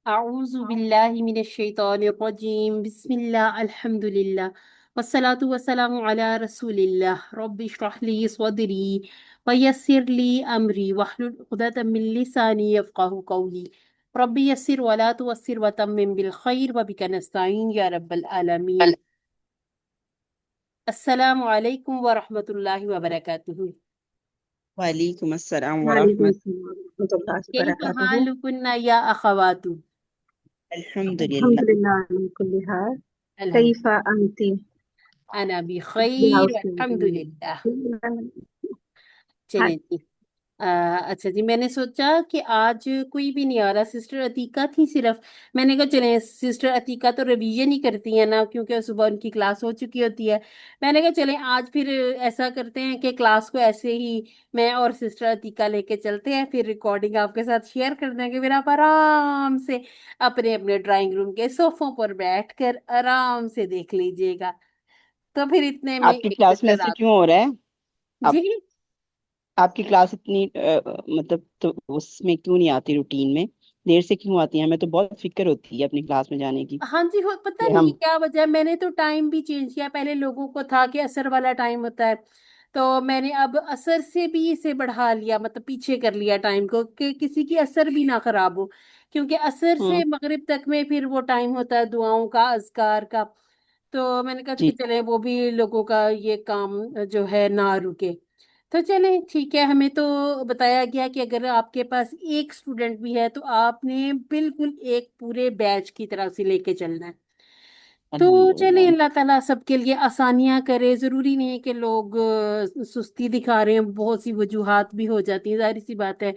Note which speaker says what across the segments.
Speaker 1: أعوذ بالله من الشيطان الرجيم بسم الله الحمد لله والصلاة والسلام على رسول الله رب اشرح لي صدري ويسر لي أمري واحلل عقدة من لساني يفقه قولي رب يسر ولا تؤثر وتمم بالخير وبك نستعين يا رب العالمين. السلام عليكم ورحمة الله وبركاته.
Speaker 2: وعلیکم السلام
Speaker 3: وعلیکم
Speaker 2: ورحمۃ
Speaker 3: السلام ورحمۃ اللہ
Speaker 1: كيف
Speaker 3: وبرکاتہ۔
Speaker 1: حالكن يا أخوات؟
Speaker 2: الحمد
Speaker 3: الحمد
Speaker 2: للہ۔
Speaker 3: للہ علی کل حال۔
Speaker 1: الحمد
Speaker 3: کیف انت؟
Speaker 1: أنا
Speaker 3: ہاؤ
Speaker 1: بخير والحمد
Speaker 3: سو
Speaker 1: لله.
Speaker 3: ہاں،
Speaker 1: چلیں جی۔ اچھا جی، میں نے سوچا کہ آج کوئی بھی نہیں آ رہا، سسٹر عتیقہ تھی صرف۔ میں نے کہا چلیں، سسٹر عتیقہ تو ریویژن ہی کرتی ہیں نا، کیونکہ صبح ان کی کلاس ہو چکی ہوتی ہے۔ میں نے کہا چلیں آج پھر ایسا کرتے ہیں کہ کلاس کو ایسے ہی میں اور سسٹر عتیقہ لے کے چلتے ہیں، پھر ریکارڈنگ آپ کے ساتھ شیئر کر دیں گے، پھر آپ آرام سے اپنے اپنے ڈرائنگ روم کے صوفوں پر بیٹھ کر آرام سے دیکھ لیجیے گا۔ تو پھر اتنے میں
Speaker 2: آپ کی
Speaker 1: ایک
Speaker 2: کلاس میں
Speaker 1: سسٹر
Speaker 2: ایسے
Speaker 1: آپ
Speaker 2: کیوں ہو رہا ہے؟ آپ
Speaker 1: جی
Speaker 2: آپ کی کلاس اتنی مطلب تو اس میں کیوں نہیں آتی؟ روٹین میں دیر سے کیوں آتی ہیں؟ ہمیں تو بہت فکر ہوتی ہے اپنی کلاس میں جانے کی
Speaker 1: ہاں جی، پتہ
Speaker 2: کہ
Speaker 1: نہیں
Speaker 2: ہم
Speaker 1: یہ کیا وجہ ہے، میں نے تو ٹائم بھی چینج کیا۔ پہلے لوگوں کو تھا کہ عصر والا ٹائم ہوتا ہے، تو میں نے اب عصر سے بھی اسے بڑھا لیا، مطلب پیچھے کر لیا ٹائم کو کہ کسی کی عصر بھی نہ خراب ہو، کیونکہ عصر
Speaker 2: ہوں
Speaker 1: سے مغرب تک میں پھر وہ ٹائم ہوتا ہے دعاؤں کا، اذکار کا۔ تو میں نے کہا
Speaker 2: جی
Speaker 1: کہ چلے وہ بھی لوگوں کا یہ کام جو ہے نہ رکے۔ تو چلیں ٹھیک ہے، ہمیں تو بتایا گیا کہ اگر آپ کے پاس ایک اسٹوڈنٹ بھی ہے تو آپ نے بالکل ایک پورے بیچ کی طرح سے لے کے چلنا ہے۔ تو
Speaker 2: الحمد
Speaker 1: چلیں،
Speaker 2: للہ۔
Speaker 1: اللہ تعالیٰ سب کے لیے آسانیاں کرے۔ ضروری نہیں ہے کہ لوگ سستی دکھا رہے ہیں، بہت سی وجوہات بھی ہو جاتی ہیں، ظاہر سی بات ہے،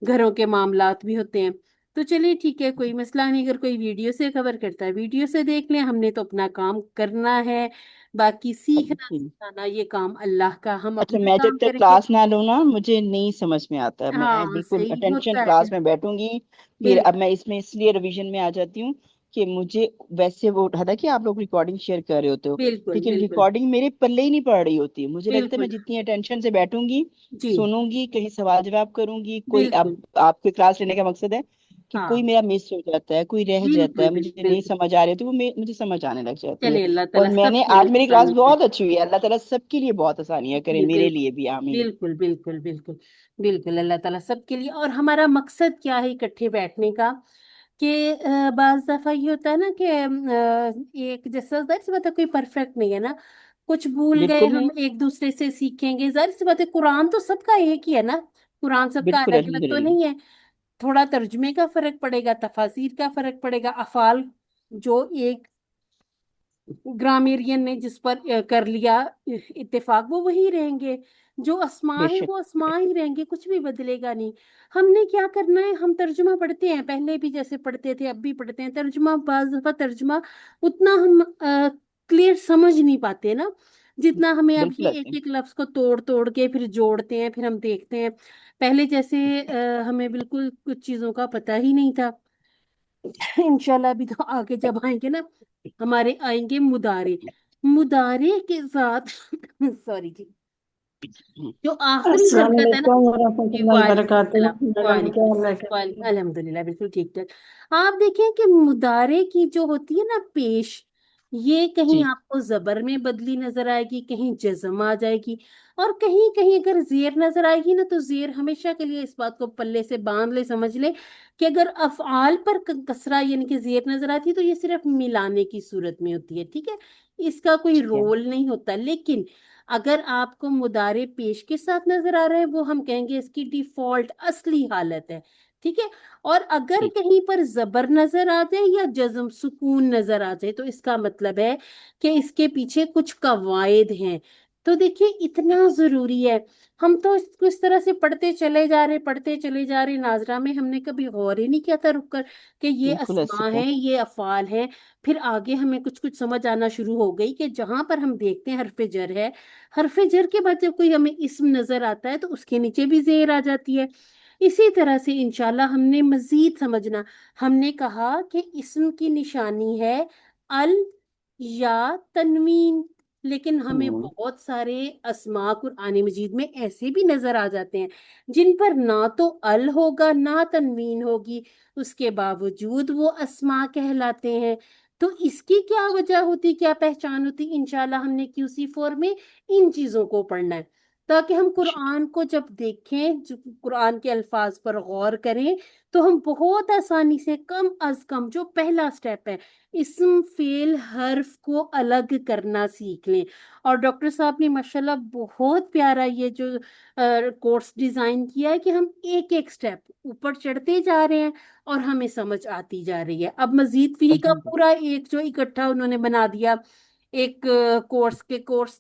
Speaker 1: گھروں کے معاملات بھی ہوتے ہیں۔ تو چلیے ٹھیک ہے، کوئی مسئلہ نہیں، اگر کوئی ویڈیو سے کور کرتا ہے ویڈیو سے دیکھ لیں، ہم نے تو اپنا کام کرنا ہے، باقی سیکھنا
Speaker 2: جی
Speaker 1: سکھانا یہ کام اللہ کا، ہم
Speaker 2: اچھا،
Speaker 1: اپنا
Speaker 2: میں جب
Speaker 1: کام
Speaker 2: تک
Speaker 1: کریں گے۔
Speaker 2: کلاس نہ لوں نا مجھے نہیں سمجھ میں آتا، میں
Speaker 1: ہاں
Speaker 2: بالکل
Speaker 1: صحیح
Speaker 2: اٹینشن
Speaker 1: ہوتا ہے،
Speaker 2: کلاس میں بیٹھوں گی۔ پھر اب
Speaker 1: بالکل
Speaker 2: میں اس لیے ریویژن میں آ جاتی ہوں کہ مجھے ویسے وہ اٹھا تھا کہ آپ لوگ ریکارڈنگ شیئر کر رہے ہوتے ہو،
Speaker 1: بالکل
Speaker 2: لیکن
Speaker 1: بالکل
Speaker 2: ریکارڈنگ میرے پلے ہی نہیں پڑ رہی ہوتی ہے۔ مجھے لگتا ہے میں
Speaker 1: بالکل
Speaker 2: جتنی اٹینشن سے بیٹھوں گی،
Speaker 1: جی
Speaker 2: سنوں گی، کہیں سوال جواب کروں گی، کوئی
Speaker 1: بالکل
Speaker 2: آپ کے کلاس لینے کا مقصد ہے کہ
Speaker 1: ہاں
Speaker 2: کوئی میرا مس ہو جاتا ہے، کوئی رہ جاتا
Speaker 1: بالکل
Speaker 2: ہے، مجھے نہیں
Speaker 1: بالکل
Speaker 2: سمجھ آ رہی ہوتی، وہ مجھے سمجھ آنے لگ جاتی ہے۔
Speaker 1: چلے اللہ
Speaker 2: اور
Speaker 1: تعالیٰ
Speaker 2: میں
Speaker 1: سب
Speaker 2: نے
Speaker 1: کے
Speaker 2: آج
Speaker 1: لیے
Speaker 2: میری کلاس
Speaker 1: آسانی کرے۔
Speaker 2: بہت اچھی ہوئی ہے، اللہ تعالیٰ سب کے لیے بہت آسانیاں کرے،
Speaker 1: جی
Speaker 2: میرے لیے بھی آمین۔
Speaker 1: بالکل بالکل بالکل بالکل، اللہ تعالیٰ سب کے لیے۔ اور ہمارا مقصد کیا ہے اکٹھے بیٹھنے کا؟ کہ بعض دفعہ یہ ہوتا ہے نا کہ ایک جیسا ظاہر سی بات ہے، کوئی پرفیکٹ نہیں ہے نا، کچھ بھول گئے،
Speaker 2: بالکل
Speaker 1: ہم
Speaker 2: نہیں،
Speaker 1: ایک دوسرے سے سیکھیں گے۔ ظاہر سی بات ہے، قرآن تو سب کا ایک ہی ہے نا، قرآن سب کا
Speaker 2: بالکل
Speaker 1: الگ
Speaker 2: الحمد
Speaker 1: الگ تو
Speaker 2: للہ۔
Speaker 1: نہیں ہے۔ تھوڑا ترجمے کا فرق پڑے گا، تفاسیر کا فرق پڑے گا، افعال جو ایک گرامرین نے جس پر کر لیا اتفاق وہ وہی رہیں گے، جو اسماء
Speaker 2: بے
Speaker 1: ہیں
Speaker 2: شک
Speaker 1: وہ اسماء ہی رہیں گے، کچھ بھی بدلے گا نہیں۔ ہم نے کیا کرنا ہے، ہم ترجمہ پڑھتے ہیں، پہلے بھی جیسے پڑھتے تھے اب بھی پڑھتے ہیں ترجمہ، بعض دفعہ ترجمہ اتنا ہم کلیئر سمجھ نہیں پاتے نا، جتنا ہمیں اب
Speaker 2: بالکل
Speaker 1: یہ ایک
Speaker 2: آتے ہیں۔
Speaker 1: ایک لفظ کو توڑ توڑ کے پھر جوڑتے ہیں، پھر ہم دیکھتے ہیں۔ پہلے جیسے ہمیں بالکل کچھ چیزوں کا پتہ ہی نہیں تھا۔ انشاءاللہ ابھی تو آگے جب آئیں گے نا، ہمارے آئیں گے مدارے، مدارے کے ساتھ سوری جی، جو آخری
Speaker 3: السلام
Speaker 1: حرکت ہے نا،
Speaker 3: علیکم ورحمۃ
Speaker 1: جی
Speaker 3: اللہ
Speaker 1: وعلیکم
Speaker 3: وبرکاتہ۔
Speaker 1: السلام،
Speaker 3: میڈم
Speaker 1: وعلیکم
Speaker 3: کیا حال ہے،
Speaker 1: السلام،
Speaker 3: کیسے ہیں؟
Speaker 1: الحمد للہ بالکل ٹھیک ٹھاک۔ آپ دیکھیں کہ مدارے کی جو ہوتی ہے نا پیش، یہ کہیں
Speaker 2: جی
Speaker 1: آپ کو زبر میں بدلی نظر آئے گی، کہیں جزم آ جائے گی، اور کہیں کہیں اگر زیر نظر آئے گی نا، تو زیر ہمیشہ کے لیے اس بات کو پلے سے باندھ لے، سمجھ لے کہ اگر افعال پر کسرہ یعنی کہ زیر نظر آتی ہے تو یہ صرف ملانے کی صورت میں ہوتی ہے، ٹھیک ہے، اس کا کوئی
Speaker 2: ٹھیک ہے۔
Speaker 1: رول نہیں ہوتا۔ لیکن اگر آپ کو مضارع پیش کے ساتھ نظر آ رہا ہے، وہ ہم کہیں گے اس کی ڈیفالٹ اصلی حالت ہے، ٹھیک ہے۔ اور اگر
Speaker 2: ٹھیک
Speaker 1: کہیں پر زبر نظر آ جائے یا جزم سکون نظر آ جائے، تو اس کا مطلب ہے کہ اس کے پیچھے کچھ قواعد ہیں۔ تو دیکھیے اتنا ضروری ہے، ہم تو اس کو اس طرح سے پڑھتے چلے جا رہے، ناظرہ میں ہم نے کبھی غور ہی نہیں کیا تھا رک کر کہ یہ
Speaker 2: بالکل ایسے
Speaker 1: اسماء
Speaker 2: ہے۔
Speaker 1: ہیں، یہ افعال ہیں۔ پھر آگے ہمیں کچھ کچھ سمجھ آنا شروع ہو گئی کہ جہاں پر ہم دیکھتے ہیں حرف جر ہے، حرف جر کے بعد جب کوئی ہمیں اسم نظر آتا ہے تو اس کے نیچے بھی زیر آ جاتی ہے۔ اسی طرح سے انشاءاللہ ہم نے مزید سمجھنا، ہم نے کہا کہ اسم کی نشانی ہے ال یا تنوین، لیکن ہمیں
Speaker 2: ہوں،
Speaker 1: بہت سارے اسما قرآن مجید میں ایسے بھی نظر آ جاتے ہیں جن پر نہ تو ال ہوگا نہ تنوین ہوگی، اس کے باوجود وہ اسما کہلاتے ہیں۔ تو اس کی کیا وجہ ہوتی، کیا پہچان ہوتی؟ انشاءاللہ ہم نے QC4 میں ان چیزوں کو پڑھنا ہے، تاکہ ہم قرآن کو جب دیکھیں، قرآن کے الفاظ پر غور کریں، تو ہم بہت آسانی سے کم از کم جو پہلا سٹیپ ہے، اسم فعل حرف کو الگ کرنا سیکھ لیں۔ اور ڈاکٹر صاحب نے ماشاءاللہ بہت پیارا یہ جو کورس ڈیزائن کیا ہے کہ ہم ایک ایک سٹیپ اوپر چڑھتے جا رہے ہیں اور ہمیں سمجھ آتی جا رہی ہے۔ اب مزید فی کا
Speaker 2: الحمد
Speaker 1: پورا ایک جو اکٹھا انہوں نے بنا دیا ایک کورس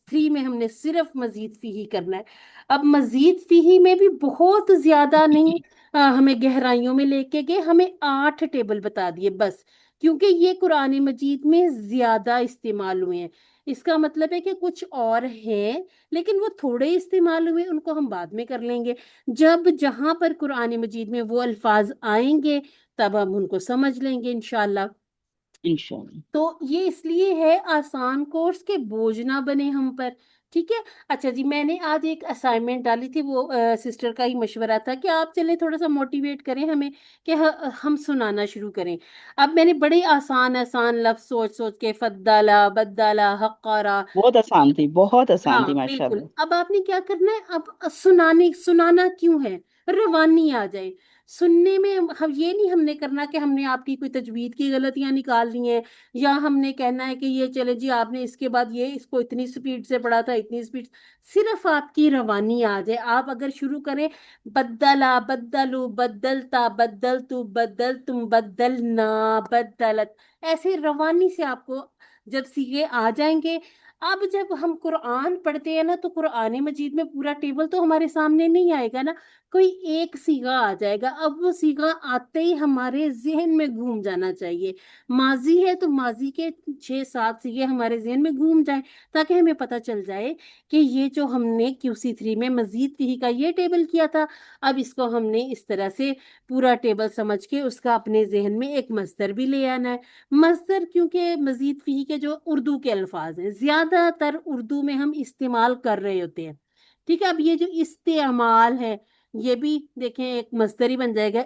Speaker 1: 3 میں ہم نے صرف مزید فی ہی کرنا ہے۔ اب مزید فی ہی میں بھی بہت زیادہ نہیں ہمیں گہرائیوں میں لے کے گئے، ہمیں 8 ٹیبل بتا دیے بس، کیونکہ یہ قرآن مجید میں زیادہ استعمال ہوئے ہیں۔ اس کا مطلب ہے کہ کچھ اور ہیں لیکن وہ تھوڑے استعمال ہوئے، ان کو ہم بعد میں کر لیں گے۔ جب جہاں پر قرآن مجید میں وہ الفاظ آئیں گے تب ہم ان کو سمجھ لیں گے انشاءاللہ۔
Speaker 2: انشاءاللہ۔
Speaker 1: تو یہ اس لیے ہے آسان کورس کے بوجھ نہ بنے ہم پر، ٹھیک ہے؟ اچھا جی، میں نے آج ایک اسائنمنٹ ڈالی تھی، وہ سسٹر کا ہی مشورہ تھا کہ آپ چلیں تھوڑا سا موٹیویٹ کریں ہمیں کہ ہم سنانا شروع کریں۔ اب میں نے بڑے آسان آسان لفظ سوچ سوچ کے فدالا بدالا حقارا،
Speaker 2: بہت آسان تھی، بہت آسان
Speaker 1: ہاں
Speaker 2: تھی ماشاء
Speaker 1: بالکل،
Speaker 2: اللہ۔
Speaker 1: اب آپ نے کیا کرنا ہے، اب سنانا کیوں ہے؟ روانی آ جائے سننے میں۔ ہم یہ نہیں ہم نے کرنا کہ ہم نے آپ کی کوئی تجوید کی غلطیاں نکال لی ہیں، یا ہم نے کہنا ہے کہ یہ چلے جی آپ نے اس کے بعد یہ اس کو اتنی سپیڈ سے پڑھا تھا، اتنی سپیڈ، صرف آپ کی روانی آ جائے۔ آپ اگر شروع کریں بدلا بدلو بدلتا بدلتو بدلتم بدلنا بدلت، ایسے روانی سے آپ کو جب سیغے آ جائیں گے۔ اب جب ہم قرآن پڑھتے ہیں نا، تو قرآن مجید میں پورا ٹیبل تو ہمارے سامنے نہیں آئے گا نا، کوئی ایک سیغہ آ جائے گا۔ اب وہ سیغہ آتے ہی ہمارے ذہن میں گھوم جانا چاہیے۔ ماضی ہے تو ماضی کے 6-7 سیغے ہمارے ذہن میں گھوم جائیں، تاکہ ہمیں پتہ چل جائے کہ یہ جو ہم نے QC3 میں مزید فی کا یہ ٹیبل کیا تھا، اب اس کو ہم نے اس طرح سے پورا ٹیبل سمجھ کے اس کا اپنے ذہن میں ایک مصدر بھی لے آنا ہے۔ مصدر کیونکہ مزید فی کے جو اردو کے الفاظ ہیں، زیادہ تر اردو میں ہم استعمال کر رہے ہوتے ہیں، ٹھیک ہے؟ اب یہ جو استعمال ہے، یہ بھی دیکھیں ایک مصدر ہی بن جائے گا،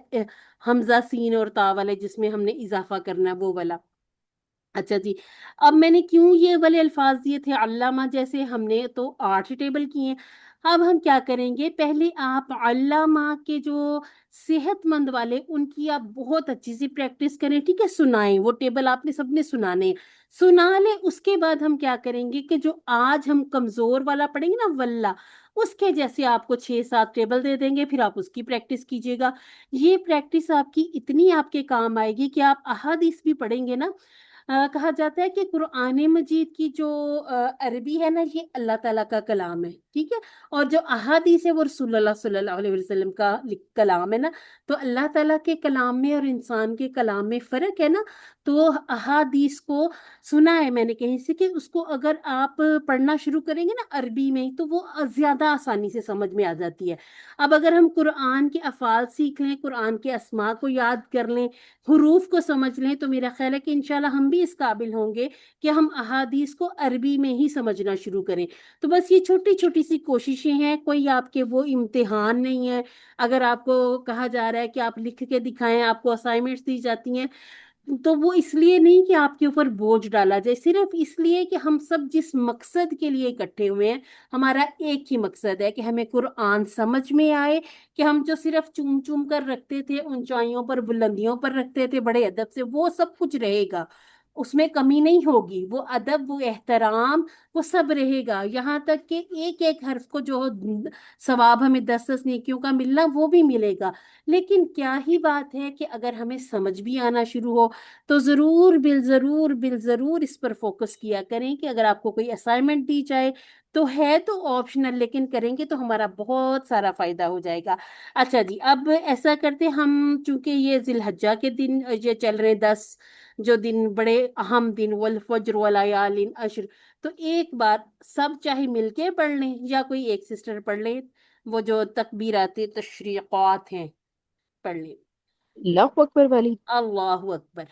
Speaker 1: حمزہ سین اور تا والے جس میں ہم نے اضافہ کرنا ہے وہ والا۔ اچھا جی، اب میں نے کیوں یہ والے الفاظ دیے تھے علامہ جیسے؟ ہم نے تو 8 ٹیبل کیے ہیں۔ اب ہم کیا کریں گے، پہلے آپ علامہ کے جو صحت مند والے ان کی آپ بہت اچھی سی پریکٹس کریں، ٹھیک ہے؟ سنائیں، وہ ٹیبل آپ نے سب نے سنانے ہیں، سنا لیں۔ اس کے بعد ہم کیا کریں گے کہ جو آج ہم کمزور والا پڑھیں گے نا واللہ، اس کے جیسے آپ کو 6-7 ٹیبل دے دیں گے، پھر آپ اس کی پریکٹس کیجیے گا۔ یہ پریکٹس آپ کی اتنی آپ کے کام آئے گی کہ آپ احادیث بھی پڑھیں گے نا۔ کہا جاتا ہے کہ قرآن مجید کی جو عربی ہے نا، یہ اللہ تعالیٰ کا کلام ہے، ٹھیک ہے؟ اور جو احادیث ہے وہ رسول اللہ صلی اللہ علیہ وسلم کا کلام ہے نا۔ تو اللہ تعالیٰ کے کلام میں اور انسان کے کلام میں فرق ہے نا۔ تو احادیث کو سنا ہے میں نے کہیں سے کہ اس کو اگر آپ پڑھنا شروع کریں گے نا عربی میں، تو وہ زیادہ آسانی سے سمجھ میں آ جاتی ہے۔ اب اگر ہم قرآن کے افعال سیکھ لیں، قرآن کے اسماء کو یاد کر لیں، حروف کو سمجھ لیں، تو میرا خیال ہے کہ انشاءاللہ ہم بھی اس قابل ہوں گے کہ ہم احادیث کو عربی میں ہی سمجھنا شروع کریں۔ تو بس یہ چھوٹی چھوٹی سی کوششیں ہیں، کوئی آپ کے وہ امتحان نہیں ہے۔ اگر آپ کو کہا جا رہا ہے کہ آپ لکھ کے دکھائیں، آپ کو اسائنمنٹس دی جاتی ہیں، تو وہ اس لیے نہیں کہ آپ کے اوپر بوجھ ڈالا جائے، صرف اس لیے کہ ہم سب جس مقصد کے لیے اکٹھے ہوئے ہیں، ہمارا ایک ہی مقصد ہے کہ ہمیں قرآن سمجھ میں آئے، کہ ہم جو صرف چوم چوم کر رکھتے تھے، اونچائیوں پر بلندیوں پر رکھتے تھے بڑے ادب سے، وہ سب کچھ رہے گا، اس میں کمی نہیں ہوگی، وہ ادب، وہ احترام، وہ سب رہے گا، یہاں تک کہ ایک ایک حرف کو جو ثواب ہمیں 10 نیکیوں کا ملنا وہ بھی ملے گا۔ لیکن کیا ہی بات ہے کہ اگر ہمیں سمجھ بھی آنا شروع ہو، تو ضرور بالضرور اس پر فوکس کیا کریں کہ اگر آپ کو کوئی اسائنمنٹ دی جائے تو ہے تو آپشنل، لیکن کریں گے تو ہمارا بہت سارا فائدہ ہو جائے گا۔ اچھا جی، اب ایسا کرتے ہم، چونکہ یہ ذی الحجہ کے دن یہ چل رہے 10 جو دن بڑے اہم دن، والفجر ولیال عشر، تو ایک بار سب چاہے مل کے پڑھ لیں یا کوئی ایک سسٹر پڑھ لیں، وہ جو تکبیرات تشریقات ہیں پڑھ لیں۔
Speaker 2: اللہ اکبر والی۔
Speaker 1: اللہ اکبر،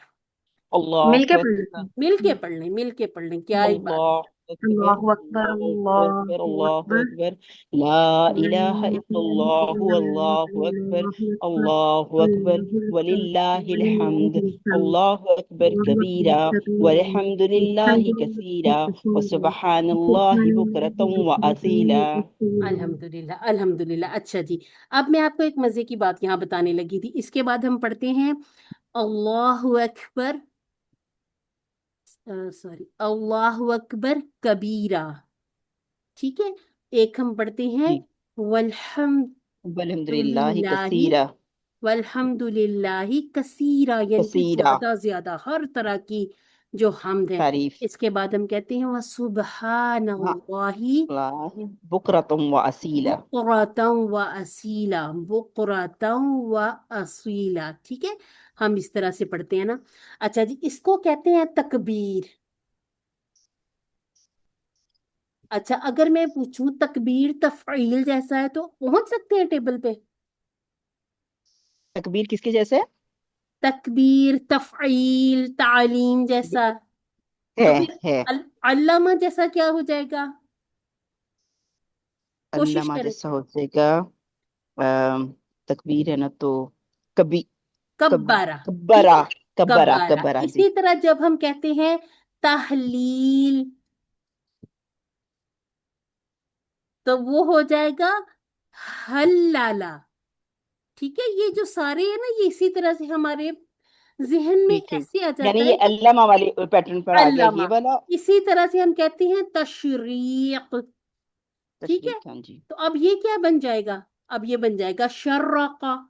Speaker 3: مل
Speaker 2: اللہ
Speaker 3: کے پڑھ
Speaker 2: اکبر۔
Speaker 3: لیتے
Speaker 1: مل
Speaker 3: ہیں۔
Speaker 1: کے پڑھ لیں، مل کے پڑھ لیں، کیا ہی بات
Speaker 2: اللہ أكبر
Speaker 3: الله أكبر
Speaker 2: الله
Speaker 3: الله
Speaker 2: أكبر الله
Speaker 3: أكبر.
Speaker 2: أكبر لا
Speaker 3: لا
Speaker 2: إله
Speaker 3: إله
Speaker 2: إلا
Speaker 3: إلا
Speaker 2: الله
Speaker 3: الله
Speaker 2: والله أكبر
Speaker 3: الله أكبر.
Speaker 2: الله أكبر
Speaker 3: الله أكبر
Speaker 2: ولله
Speaker 3: ولله
Speaker 2: الحمد
Speaker 3: الحمد.
Speaker 2: الله أكبر
Speaker 3: الله أكبر
Speaker 2: كبيرا
Speaker 3: كبيرا
Speaker 2: والحمد
Speaker 3: والحمد
Speaker 2: لله
Speaker 3: لله
Speaker 2: كثيرا
Speaker 3: كثيرا
Speaker 2: وسبحان الله
Speaker 3: وسبحان
Speaker 2: بكرة
Speaker 3: الله بكرة
Speaker 2: وأصيلا.
Speaker 3: وأصيلا.
Speaker 1: अल्हम्दुलिल्लाह अल्हम्दुलिल्लाह। अच्छा जी, अब मैं आपको एक मजे की बात यहाँ बताने लगी थी। इसके बाद हम पढ़ते हैं अल्लाहु अकबर, सॉरी, अल्लाहु अकबर कबीरा। ठीक है, एक हम पढ़ते हैं
Speaker 2: जी वल्हम्दुलिल्लाहि
Speaker 1: वल्हम्दुलिल्लाहि,
Speaker 2: कसीरा
Speaker 1: वल्हम्दुलिल्लाहि कसीरा, यानी कि
Speaker 2: कसीरा
Speaker 1: ज्यादा ज्यादा हर तरह की जो हमद है।
Speaker 2: तारीफ।
Speaker 1: इसके बाद हम कहते हैं वह
Speaker 2: हाँ
Speaker 1: सुबहानल्लाहि
Speaker 2: बुकरतुम व असीला।
Speaker 1: बुकरतम व असीला, बुकरतम व असीला। ठीक है, हम इस तरह से पढ़ते हैं ना। अच्छा जी, इसको कहते हैं तकबीर। अच्छा, अगर मैं पूछूं तकबीर तफईल जैसा है तो पहुंच सकते हैं टेबल पे?
Speaker 2: तकबीर किसके जैसे?
Speaker 1: तकबीर तफईल तालीम जैसा,
Speaker 2: है
Speaker 1: तो फिर
Speaker 2: है
Speaker 1: अल्लामा जैसा क्या हो जाएगा? कोशिश
Speaker 2: अल्लामा
Speaker 1: करें।
Speaker 2: जैसा हो जाएगा। तकबीर है ना तो कभी
Speaker 1: कब्बारा। ठीक
Speaker 2: कब्बरा
Speaker 1: है,
Speaker 2: कब्बरा
Speaker 1: कब्बारा।
Speaker 2: कब्बरा जी।
Speaker 1: इसी तरह जब हम कहते हैं तहलील, तो वो हो जाएगा हल्लाला। ठीक है, ये जो सारे हैं ना, ये इसी तरह से हमारे जहन में
Speaker 2: ठीक है
Speaker 1: ऐसे आ
Speaker 2: यानी
Speaker 1: जाता
Speaker 2: ये
Speaker 1: है कि
Speaker 2: अल्लामा वाले पैटर्न पर आ गया ये
Speaker 1: अल्लामा।
Speaker 2: वाला।
Speaker 1: इसी तरह से हम कहते हैं तशरीक। ठीक है,
Speaker 2: तशरीक हाँ जी।
Speaker 1: तो अब ये क्या बन जाएगा? अब ये बन जाएगा शर्रका।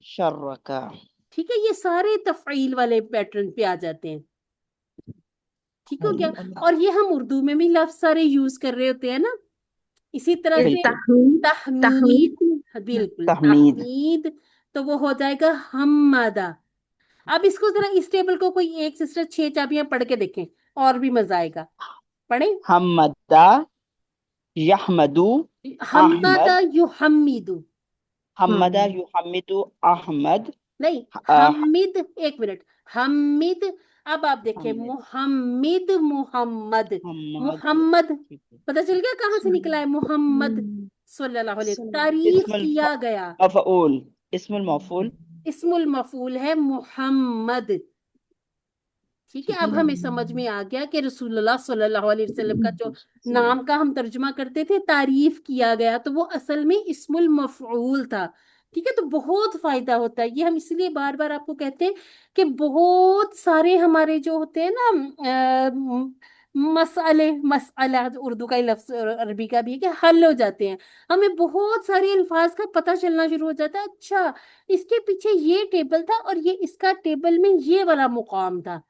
Speaker 2: शर्र का।
Speaker 1: ठीक है, ये सारे तफईल वाले पैटर्न पे आ जाते हैं। ठीक हो गया।
Speaker 2: अल्लाह।
Speaker 1: और ये हम उर्दू में भी लफ्ज सारे यूज कर रहे होते हैं ना, इसी तरह से।
Speaker 2: बिल्कुल।
Speaker 3: तहमीद।
Speaker 1: तहमीद,
Speaker 3: तहमीद।
Speaker 1: बिल्कुल
Speaker 2: तहमीद।
Speaker 1: तहमीद, तो वो हो जाएगा हम्मदा। अब इसको जरा, इस टेबल को कोई एक सिस्टर छह चाबियां पढ़ के देखें, और भी मजा आएगा। पढ़े।
Speaker 2: हमदा यहमदू
Speaker 1: हम्मदा
Speaker 2: अहमद।
Speaker 1: युहम्मिदु,
Speaker 2: हमदा
Speaker 3: हाँ।
Speaker 2: युहम्मिदु अहमद।
Speaker 1: नहीं,
Speaker 2: अह,
Speaker 1: हमिद, एक मिनट, हमिद। अब आप देखें,
Speaker 2: हमद
Speaker 1: मुहम्मिद मुहम्मद,
Speaker 2: मोहम्मद।
Speaker 1: मुहम्मद,
Speaker 2: ठीक है।
Speaker 1: पता चल गया कहाँ से निकला है मुहम्मद सल्लल्लाहु अलैहि वसल्लम। तारीफ
Speaker 2: इस्मुल
Speaker 1: किया गया।
Speaker 2: मफऊल। इस्मुल मफऊल।
Speaker 1: इस्मुल मफूल है मुहम्मद। ठीक है,
Speaker 2: ठीक
Speaker 1: अब
Speaker 2: है।
Speaker 1: हमें समझ में आ गया कि रसूलुल्लाह सल्लल्लाहु अलैहि वसल्लम का जो नाम का हम तर्जुमा करते थे तारीफ किया गया, तो वो असल में इस्मुल मफऊल था। ठीक है, तो बहुत फायदा होता है ये, हम इसलिए बार बार आपको कहते हैं कि बहुत सारे हमारे जो होते हैं ना मसले, मसला जो उर्दू का ही लफ्ज और अरबी का भी है, कि हल हो जाते हैं। हमें बहुत सारे अल्फाज का पता चलना शुरू हो जाता है। अच्छा, इसके पीछे ये टेबल था और ये इसका टेबल में ये वाला मुकाम था।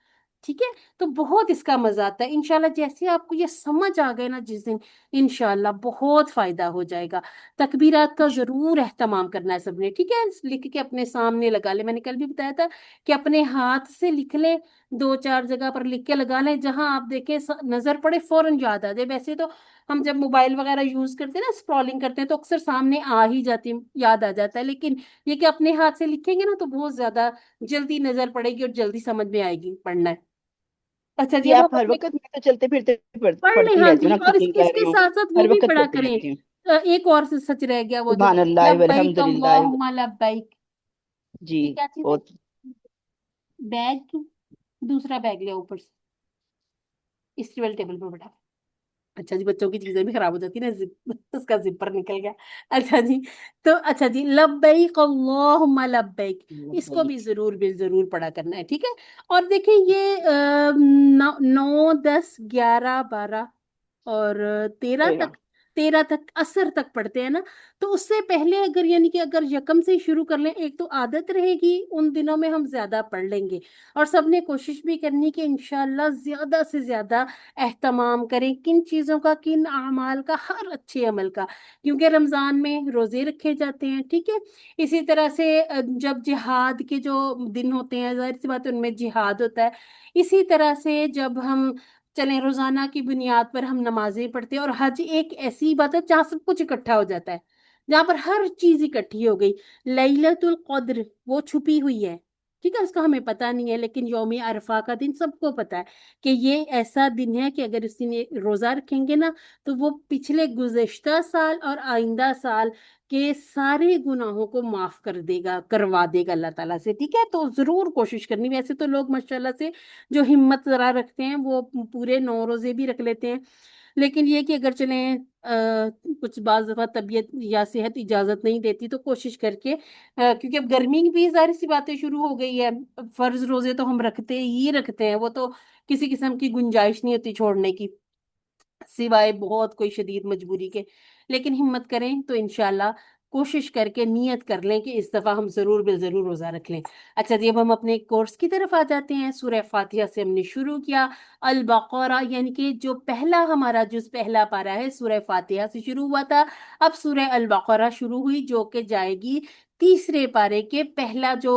Speaker 1: ठीक है, तो बहुत इसका मजा आता है। इंशाल्लाह जैसे आपको ये समझ आ गए ना जिस दिन, इंशाल्लाह बहुत फायदा हो जाएगा। तकबीरात का जरूर एहतमाम करना है सबने। ठीक है, लिख के अपने सामने लगा ले। मैंने कल भी बताया था कि अपने हाथ से लिख ले, दो चार जगह पर लिख के लगा लें, जहां आप देखें नजर पड़े फौरन याद आ जाए। वैसे तो हम जब मोबाइल वगैरह यूज करते हैं ना, स्क्रॉलिंग करते हैं, तो अक्सर सामने आ ही जाती, याद आ जाता है। लेकिन ये कि अपने हाथ से लिखेंगे ना, तो बहुत ज्यादा जल्दी नजर पड़ेगी और जल्दी समझ में आएगी पढ़ना है। अच्छा जी,
Speaker 2: ये
Speaker 1: अब हम
Speaker 2: आप हर
Speaker 1: अपने
Speaker 2: वक्त मैं तो चलते फिरते
Speaker 1: पढ़ लें।
Speaker 2: पढ़ती
Speaker 1: हाँ
Speaker 2: रहती
Speaker 1: जी,
Speaker 2: हूँ ना
Speaker 1: और
Speaker 2: कुकिंग कर
Speaker 1: इसके
Speaker 2: रही हूँ।
Speaker 1: साथ साथ वो
Speaker 2: हर
Speaker 1: भी
Speaker 2: वक्त
Speaker 1: पढ़ा
Speaker 2: पढ़ती
Speaker 1: करें।
Speaker 2: रहती हूँ।
Speaker 1: एक और से सच रह गया वो जो,
Speaker 2: सुभान अल्लाह
Speaker 1: लब्बैक
Speaker 2: वल्हम्दुलिल्लाह।
Speaker 1: अल्लाहुम्मा लब्बैक।
Speaker 2: जी।
Speaker 1: ये क्या चीज है?
Speaker 2: और
Speaker 1: बैग, दूसरा बैग ले ऊपर से, इस वाले टेबल पर बैठा। अच्छा जी, बच्चों की चीजें भी खराब हो जाती है ना, उसका जिपर निकल गया। अच्छा जी, तो अच्छा जी, लब्बैक अल्लाहुम्मा लब्बैक, इसको भी जरूर भी जरूर पढ़ा करना है। ठीक है, और देखिए ये 9, 10, 11, 12 और 13
Speaker 2: तेरह।
Speaker 1: तक, 13 तक असर तक पढ़ते हैं ना। तो उससे पहले अगर, यानी कि अगर यकम से ही शुरू कर लें, एक तो आदत रहेगी, उन दिनों में हम ज्यादा पढ़ लेंगे। और सबने कोशिश भी करनी कि इंशाल्लाह ज्यादा से ज्यादा एहतमाम करें, किन चीजों का, किन अमाल का, हर अच्छे अमल का, क्योंकि रमजान में रोजे रखे जाते हैं। ठीक है, इसी तरह से जब जिहाद के जो दिन होते हैं, जाहिर सी बात है उनमें जिहाद होता है। इसी तरह से जब हम चलें, रोजाना की बुनियाद पर हम नमाजें पढ़ते हैं। और हज एक ऐसी इबादत है जहाँ सब कुछ इकट्ठा हो जाता है, जहाँ पर हर चीज इकट्ठी हो गई। लैलतुल कद्र वो छुपी हुई है। ٹھیک ہے، اس کا ہمیں پتہ نہیں ہے، لیکن یوم عرفہ کا دن سب کو پتا ہے کہ یہ ایسا دن ہے کہ اگر اس دن روزہ رکھیں گے نا تو وہ پچھلے گزشتہ سال اور آئندہ سال کے سارے گناہوں کو معاف کر دے گا، کروا دے گا اللہ تعالیٰ سے، ٹھیک ہے؟ تو ضرور کوشش کرنی، ویسے تو لوگ ماشاءاللہ سے جو ہمت ذرا رکھتے ہیں وہ پورے 9 روزے بھی رکھ لیتے ہیں، لیکن یہ کہ اگر چلیں کچھ بعض دفعہ طبیعت یا صحت اجازت نہیں دیتی تو کوشش کر کے کیونکہ اب گرمی بھی ظاہر سی باتیں شروع ہو گئی ہے، فرض روزے تو ہم رکھتے ہی رکھتے ہیں، وہ تو کسی قسم کی گنجائش نہیں ہوتی چھوڑنے کی، سوائے بہت کوئی شدید مجبوری کے، لیکن ہمت کریں تو انشاءاللہ کوشش کر کے نیت کر لیں کہ اس دفعہ ہم ضرور بالضرور روزہ رکھ لیں۔ اچھا جی، اب ہم اپنے کورس کی طرف آ جاتے ہیں۔ سورہ فاتحہ سے ہم نے شروع کیا، البقرہ یعنی کہ جو پہلا ہمارا جز پہلا پارہ ہے سورہ فاتحہ سے شروع ہوا تھا، اب سورہ البقرہ شروع ہوئی جو کہ جائے گی تیسرے پارے کے پہلا جو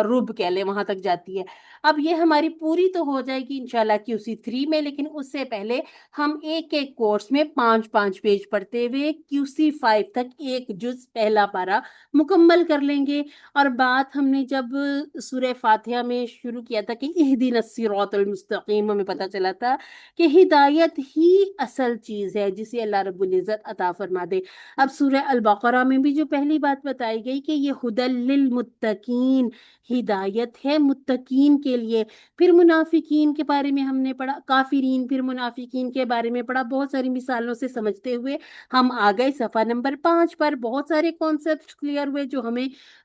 Speaker 1: رب کہہ لیں وہاں تک جاتی ہے۔ اب یہ ہماری پوری تو ہو جائے گی انشاءاللہ QC 3 میں، لیکن اس سے پہلے ہم ایک ایک کورس میں 5 5 پیج پڑھتے ہوئے QC 5 تک ایک جز پہلا پارہ مکمل کر لیں گے۔ اور بات ہم نے جب سورہ فاتحہ میں شروع کیا تھا کہ اہدنا الصراط المستقیم، ہمیں پتہ چلا تھا کہ ہدایت ہی اصل چیز ہے جسے اللہ رب العزت عطا فرما دے۔ اب سورہ البقرہ میں بھی جو پہلی بات بتائی گئی کہ یہ ہدی للمتقین، ہدایت ہے متقین کے لیے۔ پھر منافقین کے بارے میں ہم نے پڑھا، کافرین، پھر منافقین کے بارے میں پڑھا، بہت ساری مثالوں سے سمجھتے ہوئے ہم آ گئے صفحہ نمبر 5 پر۔ بہت سارے کانسیپٹ کلیئر ہوئے جو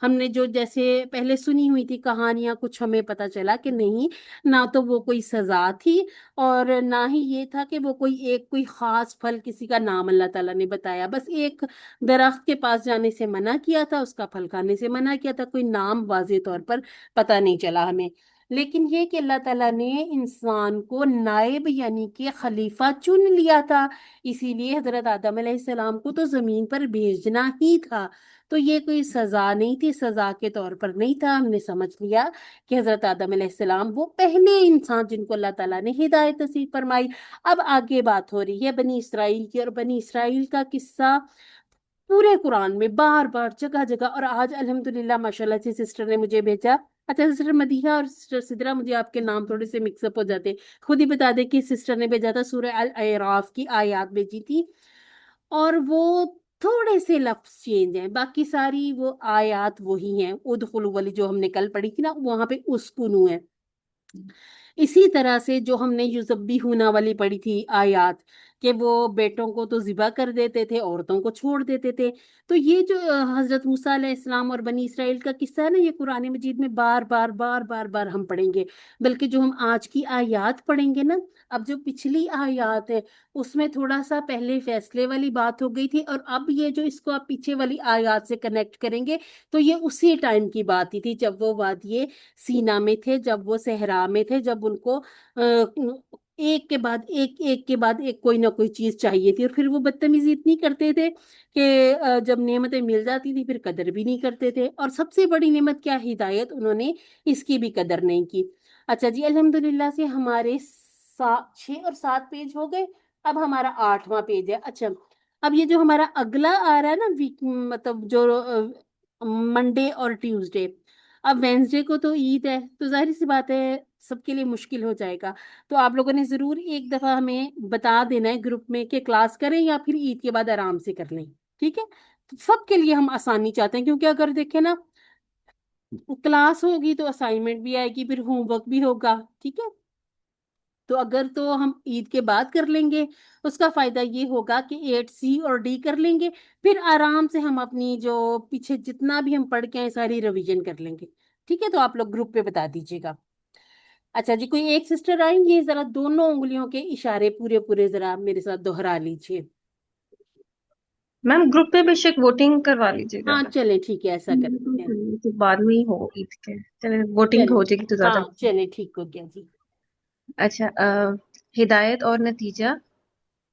Speaker 1: ہم نے جو جیسے پہلے سنی ہوئی تھی کہانیاں، کچھ ہمیں پتہ چلا کہ نہیں، نہ تو وہ کوئی سزا تھی اور نہ ہی یہ تھا کہ وہ کوئی خاص پھل کسی کا نام اللہ تعالیٰ نے بتایا، بس ایک درخت کے پاس جانے سے منع کیا تھا، اس کا پھل کھانے سے منع کیا تھا، کوئی نام واضح طور پر پتہ نہیں چلا ہمیں۔ لیکن یہ کہ اللہ تعالیٰ نے انسان کو نائب یعنی کہ خلیفہ چن لیا تھا، اسی لیے حضرت آدم علیہ السلام کو تو زمین پر بھیجنا ہی تھا، تو یہ کوئی سزا نہیں تھی، سزا کے طور پر نہیں تھا۔ ہم نے سمجھ لیا کہ حضرت آدم علیہ السلام وہ پہلے انسان جن کو اللہ تعالیٰ نے ہدایت نصیب فرمائی۔ اب آگے بات ہو رہی ہے بنی اسرائیل کی، اور بنی اسرائیل کا قصہ پورے قرآن میں بار بار جگہ جگہ، اور آج الحمدللہ ماشاءاللہ سے سسٹر نے مجھے بھیجا، اچھا سسٹر مدیحہ اور سسٹر سدرا، مجھے آپ کے نام تھوڑے سے مکس اپ ہو جاتے، خود ہی بتا دیں کہ سسٹر نے بھیجا تھا سورہ الاعراف کی آیات بھیجی تھی، اور وہ تھوڑے سے لفظ چینج ہیں، باقی ساری وہ آیات وہی ہیں، ادخلوا والی جو ہم نے کل پڑھی تھی نا وہاں پہ اسکنو ہے۔ اسی طرح سے جو ہم نے یذبحون والی پڑھی تھی آیات کہ وہ بیٹوں کو تو ذبح کر دیتے تھے، عورتوں کو چھوڑ دیتے تھے، تو یہ جو حضرت موسیٰ علیہ السلام اور بنی اسرائیل کا قصہ ہے نا، یہ قرآن مجید میں بار بار بار بار بار ہم پڑھیں گے، بلکہ جو ہم آج کی آیات پڑھیں گے نا، اب جو پچھلی آیات ہے اس میں تھوڑا سا پہلے فیصلے والی بات ہو گئی تھی، اور اب یہ جو اس کو آپ پیچھے والی آیات سے کنیکٹ کریں گے تو یہ اسی ٹائم کی بات ہی تھی جب وہ وادی سینا میں تھے، جب وہ صحرا میں تھے، جب ان کو ایک کے بعد ایک، ایک کے بعد ایک کوئی نہ کوئی چیز چاہیے تھی، اور پھر وہ بدتمیزی اتنی کرتے تھے کہ جب نعمتیں مل جاتی تھی پھر قدر بھی نہیں کرتے تھے، اور سب سے بڑی نعمت کیا ہدایت، انہوں نے اس کی بھی قدر نہیں کی۔ اچھا جی، الحمدللہ سے ہمارے 6 اور 7 پیج ہو گئے، اب ہمارا 8واں پیج ہے۔ اچھا، اب یہ جو ہمارا اگلا آ رہا ہے نا ویک، مطلب جو منڈے اور ٹیوزڈے، اب وینسڈے کو تو عید ہے تو ظاہر سی بات ہے سب کے لیے مشکل ہو جائے گا، تو آپ لوگوں نے ضرور ایک دفعہ ہمیں بتا دینا ہے گروپ میں کہ کلاس کریں یا پھر عید کے بعد آرام سے کر لیں، ٹھیک ہے؟ تو سب کے لیے ہم آسانی چاہتے ہیں، کیونکہ اگر دیکھیں نا کلاس ہوگی تو اسائنمنٹ بھی آئے گی، پھر ہوم ورک بھی ہوگا، ٹھیک ہے؟ تو اگر تو ہم عید کے بعد کر لیں گے اس کا فائدہ یہ ہوگا کہ 8C اور D کر لیں گے، پھر آرام سے ہم اپنی جو پیچھے جتنا بھی ہم پڑھ کے آئے ساری ریویژن کر لیں گے، ٹھیک ہے؟ تو آپ لوگ گروپ پہ بتا دیجیے گا۔ اچھا جی، کوئی ایک سسٹر آئیں گی، ذرا دونوں انگلیوں کے اشارے پورے پورے ذرا میرے ساتھ دوہرا لیجیے۔
Speaker 3: میم گروپ پہ بے شک ووٹنگ کروا لیجیے گا،
Speaker 1: ہاں چلیں ٹھیک ہے، ایسا کرتے ہیں،
Speaker 3: تو بعد میں ہی ہو عید کے، چلے ووٹنگ
Speaker 1: چلیں
Speaker 3: ہو جائے گی تو
Speaker 1: ہاں
Speaker 3: زیادہ۔
Speaker 1: چلیں ٹھیک ہو گیا جی۔
Speaker 3: اچھا، ہدایت اور نتیجہ،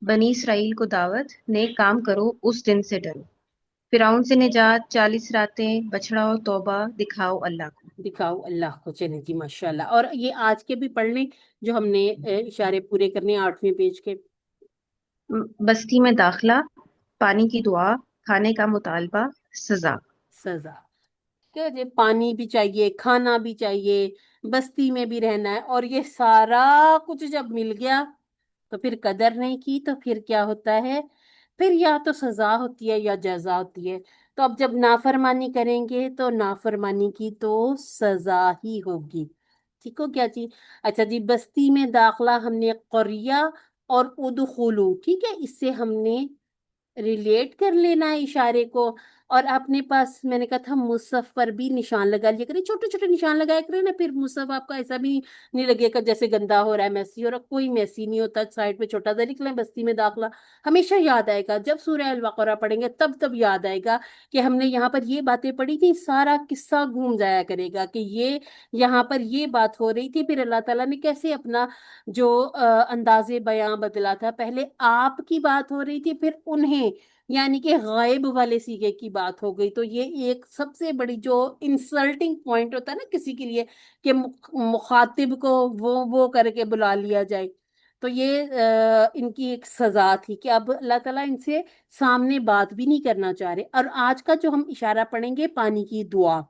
Speaker 3: بنی اسرائیل کو دعوت، نیک کام کرو اس دن سے ڈرو، فرعون سے نجات، 40 راتیں، بچڑا اور توبہ، دکھاؤ اللہ کو۔
Speaker 1: دکھاؤ اللہ کو، چلیں جی ماشاء اللہ، اور یہ آج کے بھی پڑھ لیں جو ہم نے اشارے پورے کرنے 8ویں پیج کے۔
Speaker 3: بستی میں داخلہ، پانی کی دعا، کھانے کا مطالبہ، سزا۔
Speaker 1: سزا، क्या जी, पानी भी चाहिए, खाना भी चाहिए, बस्ती में भी रहना है, और ये सारा कुछ जब मिल गया तो फिर कदर नहीं की तो फिर क्या होता है? फिर या तो सजा होती है या जजा होती है। तो अब जब नाफरमानी करेंगे तो नाफरमानी की तो सजा ही होगी। ठीक हो क्या जी? अच्छा जी, बस्ती में दाखला हमने करिया और उदखुलू, ठीक है, इससे हमने रिलेट कर लेना है इशारे को। और अपने पास मैंने कहा था मुसहफ पर भी निशान लगा लिया करें, छोटे छोटे निशान लगाया करें ना, फिर मुसहफ आपका ऐसा भी नहीं लगेगा जैसे गंदा हो रहा है, मैसी हो रहा है। कोई मैसी नहीं होता, साइड पे छोटा सा लिख लें, बस्ती में दाखला। हमेशा याद आएगा जब सूरह अल बकरा पढ़ेंगे, तब तब याद आएगा कि हमने यहाँ पर ये बातें पढ़ी थी। सारा किस्सा घूम जाया करेगा कि ये यहाँ पर ये बात हो रही थी, फिर अल्लाह ताला ने कैसे अपना जो अंदाजे बयां बदला था। पहले आपकी बात हो रही थी, फिर उन्हें, यानी कि गायब वाले सीगे की बात हो गई। तो ये एक सबसे बड़ी जो इंसल्टिंग पॉइंट होता है ना किसी के लिए, कि मुखातिब को वो करके बुला लिया जाए। तो ये इनकी एक सजा थी कि अब अल्लाह ताला इनसे सामने बात भी नहीं करना चाह रहे। और आज का जो हम इशारा पढ़ेंगे, पानी की दुआ।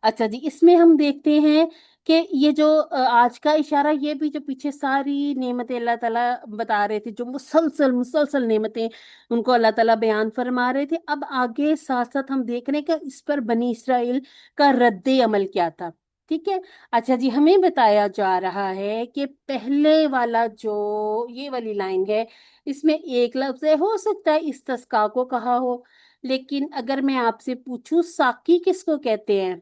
Speaker 1: अच्छा जी, इसमें हम देखते हैं कि ये जो आज का इशारा, ये भी जो पीछे सारी नेमतें अल्लाह ताला बता रहे थे, जो मुसलसल मुसलसल नेमतें उनको अल्लाह ताला बयान फरमा रहे थे, अब आगे साथ साथ हम देख रहे हैं कि इस पर बनी इसराइल का रद्दे अमल क्या था। ठीक है। अच्छा जी, हमें बताया जा रहा है कि पहले वाला जो ये वाली लाइन है, इसमें एक लफ्ज है, हो सकता है इस्तिस्का को कहा हो, लेकिन अगर मैं आपसे पूछूं साकी किसको कहते हैं?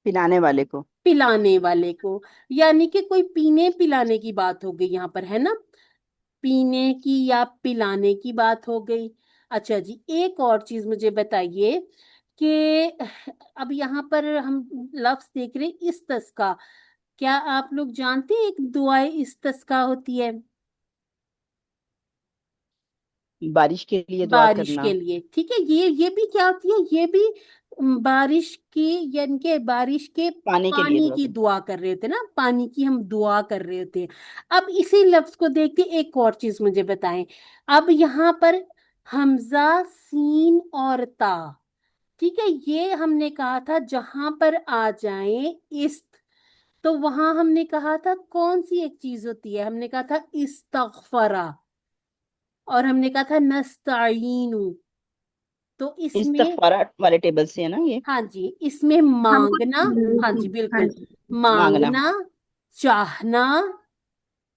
Speaker 2: पिलाने वाले को।
Speaker 1: पिलाने वाले को। यानी कि कोई पीने पिलाने की बात हो गई यहाँ पर, है ना? पीने की या पिलाने की बात हो गई। अच्छा जी, एक और चीज मुझे बताइए कि अब यहाँ पर हम लफ्ज देख रहे हैं इस्तस्का। क्या आप लोग जानते हैं एक दुआए इस्तस्का होती है?
Speaker 2: बारिश के लिए दुआ
Speaker 1: बारिश
Speaker 2: करना।
Speaker 1: के लिए, ठीक है। ये भी क्या होती है? ये भी बारिश की, यानी कि बारिश के
Speaker 2: पानी के लिए
Speaker 1: पानी
Speaker 2: दुआ
Speaker 1: की
Speaker 2: करना।
Speaker 1: दुआ कर रहे थे ना, पानी की हम दुआ कर रहे थे। अब इसी लफ्ज को देखते एक और चीज मुझे बताएं। अब यहाँ पर हमजा, सीन और ता, ठीक है, ये हमने कहा था जहां पर आ जाए इस्त, तो वहां हमने कहा था कौन सी एक चीज होती है? हमने कहा था इस्तगफरा, और हमने कहा था नस्ताइनु। तो इसमें,
Speaker 2: इस्तगफारा वाले टेबल से है ना ये।
Speaker 1: हाँ जी, इसमें
Speaker 3: हमको
Speaker 1: मांगना, हाँ जी
Speaker 3: हाँ
Speaker 1: बिल्कुल,
Speaker 3: जी।
Speaker 2: मांगना।
Speaker 1: मांगना, चाहना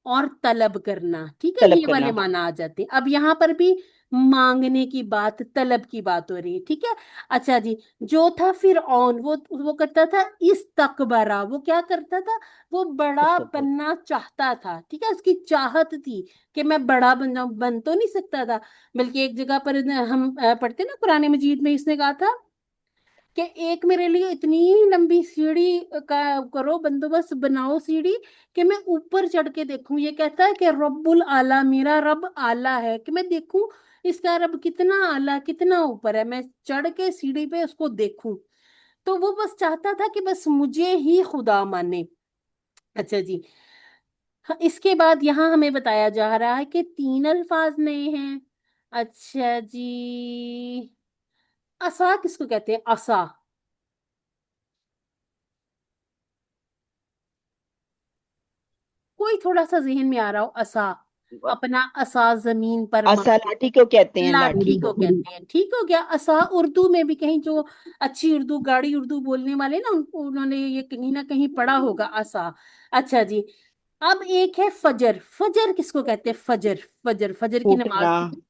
Speaker 1: और तलब करना, ठीक है,
Speaker 2: तलब
Speaker 1: ये वाले
Speaker 2: करना।
Speaker 1: माना आ जाते हैं। अब यहाँ पर भी मांगने की बात, तलब की बात हो रही है, ठीक है। अच्छा जी, जो था फिर वो करता था इस तकबरा, वो क्या करता था? वो बड़ा
Speaker 2: तकब्बुर।
Speaker 1: बनना चाहता था, ठीक है, उसकी चाहत थी कि मैं बड़ा बन जाऊं। बन तो नहीं सकता था, बल्कि एक जगह पर हम पढ़ते ना कुरान मजीद में, इसने कहा था कि एक मेरे लिए इतनी लंबी सीढ़ी का करो, बंदोबस्त बनाओ सीढ़ी, कि मैं ऊपर चढ़ के देखूं। ये कहता है कि रब्बुल आला, मेरा रब आला है, कि मैं देखूं इसका रब कितना आला, कितना ऊपर है, मैं चढ़ के सीढ़ी पे उसको देखूं। तो वो बस चाहता था कि बस मुझे ही खुदा माने। अच्छा जी, हाँ, इसके बाद यहाँ हमें बताया जा रहा है कि तीन अल्फाज नए हैं। अच्छा जी, असा किसको कहते हैं? असा, कोई थोड़ा सा जहन में आ रहा हो? असा, अपना असा जमीन पर
Speaker 2: असा
Speaker 1: मारना,
Speaker 2: लाठी को कहते हैं,
Speaker 1: लाठी
Speaker 2: लाठी
Speaker 1: को
Speaker 2: को।
Speaker 1: कहते हैं। ठीक हो गया। असा उर्दू में भी कहीं जो अच्छी उर्दू, गाड़ी उर्दू बोलने वाले ना, उन्होंने ये कहीं ना कहीं पढ़ा होगा असा। अच्छा जी, अब एक है फजर। फजर किसको कहते हैं? फजर, फजर, फजर की नमाज
Speaker 2: फूटना।
Speaker 1: की,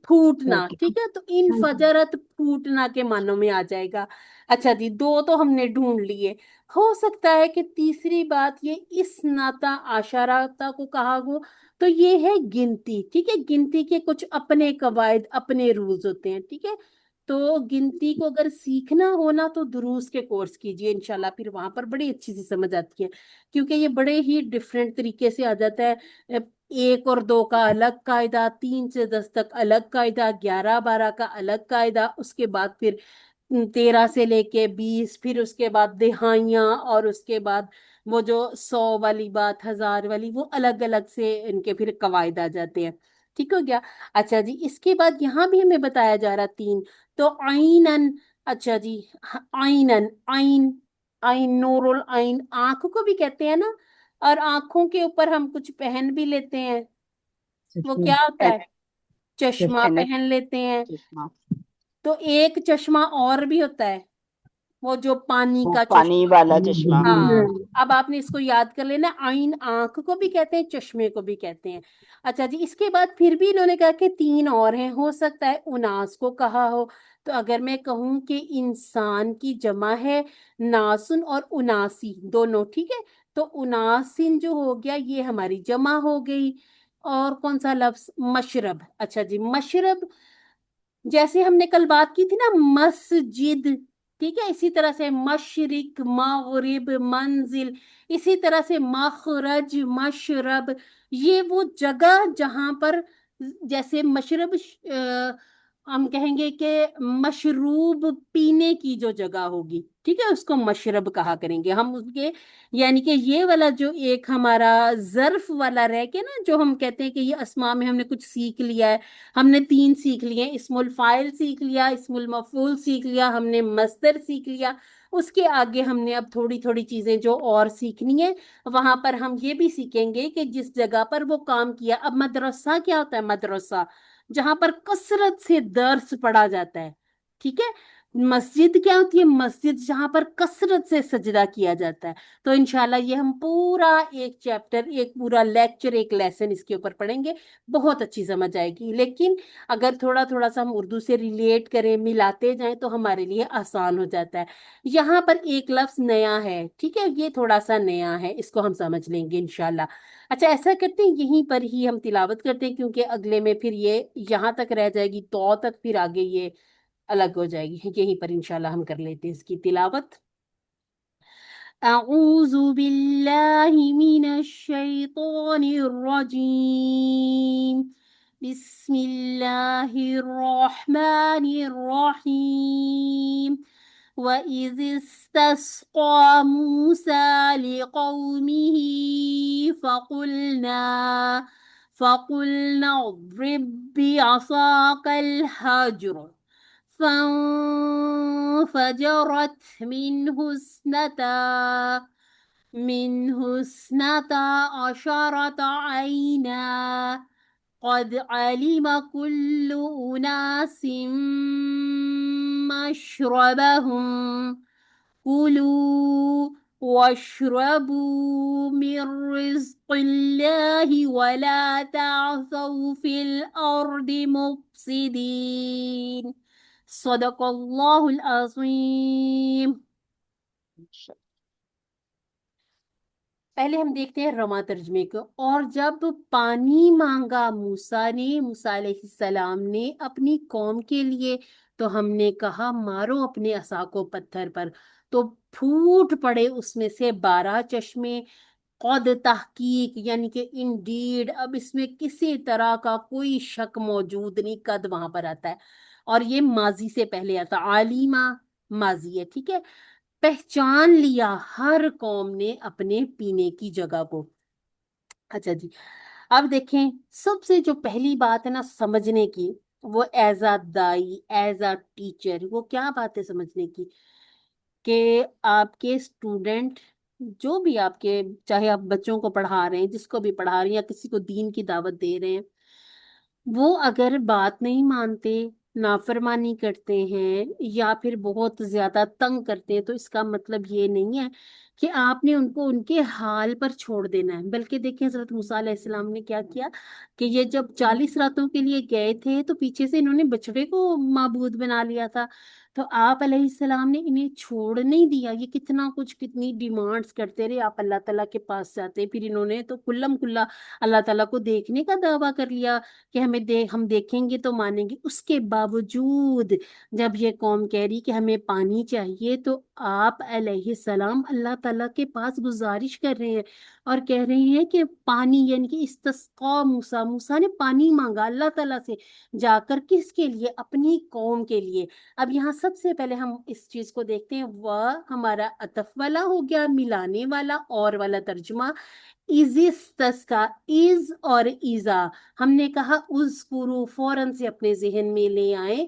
Speaker 1: फूटना,
Speaker 2: फूटना।
Speaker 1: ठीक है, तो इन
Speaker 3: हाँ जी।
Speaker 1: फजरत फूटना के मानों में आ जाएगा। अच्छा जी, दो तो हमने ढूंढ लिए। हो सकता है कि तीसरी बात ये इस नाता आशाराता को कहा हो, तो ये है गिनती, ठीक है। गिनती के कुछ अपने कवायद, अपने रूल्स होते हैं, ठीक है। तो गिनती को अगर सीखना हो ना, तो दुरूस के कोर्स कीजिए इंशाल्लाह, फिर वहां पर बड़ी अच्छी सी समझ आती है, क्योंकि ये बड़े ही डिफरेंट तरीके से आ जाता है। एक और दो का अलग कायदा, 3 से 10 तक अलग कायदा, 11 12 का अलग कायदा, उसके बाद फिर 13 से लेके 20, फिर उसके बाद दिहाइयाँ, और उसके बाद वो जो 100 वाली बात, 1000 वाली, वो अलग अलग से इनके फिर कवायद आ जाते हैं। ठीक हो गया। अच्छा जी, इसके बाद यहाँ भी हमें बताया जा रहा तीन, तो आइनन, अच्छा जी। आइनन, आइन, आइन, नूरुल आइन, आंख को भी कहते हैं ना, और आंखों के ऊपर हम कुछ पहन भी लेते हैं, वो
Speaker 2: चश्मे।
Speaker 1: क्या होता है? चश्मा
Speaker 2: ऐनक।
Speaker 1: पहन लेते हैं।
Speaker 2: चश्मा।
Speaker 1: तो एक चश्मा और भी होता है, वो जो पानी
Speaker 2: वो
Speaker 1: का
Speaker 2: पानी
Speaker 1: चश्मा।
Speaker 2: वाला चश्मा।
Speaker 1: हाँ, अब आपने इसको याद कर लेना, आइन आंख को भी कहते हैं, चश्मे को भी कहते हैं। अच्छा जी, इसके बाद फिर भी इन्होंने कहा कि तीन और हैं, हो सकता है उनास को कहा हो। तो अगर मैं कहूं कि इंसान की जमा है नासुन और उनासी दोनों, ठीक है, तो उनासिन जो हो गया ये हमारी जमा हो गई। और कौन सा लफ्ज? मशरब। अच्छा जी, मशरब, जैसे हमने कल बात की थी ना, मस्जिद, ठीक है, इसी तरह से मशरिक, मगरिब, मंजिल, इसी तरह से मखरज, मशरब, ये वो जगह जहां पर, जैसे मशरब, हम कहेंगे कि मशरूब, पीने की जो जगह होगी, ठीक है, उसको मशरब कहा करेंगे हम उसके। यानी कि ये वाला जो एक हमारा जर्फ वाला रह के ना, जो हम कहते हैं कि ये अस्मा में हमने कुछ सीख लिया है, हमने तीन सीख लिए, इस्मुल फाइल सीख लिया, इस्मुल मफूल सीख लिया, हमने मस्दर सीख लिया। उसके आगे हमने अब थोड़ी थोड़ी चीजें जो और सीखनी है, वहां पर हम ये भी सीखेंगे कि जिस जगह पर वो काम किया। अब मदरसा क्या होता है? मदरसा जहां पर कसरत से दर्स पढ़ा जाता है, ठीक है। मस्जिद क्या होती है? मस्जिद जहां पर कसरत से सजदा किया जाता है। तो इंशाल्लाह ये हम पूरा एक चैप्टर, एक पूरा लेक्चर, एक लेसन इसके ऊपर पढ़ेंगे, बहुत अच्छी समझ आएगी। लेकिन अगर थोड़ा थोड़ा सा हम उर्दू से रिलेट करें, मिलाते जाएं, तो हमारे लिए आसान हो जाता है। यहाँ पर एक लफ्ज नया है, ठीक है, ये थोड़ा सा नया है, इसको हम समझ लेंगे इंशाल्लाह। अच्छा, ऐसा करते हैं, यहीं पर ही हम तिलावत करते हैं, क्योंकि अगले में फिर ये यहाँ तक रह जाएगी, तो तक फिर आगे ये अलग हो जाएगी। यहीं पर इंशाल्लाह हम कर लेते हैं इसकी तिलावत। أعوذ بالله من الشيطان الرجيم. بسم الله الرحمن الرحيم. وإذ استسقى موسى لقومه فقلنا فقلنا اضرب بعصاك الحجر فانفجرت منه اثنتا عشرة عينا قد علم كل أناس مشربهم كلوا واشربوا من رزق الله ولا تعثوا في الأرض مفسدين. صدق الله العظيम. पहले हम देखते हैं रमा तर्जमे को। और जब पानी मांगा मूसा अलैहिस्सलाम ने अपनी कौम के लिए, तो हमने कहा मारो अपने असा को पत्थर पर, तो फूट पड़े उसमें से 12 चश्मे। कद तहकीक, यानी कि इंडीड, अब इसमें किसी तरह का कोई शक मौजूद नहीं, कद वहां पर आता है, और ये माजी से पहले आता, आलिमा माजी है, ठीक है। पहचान लिया हर कौम ने अपने पीने की जगह को। अच्छा जी, अब देखें, सबसे जो पहली बात है ना समझने की, वो एज अ दाई, एज अ टीचर, वो क्या बात है समझने की, कि आपके स्टूडेंट, जो भी आपके, चाहे आप बच्चों को पढ़ा रहे हैं, जिसको भी पढ़ा रहे हैं, या किसी को दीन की दावत दे रहे हैं, वो अगर बात नहीं मानते, नाफरमानी करते हैं, या फिर बहुत ज्यादा तंग करते हैं, तो इसका मतलब ये नहीं है कि आपने उनको उनके हाल पर छोड़ देना है। बल्कि देखिए, हजरत मूसा अलैहिस्सलाम ने क्या किया, कि ये जब 40 रातों के लिए गए थे, तो पीछे से इन्होंने बछड़े को माबूद बना लिया था। तो आप अलैहिस्सलाम ने इन्हें छोड़ नहीं दिया, ये कितना कुछ, कितनी डिमांड्स करते रहे, आप अल्लाह ताला के पास जाते, फिर इन्होंने तो कुल्लम कुल्ला अल्लाह ताला को देखने का दावा कर लिया कि हम देखेंगे तो मानेंगे। उसके बावजूद जब ये कौम कह रही कि हमें पानी चाहिए, तो आप अलैहिस्सलाम अल्लाह ताला के पास गुजारिश कर रहे हैं, और कह रहे हैं कि पानी, यानी कि इस्तस्का, मूसा मूसा ने पानी मांगा अल्लाह ताला से, जाकर किसके लिए? अपनी कौम के लिए। अब यहाँ सबसे पहले हम इस चीज को देखते हैं, वह हमारा अतफ वाला हो गया, मिलाने वाला और वाला तर्जुमा। इजिस्तस का इज और इजा, हमने कहा उज़्कुरू, फौरन से अपने जहन में ले आए,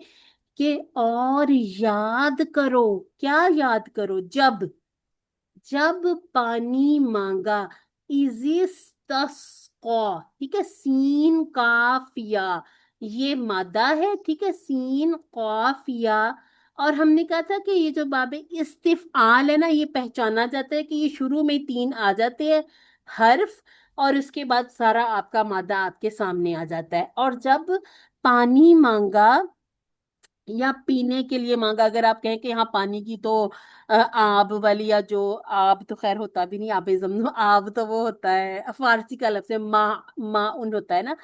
Speaker 1: कि और याद करो, क्या याद करो, जब जब पानी मांगा, इजिस्तस्qa, ठीक है, सीन काफिया, ये मादा है, ठीक है, सीन काफिया। और हमने कहा था कि ये जो बाबे इस्तिफआल है ना, ये पहचाना जाता है कि ये शुरू में तीन आ जाते हैं हर्फ, और उसके बाद सारा आपका मादा आपके सामने आ जाता है। और जब पानी मांगा या पीने के लिए मांगा, अगर आप कहें कि यहाँ पानी की तो आब वाली, या जो आब तो खैर होता भी नहीं, आबे जमजम, आब तो वो होता है फारसी का लफ्ज है, मा उन होता है ना।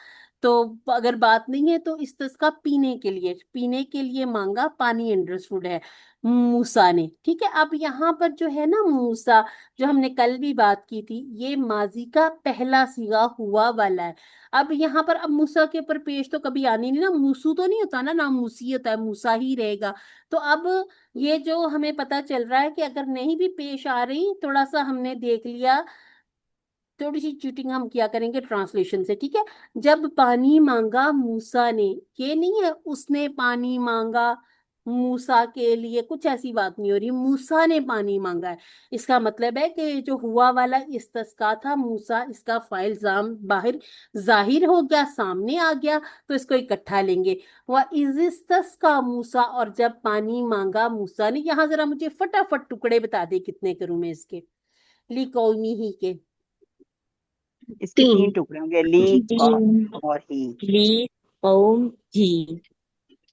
Speaker 1: तो अगर बात नहीं है तो इसका पीने के लिए मांगा, पानी अंडरस्टूड है मूसा ने, ठीक है। अब यहाँ पर जो है ना मूसा, जो हमने कल भी बात की थी, ये माजी का पहला सीगा हुआ वाला है। अब यहाँ पर अब मूसा के ऊपर पेश तो कभी आनी नहीं ना, मूसू तो नहीं होता ना मूसी होता है, मूसा ही रहेगा। तो अब ये जो हमें पता चल रहा है कि अगर नहीं भी पेश आ रही, थोड़ा सा हमने देख लिया, थोड़ी सी चीटिंग हम किया करेंगे ट्रांसलेशन से, ठीक है। जब पानी मांगा मूसा ने, ये नहीं है उसने पानी मांगा मूसा के लिए, कुछ ऐसी बात नहीं हो रही, मूसा ने पानी मांगा है। इसका मतलब है कि जो हुआ वाला इस्तस्का था मूसा, इसका फाइल जाम बाहर जाहिर हो गया, सामने आ गया, तो इसको इकट्ठा लेंगे। वह इजिस्तस्का मूसा, और जब पानी मांगा मूसा ने, यहाँ जरा मुझे फटाफट टुकड़े बता दे कितने करूं मैं इसके, ली कौमी ही के।
Speaker 2: इसके
Speaker 3: तीन।
Speaker 2: 3 टुकड़े होंगे, ली, कौम
Speaker 4: तीन।
Speaker 2: और ही।
Speaker 4: ली, कौम, ही।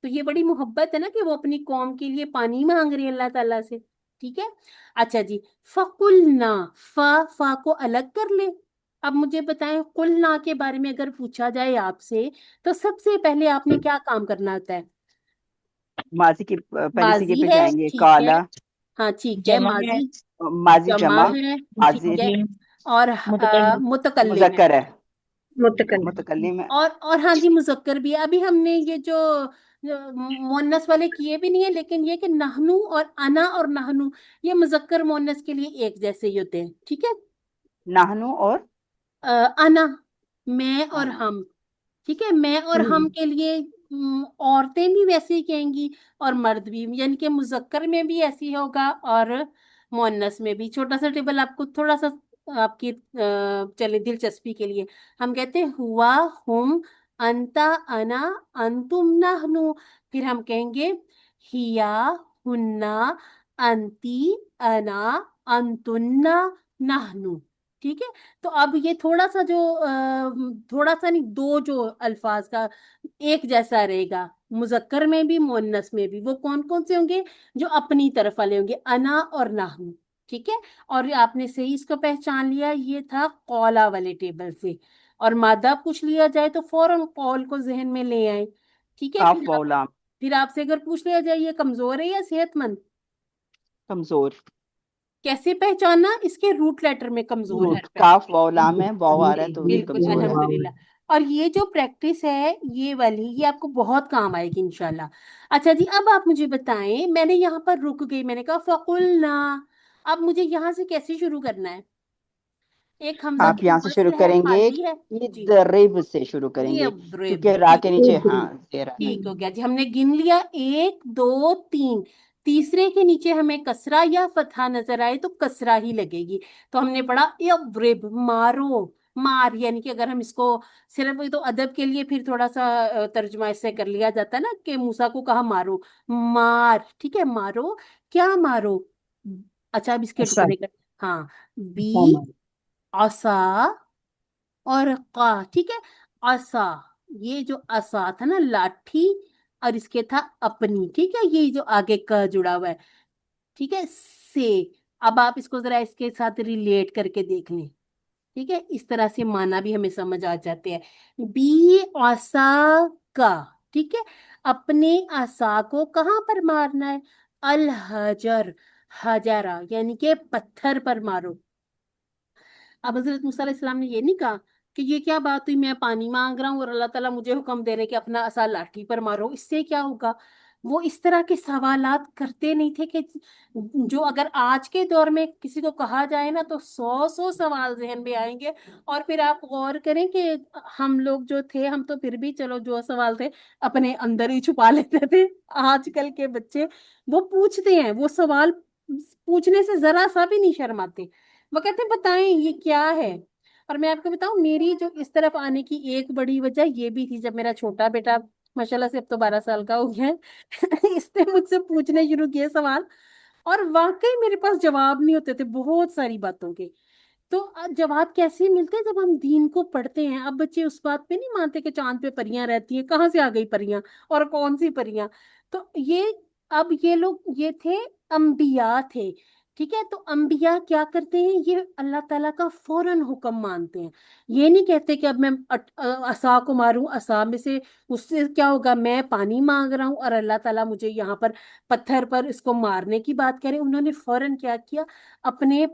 Speaker 1: तो ये बड़ी मोहब्बत है ना कि वो अपनी कौम के लिए पानी मांग रही है अल्लाह ताला से, ठीक है। अच्छा जी, फकुलना, फा को अलग कर ले। अब मुझे बताएं, कुलना के बारे में अगर पूछा जाए आपसे, तो सबसे पहले आपने क्या काम करना होता है?
Speaker 2: माजी के पहले सिगे
Speaker 1: माजी
Speaker 2: पे
Speaker 1: है,
Speaker 2: जाएंगे,
Speaker 1: ठीक है,
Speaker 2: काला।
Speaker 1: हाँ ठीक है,
Speaker 4: जमा है।
Speaker 1: माजी
Speaker 2: माजी
Speaker 1: जमा
Speaker 2: जमा,
Speaker 1: है, ठीक
Speaker 2: हाजिर
Speaker 1: है।
Speaker 4: जी।
Speaker 1: और
Speaker 4: मुतकल्लिम।
Speaker 1: मुतकल्लिम है।
Speaker 2: मुजक्कर है,
Speaker 3: मुतकल्लिम।
Speaker 2: मुतकल्लिम है।
Speaker 1: और हाँ जी, मुजक्कर भी है। अभी हमने ये जो मोन्नस वाले किए भी नहीं है, लेकिन ये कि नहनु और अना और नहनु, ये मुजक्कर मोन्नस के लिए एक जैसे ही होते हैं, ठीक है।
Speaker 2: नाहनु और
Speaker 1: अना, मैं और
Speaker 2: आना।
Speaker 1: हम, ठीक है, मैं और हम
Speaker 3: हम्म।
Speaker 1: के लिए औरतें भी वैसे ही कहेंगी, और मर्द भी, यानी कि मुजक्कर में भी ऐसे ही होगा और मुअन्नस में भी। छोटा सा टेबल आपको थोड़ा सा आपकी चले दिलचस्पी के लिए, हम कहते हैं हुआ, हुम, अंता, अना, अंतुम, नहनु। फिर हम कहेंगे हिया, हुन्ना, अंती, अना, अंतुन्ना, नहनु, ठीक है। तो अब ये थोड़ा सा जो थोड़ा सा नहीं, दो जो अल्फाज का एक जैसा रहेगा, मुजक्कर में भी मुअन्नस में भी। वो कौन कौन से होंगे? जो अपनी तरफ वाले होंगे, अना और नाहनु, ठीक है। और आपने सही इसको पहचान लिया, ये था कौला वाले टेबल से। और मादा पूछ लिया जाए तो फौरन कौल को जहन में ले आए, ठीक है।
Speaker 2: काफ वाउलाम।
Speaker 1: फिर आपसे अगर पूछ लिया जाए ये कमजोर है या सेहतमंद,
Speaker 2: कमजोर।
Speaker 1: कैसे पहचानना? इसके रूट लेटर में कमजोर
Speaker 2: रूट,
Speaker 1: हर्फ है।
Speaker 2: काफ वाउलाम है, वाव आ रहा है तो ये
Speaker 1: बिल्कुल,
Speaker 2: कमजोर है।
Speaker 1: अल्हम्दुलिल्लाह। और ये जो प्रैक्टिस है ये वाली, ये आपको बहुत काम आएगी इंशाल्लाह। अच्छा जी, अब आप मुझे बताएं, मैंने यहाँ पर रुक गई, मैंने कहा फकुलना, अब मुझे यहाँ से कैसे शुरू करना है? एक हमजा
Speaker 2: आप
Speaker 1: की
Speaker 2: यहाँ से शुरू
Speaker 1: वस्ल है,
Speaker 2: करेंगे,
Speaker 1: माजी है जी,
Speaker 2: इदरिब से शुरू करेंगे,
Speaker 1: यद्रिब,
Speaker 2: क्योंकि रा
Speaker 1: ठीक
Speaker 2: के
Speaker 1: है,
Speaker 2: नीचे हाँ जेर है।
Speaker 1: ठीक हो गया जी। हमने गिन लिया, एक दो तीन, तीसरे के नीचे हमें कसरा या फतहा नजर आए तो कसरा ही लगेगी। तो हमने पढ़ा यद्रिब, मारो, मार, यानी कि अगर हम इसको सिर्फ तो अदब के लिए फिर थोड़ा सा तर्जुमा इससे कर लिया जाता है ना, कि मूसा को कहा मारो, मार, ठीक है, मारो, क्या मारो? अच्छा, अब इसके
Speaker 4: ऐसा।
Speaker 1: टुकड़े कर, हाँ,
Speaker 4: ऐसा
Speaker 1: बी,
Speaker 4: मार।
Speaker 1: आसा, और का, ठीक है, आसा, ये जो आसा था ना लाठी, और इसके था अपनी, ठीक है, ये जो आगे का जुड़ा हुआ है, ठीक है, से। अब आप इसको जरा इसके साथ रिलेट करके देख लें, ठीक है, इस तरह से माना भी हमें समझ आ जाते हैं। बी आसा का, ठीक है, अपने आसा को कहाँ पर मारना है? अल हजर, हजारा, यानी कि पत्थर पर मारो। अब हजरत मूसा अलैहिस्सलाम ने ये नहीं कहा कि ये क्या बात हुई, मैं पानी मांग रहा हूँ और अल्लाह ताला मुझे हुक्म दे रहे कि अपना असा लाठी पर मारो, इससे क्या होगा? وہ اس طرح کے سوالات کرتے نہیں تھے کہ جو اگر آج کے دور میں کسی کو کہا جائے نا تو 100 سوال ذہن میں آئیں گے. اور پھر آپ غور کریں کہ ہم لوگ جو تھے ہم تو پھر بھی چلو جو سوال تھے اپنے اندر ہی چھپا لیتے تھے. آج کل کے بچے وہ پوچھتے ہیں، وہ سوال پوچھنے سے ذرا سا بھی نہیں شرماتے. وہ کہتے ہیں بتائیں یہ کیا ہے. اور میں آپ کو بتاؤں میری جو اس طرف آنے کی ایک بڑی وجہ یہ بھی تھی. جب میرا چھوٹا بیٹا ماشاءاللہ سے اب تو 12 سال کا ہو گیا ہے اس نے مجھ سے پوچھنے شروع کیے سوال، اور واقعی میرے پاس جواب نہیں ہوتے تھے بہت ساری باتوں کے. تو جواب کیسے ملتے ہیں جب ہم دین کو پڑھتے ہیں. اب بچے اس بات پہ نہیں مانتے کہ چاند پہ پریاں رہتی ہیں، کہاں سے آ گئی پریاں اور کون سی پریاں. تو اب یہ لوگ یہ تھے، انبیاء تھے. ٹھیک ہے، تو انبیاء کیا کرتے ہیں، یہ اللہ تعالیٰ کا فوراً حکم مانتے ہیں. یہ نہیں کہتے کہ اب میں عصا کو ماروں، عصا میں سے اس سے کیا ہوگا، میں پانی مانگ رہا ہوں اور اللہ تعالیٰ مجھے یہاں پر پتھر پر اس کو مارنے کی بات کرے. انہوں نے فوراً کیا کیا، اپنے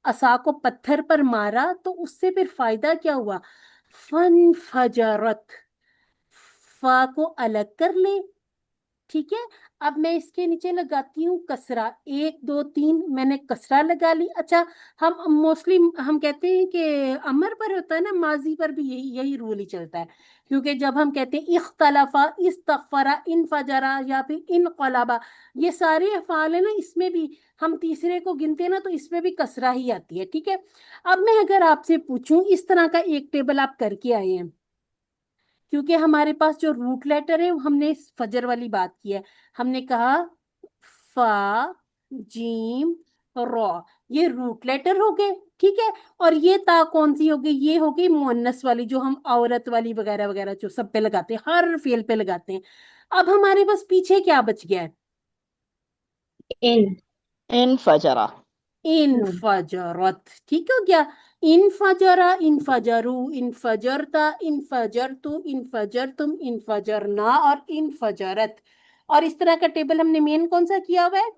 Speaker 1: عصا کو پتھر پر مارا. تو اس سے پھر فائدہ کیا ہوا، فن فجرت، فا کو الگ کر لیں. ٹھیک ہے، اب میں اس کے نیچے لگاتی ہوں کسرہ، 1 2 3 میں نے کسرہ لگا لی. اچھا، ہم موسٹلی ہم کہتے ہیں کہ امر پر ہوتا ہے نا، ماضی پر بھی یہی رول ہی چلتا ہے. کیونکہ جب ہم کہتے ہیں اختلافا، استغفرا، انفجرا یا پھر انقلابا، یہ سارے افعال ہیں نا، اس میں بھی ہم تیسرے کو گنتے ہیں نا تو اس میں بھی کسرہ ہی آتی ہے. ٹھیک ہے، اب میں اگر آپ سے پوچھوں اس طرح کا ایک ٹیبل آپ کر کے آئے ہیں، کیونکہ ہمارے پاس جو روٹ لیٹر ہے ہم نے اس فجر والی بات کی ہے. ہم نے کہا فا، جیم، را، یہ روٹ لیٹر ہو گئے. ٹھیک ہے، اور یہ تا کون سی ہوگی، یہ ہوگی مؤنث والی جو ہم عورت والی وغیرہ وغیرہ جو سب پہ لگاتے ہیں، ہر فعل پہ لگاتے ہیں. اب ہمارے پاس پیچھے کیا بچ گیا ہے،
Speaker 3: ان
Speaker 2: انفجرا.
Speaker 1: انفجرت. ٹھیک ہو گیا، انفجرا، انفجرو، انفجرتا، انفجرتو، انفجرتم، انفجرنا اور انفجرت. اور اس طرح کا ٹیبل ہم نے مین کون سا کیا ہوا ہے،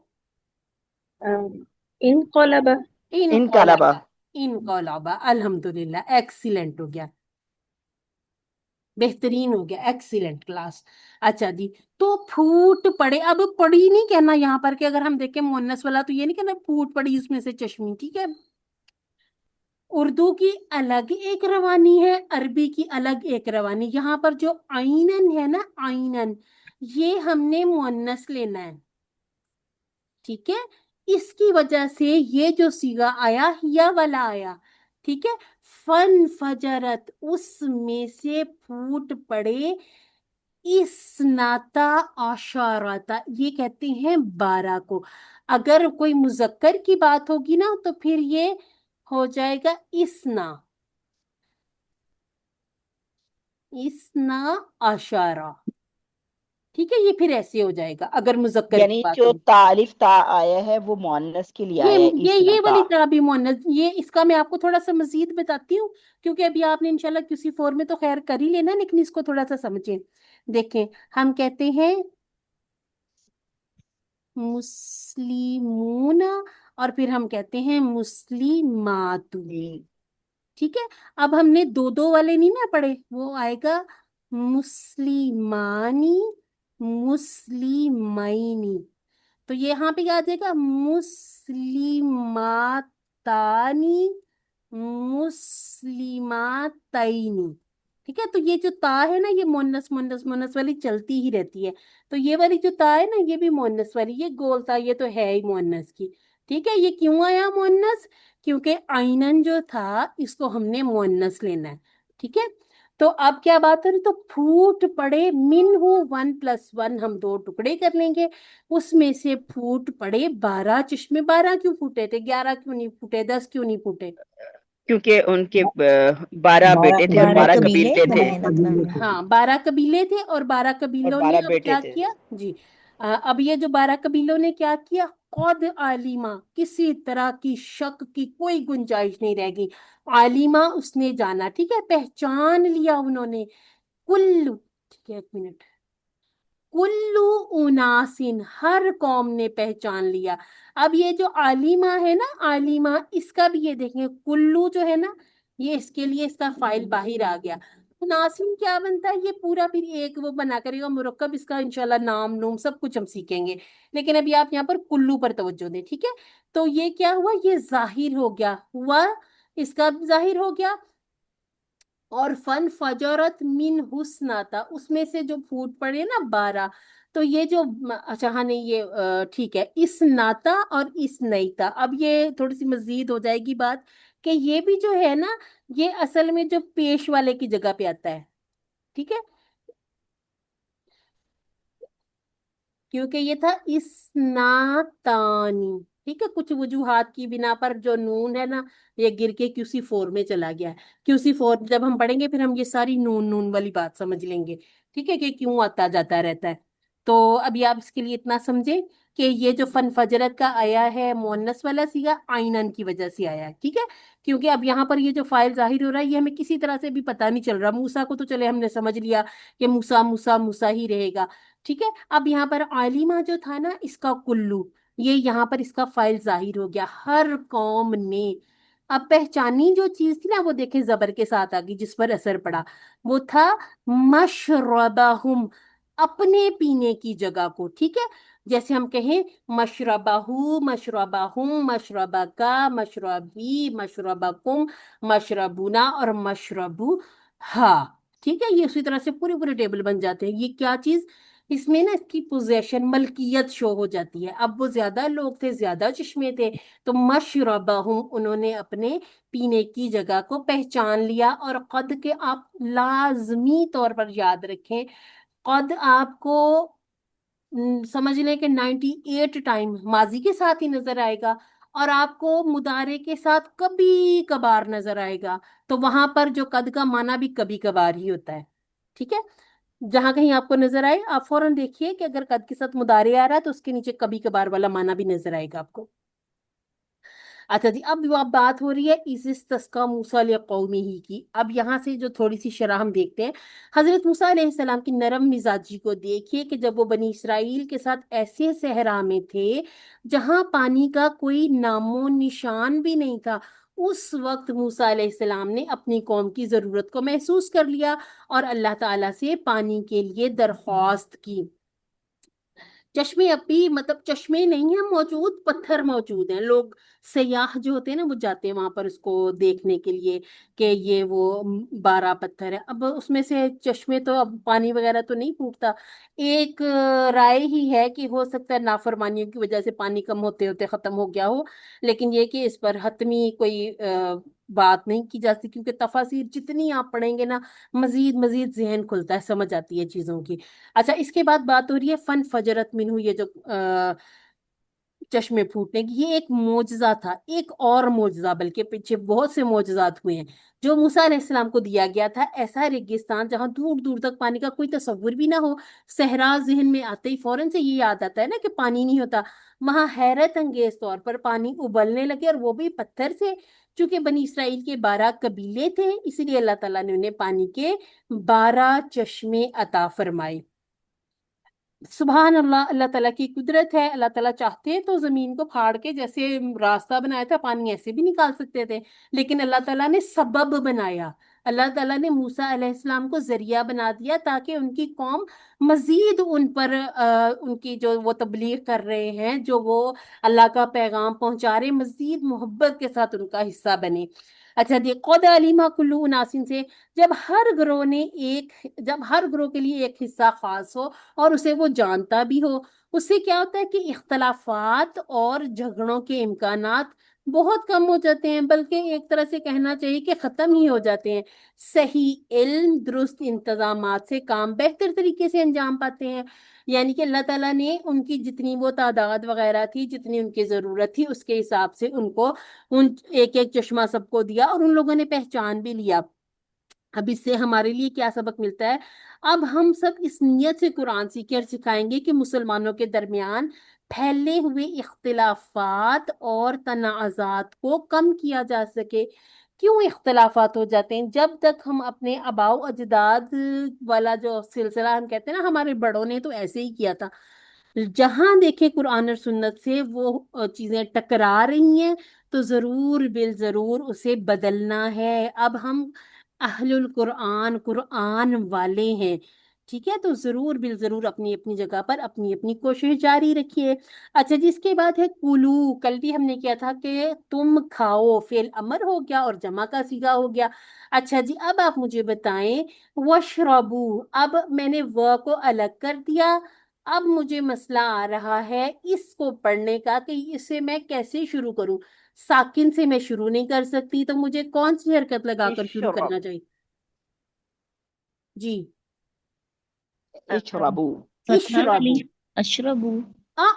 Speaker 3: انقلب.
Speaker 2: انقلبا.
Speaker 1: انقلابا. انقلابا، الحمدللہ، ایکسیلنٹ ہو گیا، بہترین ہو گیا، ایکسیلنٹ کلاس. اچھا جی، تو پھوٹ پڑے. اب پڑی نہیں کہنا یہاں پر کہ اگر ہم دیکھیں مونس والا تو یہ نہیں کہنا پھوٹ پڑی اس میں سے چشمی. ٹھیک ہے، اردو کی الگ ایک روانی ہے، عربی کی الگ ایک روانی. یہاں پر جو آئینن ہے نا، آئینن، یہ ہم نے مونس لینا ہے. ٹھیک ہے، اس کی وجہ سے یہ جو صیغہ آیا یا والا آیا. ٹھیک ہے، فن فجرت، اس میں سے پھوٹ پڑے، اسناتا عشرتا، یہ کہتے ہیں 12 کو. اگر کوئی مذکر کی بات ہوگی نا تو پھر یہ ہو جائے گا اسنا، اسنا عشرہ. ٹھیک ہے، یہ پھر ایسے ہو جائے گا اگر مذکر کی
Speaker 2: یعنی
Speaker 1: بات
Speaker 2: جو
Speaker 1: ہوگی.
Speaker 2: تالف تا آیا ہے وہ مؤنث کے لیے
Speaker 1: یہ
Speaker 2: آیا ہے،
Speaker 1: یہ
Speaker 2: اسنتا.
Speaker 1: والی تعبیر مونث، یہ اس کا میں آپ کو تھوڑا سا مزید بتاتی ہوں کیونکہ ابھی آپ نے انشاءاللہ کسی فور میں تو خیر کر ہی لینا، لیکن اس کو تھوڑا سا سمجھیں. دیکھیں، ہم کہتے ہیں مسلمون اور پھر ہم کہتے ہیں مسلمات.
Speaker 2: جی.
Speaker 1: ٹھیک ہے، اب ہم نے دو دو والے نہیں نا پڑھے، وہ آئے گا مسلمانی، مسلمینی. تو یہ یہاں پہ کیا آ جائے گا، مسلماتانی، مسلماتینی. ٹھیک ہے، تو یہ جو تا ہے نا، یہ مونس مونس مونس والی چلتی ہی رہتی ہے. تو یہ والی جو تا ہے نا، یہ بھی مونس والی، یہ گول تا، یہ تو ہے ہی مونس کی. ٹھیک ہے، یہ کیوں آیا مونس، کیونکہ آئینن جو تھا اس کو ہم نے مونس لینا ہے. ٹھیک ہے، تو اب کیا بات کریں، تو پھوٹ پڑے، من ہو 1 + 1 ہم 2 ٹکڑے کر لیں گے. اس میں سے پھوٹ پڑے 12 چشمے. 12 کیوں پھوٹے تھے، 11 کیوں نہیں پھوٹے، 10 کیوں نہیں پھوٹے؟
Speaker 2: کیونکہ ان کے 12 بیٹے تھے اور
Speaker 4: 12
Speaker 2: 12
Speaker 4: قبیلے
Speaker 2: قبیلے تھے
Speaker 4: بنائے اللہ تعالیٰ نے.
Speaker 1: ہاں، 12 قبیلے تھے اور 12
Speaker 2: اور
Speaker 1: قبیلوں نے
Speaker 2: 12
Speaker 1: اب
Speaker 2: بیٹے
Speaker 1: کیا
Speaker 2: تھے.
Speaker 1: کیا جی، اب یہ جو 12 قبیلوں نے کیا کیا، قد عالمہ، کسی طرح کی شک کی کوئی گنجائش نہیں رہ گئی. عالمہ، اس نے جانا. ٹھیک ہے، پہچان لیا انہوں نے. کلو، ٹھیک ہے، 1 منٹ، کلو اناسن، ہر قوم نے پہچان لیا. اب یہ جو عالمہ ہے نا، عالمہ، اس کا بھی یہ دیکھیں، کلو جو ہے نا، یہ اس کے لیے اس کا فائل باہر آ گیا. नासिम क्या बनता है, ये पूरा फिर एक वो बना करेगा मुरक्कब, इसका इंशाल्लाह नाम नूम सब कुछ हम सीखेंगे। लेकिन अभी आप यहाँ पर कुल्लू पर तवज्जो दें, ठीक है। तो ये क्या हुआ, ये जाहिर हो गया, हुआ, इसका भी जाहिर हो गया। और फन फजरत मिन हुस्नाता, उसमें से जो फूट पड़े ना 12। तो ये जो अच्छा हाँ नहीं ये ठीक है, इस नाता और इस नईता, अब ये थोड़ी सी मजीद हो जाएगी बात, कि ये भी जो है ना, ये असल में जो पेश वाले की जगह पे आता है, ठीक है। क्योंकि ये था इस्नातानी, ठीक है। कुछ वजूहात की बिना पर जो नून है ना, ये गिर के क्यूसी फोर में चला गया है। क्यूसी फोर जब हम पढ़ेंगे फिर हम ये सारी नून नून वाली बात समझ लेंगे, ठीक है, कि क्यों आता जाता रहता है। तो अभी आप इसके लिए इतना समझे कि ये जो फन फजरत का आया है मुअन्नस वाला सीगा, आइनन की वजह से आया है, ठीक है। क्योंकि अब यहाँ पर ये जो फाइल जाहिर हो रहा है, ये हमें किसी तरह से भी पता नहीं चल रहा। मूसा को तो चले हमने समझ लिया कि मूसा मूसा मूसा ही रहेगा, ठीक है। अब यहाँ पर आलिमा जो था ना, इसका कुल्लू, ये यहाँ पर इसका फाइल जाहिर हो गया, हर कौम ने। अब पहचानी जो चीज थी ना, वो देखे जबर के साथ आ गई, जिस पर असर पड़ा, वो था मशरबहुम, अपने पीने की जगह को, ठीक है। जैसे हम कहें मशरबहू, मशरबहुम, मशरबका, मशरबी, मशरबकुम, मशरबुना और मशरबू, हाँ, ठीक है। ये उसी तरह से पूरे पूरे टेबल बन जाते हैं। ये क्या चीज, इसमें ना इसकी पोजेशन मलकियत शो हो जाती है। अब वो ज्यादा लोग थे, ज्यादा चश्मे थे, तो मशरबहुम, उन्होंने अपने पीने की जगह को पहचान लिया। और कद के आप लाजमी तौर पर याद रखें, कद आपको समझ लें कि 98 माजी के साथ ही नजर आएगा, और आपको मुदारे के साथ कभी कभार नजर आएगा। तो वहां पर जो कद का माना भी कभी कभार ही होता है, ठीक है। जहां कहीं आपको नजर आए, आप फौरन देखिए कि अगर कद के साथ मुदारे आ रहा है तो उसके नीचे कभी कभार वाला माना भी नजर आएगा आपको। अच्छा जी, अब वो बात हो रही है इसिस तस्का मूसा कौमी ही की। अब यहाँ से जो थोड़ी सी शरह हम देखते हैं, हजरत मूसा अलैहिस्सलाम की नरम मिजाजी को देखिए कि जब वो बनी इसराइल के साथ ऐसे सहरा में थे जहाँ पानी का कोई नामो निशान भी नहीं था, उस वक्त मूसा अलैहिस्सलाम ने अपनी कौम की जरूरत को महसूस कर लिया और अल्लाह ताला से पानी के लिए दरख्वास्त की। चश्मे अब भी मतलब चश्मे नहीं है मौजूद, पत्थर मौजूद हैं। लोग सयाह जो होते हैं ना, वो जाते हैं वहां पर उसको देखने के लिए कि ये वो 12 पत्थर है। अब उसमें से चश्मे तो, अब पानी वगैरह तो नहीं फूटता। एक राय ही है कि हो सकता है नाफरमानियों की वजह से पानी कम होते होते खत्म हो गया हो। लेकिन ये कि इस पर हतमी कोई बात नहीं की जा सकती, क्योंकि तफासिर जितनी आप पढ़ेंगे ना, मजीद मजीद जहन खुलता है, समझ आती है चीजों की। अच्छा, इसके बाद बात हो रही है फन फजरत मिनहू, ये जो चश्मे फूटने की, ये एक मोजजा था। एक और मोजजा, बल्कि पीछे बहुत से मोजजात हुए हैं जो मूसा अलैहिस्सलाम को दिया गया था। ऐसा रेगिस्तान जहां दूर दूर तक पानी का कोई तस्वुर भी ना हो, सहरा जहन में आते ही फौरन से ये याद आता है ना कि पानी नहीं होता, वहां हैरत अंगेज तौर पर पानी उबलने लगे, और वो भी पत्थर से। चूंकि बनी इसराइल के 12 कबीले थे, इसीलिए अल्लाह ताला ने उन्हें पानी के 12 चश्मे अता फरमाए। सुभान अल्लाह, अल्लाह ताला की कुदरत है। अल्लाह ताला चाहते तो जमीन को फाड़ के जैसे रास्ता बनाया था, पानी ऐसे भी निकाल सकते थे, लेकिन अल्लाह ताला ने सबब बनाया। अल्लाह ताला ने मूसा अलैहिस्सलाम को जरिया बना दिया ताकि उनकी कौम मजीद उन पर उनकी जो वो तबलीग कर रहे हैं, जो वो अल्लाह का पैगाम पहुंचा रहे, मजीद मोहब्बत के साथ उनका हिस्सा बने। अच्छा देखो, कद अलीमा कुल्लू उनासिन से, जब हर ग्रोह ने एक, जब हर ग्रोह के लिए एक हिस्सा खास हो और उसे वो जानता भी हो, उससे क्या होता है कि इख्तलाफात और झगड़ों के इम्कानात बहुत कम हो जाते हैं, बल्कि एक तरह से कहना चाहिए कि खत्म ही हो जाते हैं। सही इल्म, दुरुस्त इंतजामात से काम बेहतर तरीके से अंजाम पाते हैं। यानी कि अल्लाह ताला ने उनकी जितनी वो तादाद वगैरह थी, जितनी उनकी जरूरत थी, उसके हिसाब से उनको उन एक एक चश्मा सबको दिया, और उन लोगों ने पहचान भी लिया। अब इससे हमारे लिए क्या सबक मिलता है? अब हम सब इस नियत से कुरान सीखे और सिखाएंगे कि मुसलमानों के दरमियान फैले हुए इख्तिलाफात और तनाज़ात को कम किया जा सके। क्यों इख्तिलाफात हो जाते हैं? जब तक हम अपने आबाओ अजदाद वाला जो सिलसिला, हम कहते हैं ना हमारे बड़ों ने तो ऐसे ही किया था, जहां देखें कुरान और सुन्नत से वो चीजें टकरा रही हैं, तो जरूर बिल जरूर उसे बदलना है। अब हम اہل قرآن قرآن والے ہیں، ٹھیک ہے؟ تو ضرور بال ضرور اپنی اپنی جگہ پر اپنی اپنی کوشش جاری رکھیے۔ اچھا جی، اس کے بعد ہے کلو۔ کل بھی ہم نے کیا تھا کہ تم کھاؤ، فعل امر ہو گیا اور جمع کا صیغہ ہو گیا۔ اچھا جی، اب آپ مجھے بتائیں وشربو، اب میں نے و کو الگ کر دیا، اب مجھے مسئلہ آ رہا ہے اس کو پڑھنے کا کہ اسے میں کیسے شروع کروں۔ ساکن سے میں شروع نہیں کر سکتی، تو مجھے کون سی حرکت لگا کر شروع
Speaker 2: اشرب
Speaker 1: کرنا چاہیے؟ جی،
Speaker 2: اشربو
Speaker 4: فتحہ والی
Speaker 1: اشربو۔
Speaker 4: اشربو.
Speaker 1: آ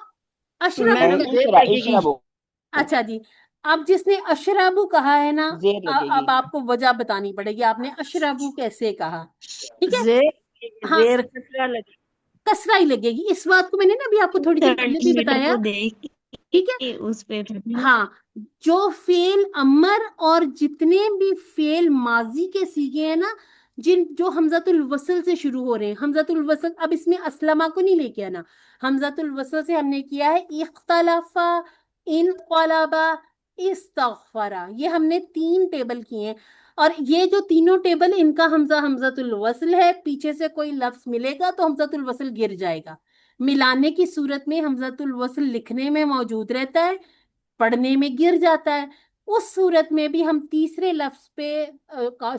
Speaker 1: اشربو
Speaker 2: نہیں،
Speaker 3: زیر لگے گی.
Speaker 2: اشربو
Speaker 1: اچھا جی، اب جس نے اشربو کہا ہے نا،
Speaker 2: زیر لگے گی.
Speaker 1: اب آپ کو وجہ بتانی پڑے گی، آپ نے اشربو کیسے کہا؟ ٹھیک ہے،
Speaker 3: زیر
Speaker 1: ہاں
Speaker 3: زیر کسرہ لگے
Speaker 1: کسرہ ہی لگے گی، اس بات کو میں نے نا ابھی آپ کو تھوڑی دیر پہلے بھی
Speaker 4: سینٹیمیٹر
Speaker 1: بتایا،
Speaker 4: کو دیکھ
Speaker 1: ٹھیک ہے؟
Speaker 4: کے اس پہ فتحہ.
Speaker 1: ہاں، جو فعل امر اور جتنے بھی فعل ماضی کے سیغے ہیں نا، جو حمزۃ الوصل سے شروع ہو رہے ہیں، حمزۃ الوصل، اب اس میں اسلمہ کو نہیں لے کے آنا، حمزۃ الوصل سے ہم نے کیا ہے اختلافا، انقلابا، استغفرا، یہ ہم نے 3 ٹیبل کیے ہیں، اور یہ جو تینوں ٹیبل ان کا حمزہ حمزۃ الوصل ہے، پیچھے سے کوئی لفظ ملے گا تو حمزۃ الوصل گر جائے گا، ملانے کی صورت میں حمزۃ الوصل لکھنے میں موجود رہتا ہے، پڑھنے میں گر جاتا ہے، اس صورت میں بھی ہم تیسرے لفظ پہ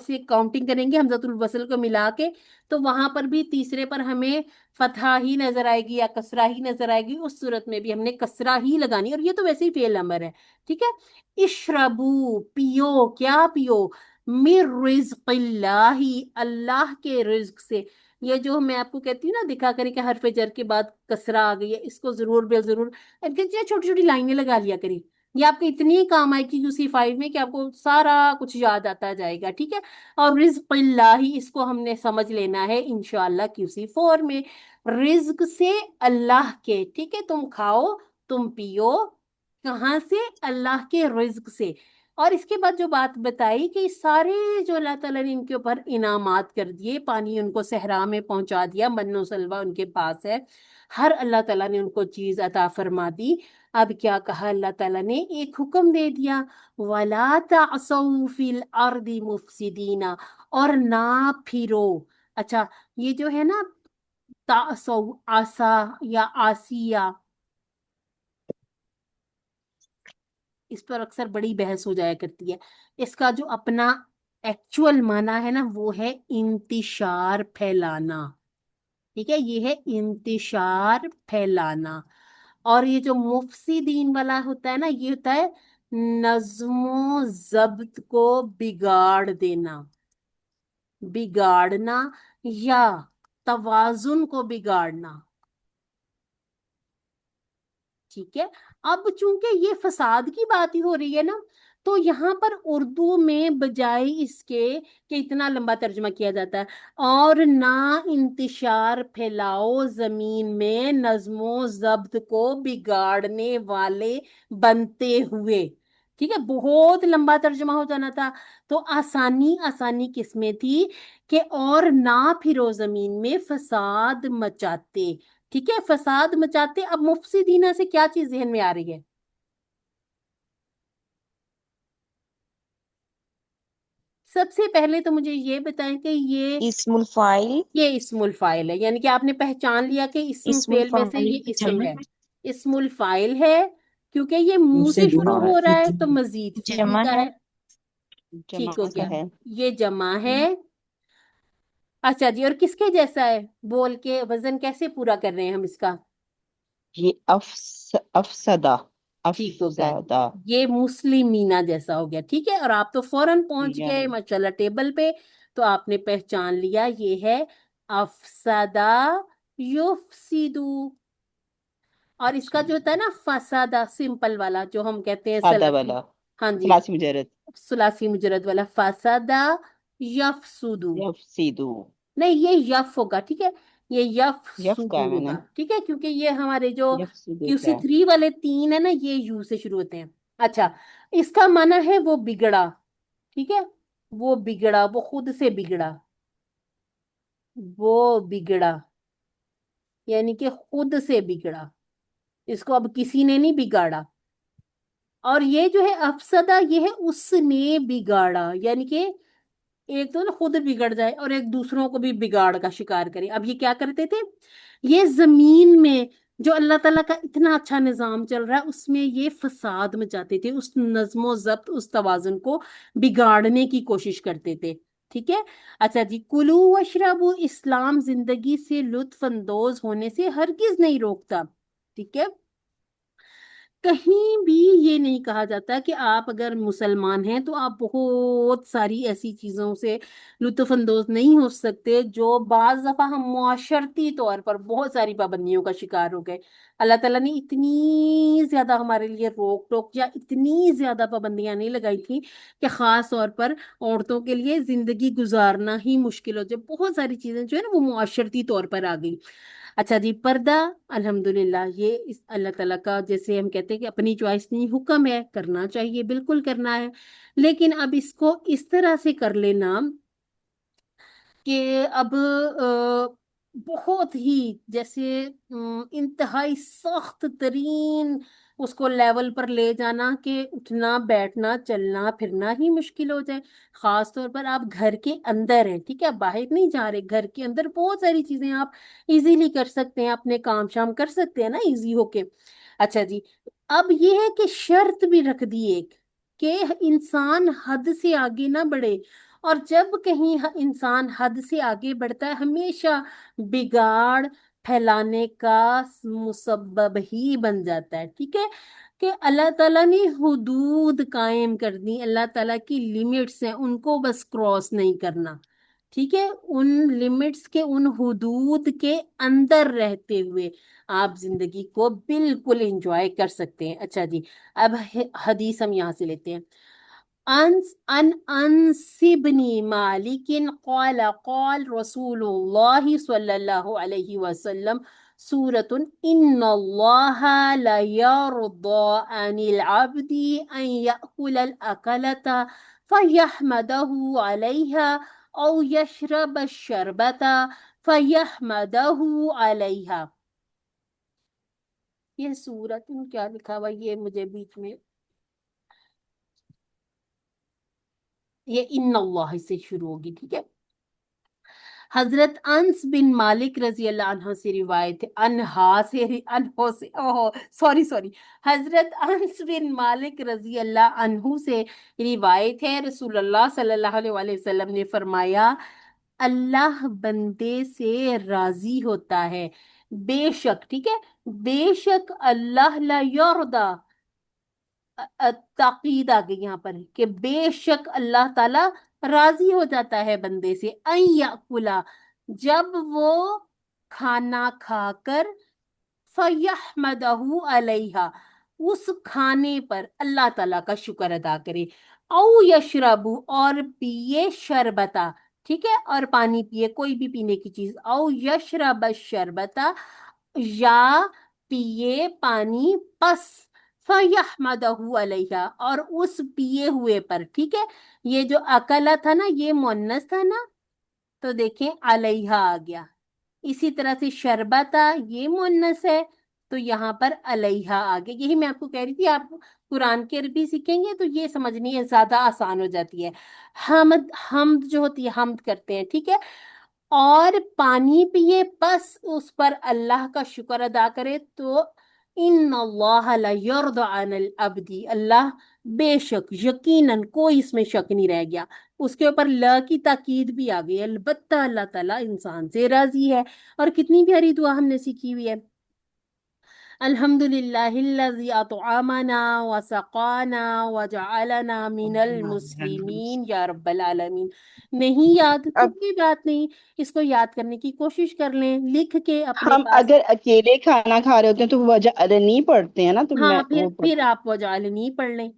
Speaker 1: سے کاؤنٹنگ کریں گے حمزۃ الوصل کو ملا کے، تو وہاں پر بھی تیسرے پر ہمیں فتحہ ہی نظر آئے گی یا کسرہ ہی نظر آئے گی، اس صورت میں بھی ہم نے کسرہ ہی لگانی، اور یہ تو ویسے ہی فعل امر ہے، ٹھیک ہے؟ اشربو، پیو، کیا پیو؟ من رزق اللہ، اللہ کے رزق سے۔ یہ جو میں آپ کو کہتی ہوں نا، دکھا کریں کہ حرف جر کے بعد کسرہ آ گئی ہے، اس کو ضرور بے ضرور چھوٹی چھوٹی لائنیں لگا لیا کری، یہ آپ کے اتنی کام آئے گی QC5 میں کہ آپ کو سارا کچھ یاد آتا جائے گا، ٹھیک ہے؟ اور رزق اللہ، اس کو ہم نے سمجھ لینا ہے انشاءاللہ QC4 میں، رزق سے اللہ کے، ٹھیک ہے؟ تم کھاؤ، تم پیو، کہاں سے؟ اللہ کے رزق سے۔ اور اس کے بعد جو بات بتائی کہ سارے جو اللہ تعالیٰ نے ان کے اوپر انعامات کر دیے، پانی ان کو صحرا میں پہنچا دیا، من و سلوہ ان کے پاس ہے، ہر اللہ تعالیٰ نے ان کو چیز عطا فرما دی، اب کیا کہا اللہ تعالیٰ نے؟ ایک حکم دے دیا، وَلَا تَعْصَوْا فِي الْأَرْضِ مُفْسِدِينَ، اور نہ پھرو۔ اچھا، یہ جو ہے نا تعصو، آسا یا آسیہ، اس پر اکثر بڑی بحث ہو جایا کرتی ہے، اس کا جو اپنا ایکچول معنی ہے نا، وہ ہے انتشار، پھیلانا، ٹھیک ہے؟ یہ ہے انتشار، پھیلانا۔ اور یہ جو مفسدین والا ہوتا ہے نا، یہ ہوتا ہے نظم و ضبط کو بگاڑ دینا، بگاڑنا یا توازن کو بگاڑنا، ٹھیک ہے؟ اب چونکہ یہ فساد کی بات ہی ہو رہی ہے نا، تو یہاں پر اردو میں بجائے اس کے کہ اتنا لمبا ترجمہ کیا جاتا ہے، اور نہ انتشار پھیلاؤ زمین میں نظم و ضبط کو بگاڑنے والے بنتے ہوئے، ٹھیک ہے؟ بہت لمبا ترجمہ ہو جانا تھا، تو آسانی کس میں تھی کہ اور نہ پھرو زمین میں فساد مچاتے، ٹھیک ہے؟ فساد مچاتے۔ اب مفسدینہ سے کیا چیز ذہن میں آ رہی ہے؟ سب سے پہلے تو مجھے یہ بتائیں کہ
Speaker 4: اسم الفاعل.
Speaker 1: یہ اسم الفاعل ہے، یعنی کہ آپ نے پہچان لیا کہ اسم
Speaker 4: اسم
Speaker 1: فعل میں سے
Speaker 4: الفاعل
Speaker 1: یہ اسم
Speaker 4: جمع
Speaker 1: ہے، اسم الفاعل ہے، کیونکہ یہ منہ سے شروع
Speaker 4: اور
Speaker 1: ہو رہا ہے تو مزید سیدھی
Speaker 4: جمع
Speaker 1: کا
Speaker 4: ہے.
Speaker 1: ہے، ٹھیک ہو
Speaker 2: جمع
Speaker 1: گیا؟
Speaker 2: کا ہے.
Speaker 1: یہ جمع ہے۔ اچھا جی، اور کس کے جیسا ہے؟ بول کے وزن کیسے پورا کر رہے ہیں ہم اس کا؟
Speaker 2: یہ افسدہ،
Speaker 1: ٹھیک ہو گیا،
Speaker 2: افسدہ.
Speaker 1: یہ مسلمینہ جیسا ہو گیا، ٹھیک ہے؟ اور آپ تو فوراً پہنچ گئے
Speaker 2: یعنی
Speaker 1: ماشاءاللہ ٹیبل پہ، تو آپ نے پہچان لیا یہ ہے افسدہ یفسدو، اور اس کا جو ہوتا ہے نا فسادہ، سمپل والا جو ہم کہتے ہیں
Speaker 2: سادہ
Speaker 1: سلاسی،
Speaker 2: والا،
Speaker 1: ہاں جی،
Speaker 2: ثلاثی مجرد.
Speaker 1: ثلاثی مجرد والا فسادہ یفسدو،
Speaker 2: یفسدو.
Speaker 1: نہیں یہ یف ہوگا، ٹھیک ہے؟ یہ
Speaker 2: یف کا
Speaker 1: یفسدو
Speaker 2: ہے میں نے.
Speaker 1: ہوگا، ٹھیک ہے؟ کیونکہ یہ ہمارے جو
Speaker 2: یفسدو کا ہے.
Speaker 1: QC3 والے 3 ہے نا، یہ یو سے شروع ہوتے ہیں۔ اچھا، اس کا معنی ہے وہ بگڑا، ٹھیک ہے؟ وہ بگڑا، وہ خود سے بگڑا، وہ بگڑا، یعنی کہ خود سے بگڑا، اس کو اب کسی نے نہیں بگاڑا۔ اور یہ جو ہے افسدہ، یہ ہے اس نے بگاڑا، یعنی کہ ایک تو نا خود بگڑ جائے اور ایک دوسروں کو بھی بگاڑ کا شکار کرے. اب یہ کیا کرتے تھے، یہ زمین میں جو اللہ تعالیٰ کا اتنا اچھا نظام چل رہا ہے اس میں یہ فساد مچاتے تھے، اس نظم و ضبط، اس توازن کو بگاڑنے کی کوشش کرتے تھے. ٹھیک ہے. اچھا جی، کلو وشربو، اسلام زندگی سے لطف اندوز ہونے سے ہرگز نہیں روکتا. ٹھیک ہے. کہیں بھی یہ نہیں کہا جاتا کہ آپ اگر مسلمان ہیں تو آپ بہت ساری ایسی چیزوں سے لطف اندوز نہیں ہو سکتے جو بعض دفعہ ہم معاشرتی طور پر بہت ساری پابندیوں کا شکار ہو گئے. اللہ تعالیٰ نے اتنی زیادہ ہمارے لیے روک ٹوک یا اتنی زیادہ پابندیاں نہیں لگائی تھی کہ خاص طور پر عورتوں کے لیے زندگی گزارنا ہی مشکل ہو جائے. بہت ساری چیزیں جو ہے نا وہ معاشرتی طور پر آ گئی. اچھا جی، پردہ الحمدللہ یہ اس اللہ تعالیٰ کا، جیسے ہم کہتے ہیں کہ اپنی چوائس نہیں، حکم ہے، کرنا چاہیے، بالکل کرنا ہے. لیکن اب اس کو اس طرح سے کر لینا کہ اب بہت ہی جیسے انتہائی سخت ترین اس کو لیول پر لے جانا کہ اٹھنا بیٹھنا چلنا پھرنا ہی مشکل ہو جائے. خاص طور پر آپ گھر کے اندر ہیں، ٹھیک ہے، باہر نہیں جا رہے، گھر کے اندر بہت ساری چیزیں آپ ایزیلی کر سکتے ہیں، اپنے کام شام کر سکتے ہیں نا ایزی ہو کے. اچھا جی، اب یہ ہے کہ شرط بھی رکھ دی ایک کہ انسان حد سے آگے نہ بڑھے. اور جب کہیں انسان حد سے آگے بڑھتا ہے ہمیشہ بگاڑ پھیلانے کا مسبب ہی بن جاتا ہے. ٹھیک ہے، کہ اللہ تعالیٰ نے حدود قائم کر دی، اللہ تعالیٰ کی لمٹس ہیں، ان کو بس کراس نہیں کرنا. ٹھیک ہے، ان لمٹس کے، ان حدود کے اندر رہتے ہوئے آپ زندگی کو بالکل انجوائے کر سکتے ہیں. اچھا جی، اب حدیث ہم یہاں سے لیتے ہیں. انس بن مالک قال قال رسول اللہ صلی اللہ علیہ وسلم سورة ان اللہ لا يرضى عن العبد ان يأكل الاکلة فيحمده عليها او يشرب الشربة فيحمده عليها. یہ سورت کیا لکھا ہوا، یہ مجھے بیچ میں، یہ ان اللہ سے شروع ہوگی. ٹھیک ہے. حضرت انس بن مالک رضی اللہ عنہ سے روایت ہے، سوری حضرت انس بن مالک رضی اللہ عنہ سے روایت ہے، رسول اللہ صلی اللہ علیہ وآلہ وسلم نے فرمایا، اللہ بندے سے راضی ہوتا ہے، بے شک. ٹھیک ہے، بے شک اللہ لا یرضی، تاکید آ گئی یہاں پر کہ بے شک اللہ تعالی راضی ہو جاتا ہے بندے سے، ان یاکلا، جب وہ کھانا کھا کر، فیحمدہ علیہا، اس کھانے پر اللہ تعالیٰ کا شکر ادا کرے، او یشربو، اور پیے، شربتا، ٹھیک ہے، اور پانی پیے، کوئی بھی پینے کی چیز، او یشرب الشربتا، یا پیے پانی، پس فیحمدہ علیہا، اور اس پیے ہوئے پر. ٹھیک ہے، یہ جو اکلا تھا نا یہ مؤنث تھا نا، تو دیکھیں علیہا آ گیا. اسی طرح سے شربتا یہ مؤنث ہے تو یہاں پر علیہا آ گیا. یہی میں آپ کو کہہ رہی تھی، آپ قرآن کی عربی سیکھیں گے تو یہ سمجھنی ہے زیادہ آسان ہو جاتی ہے. حمد جو ہوتی ہے، حمد کرتے ہیں، ٹھیک ہے، اور پانی پیے، بس اس پر اللہ کا شکر ادا کرے، تو ان اللہ لا یرضى عن العبد، اللہ بے شک، یقیناً، کوئی اس میں شک نہیں رہ گیا، اس کے اوپر لا کی تاکید بھی آ گئی، البتہ اللہ تعالیٰ انسان سے راضی ہے. اور کتنی پیاری دعا ہم نے سیکھی ہوئی ہے، الحمد للہ الذی اطعمنا وسقانا وجعلنا من المسلمین یا رب العالمین. نہیں یاد تو
Speaker 2: اب
Speaker 1: کوئی بات نہیں، اس کو یاد کرنے کی کوشش کر لیں، لکھ کے اپنے
Speaker 2: ہم
Speaker 1: پاس.
Speaker 2: اگر اکیلے کھانا کھا رہے ہوتے ہیں تو وجہ نہیں پڑھتے ہیں نا، تو میں
Speaker 1: ہاں، پھر
Speaker 2: وہ
Speaker 1: پھر آپ وجعلنی پڑھ لیں.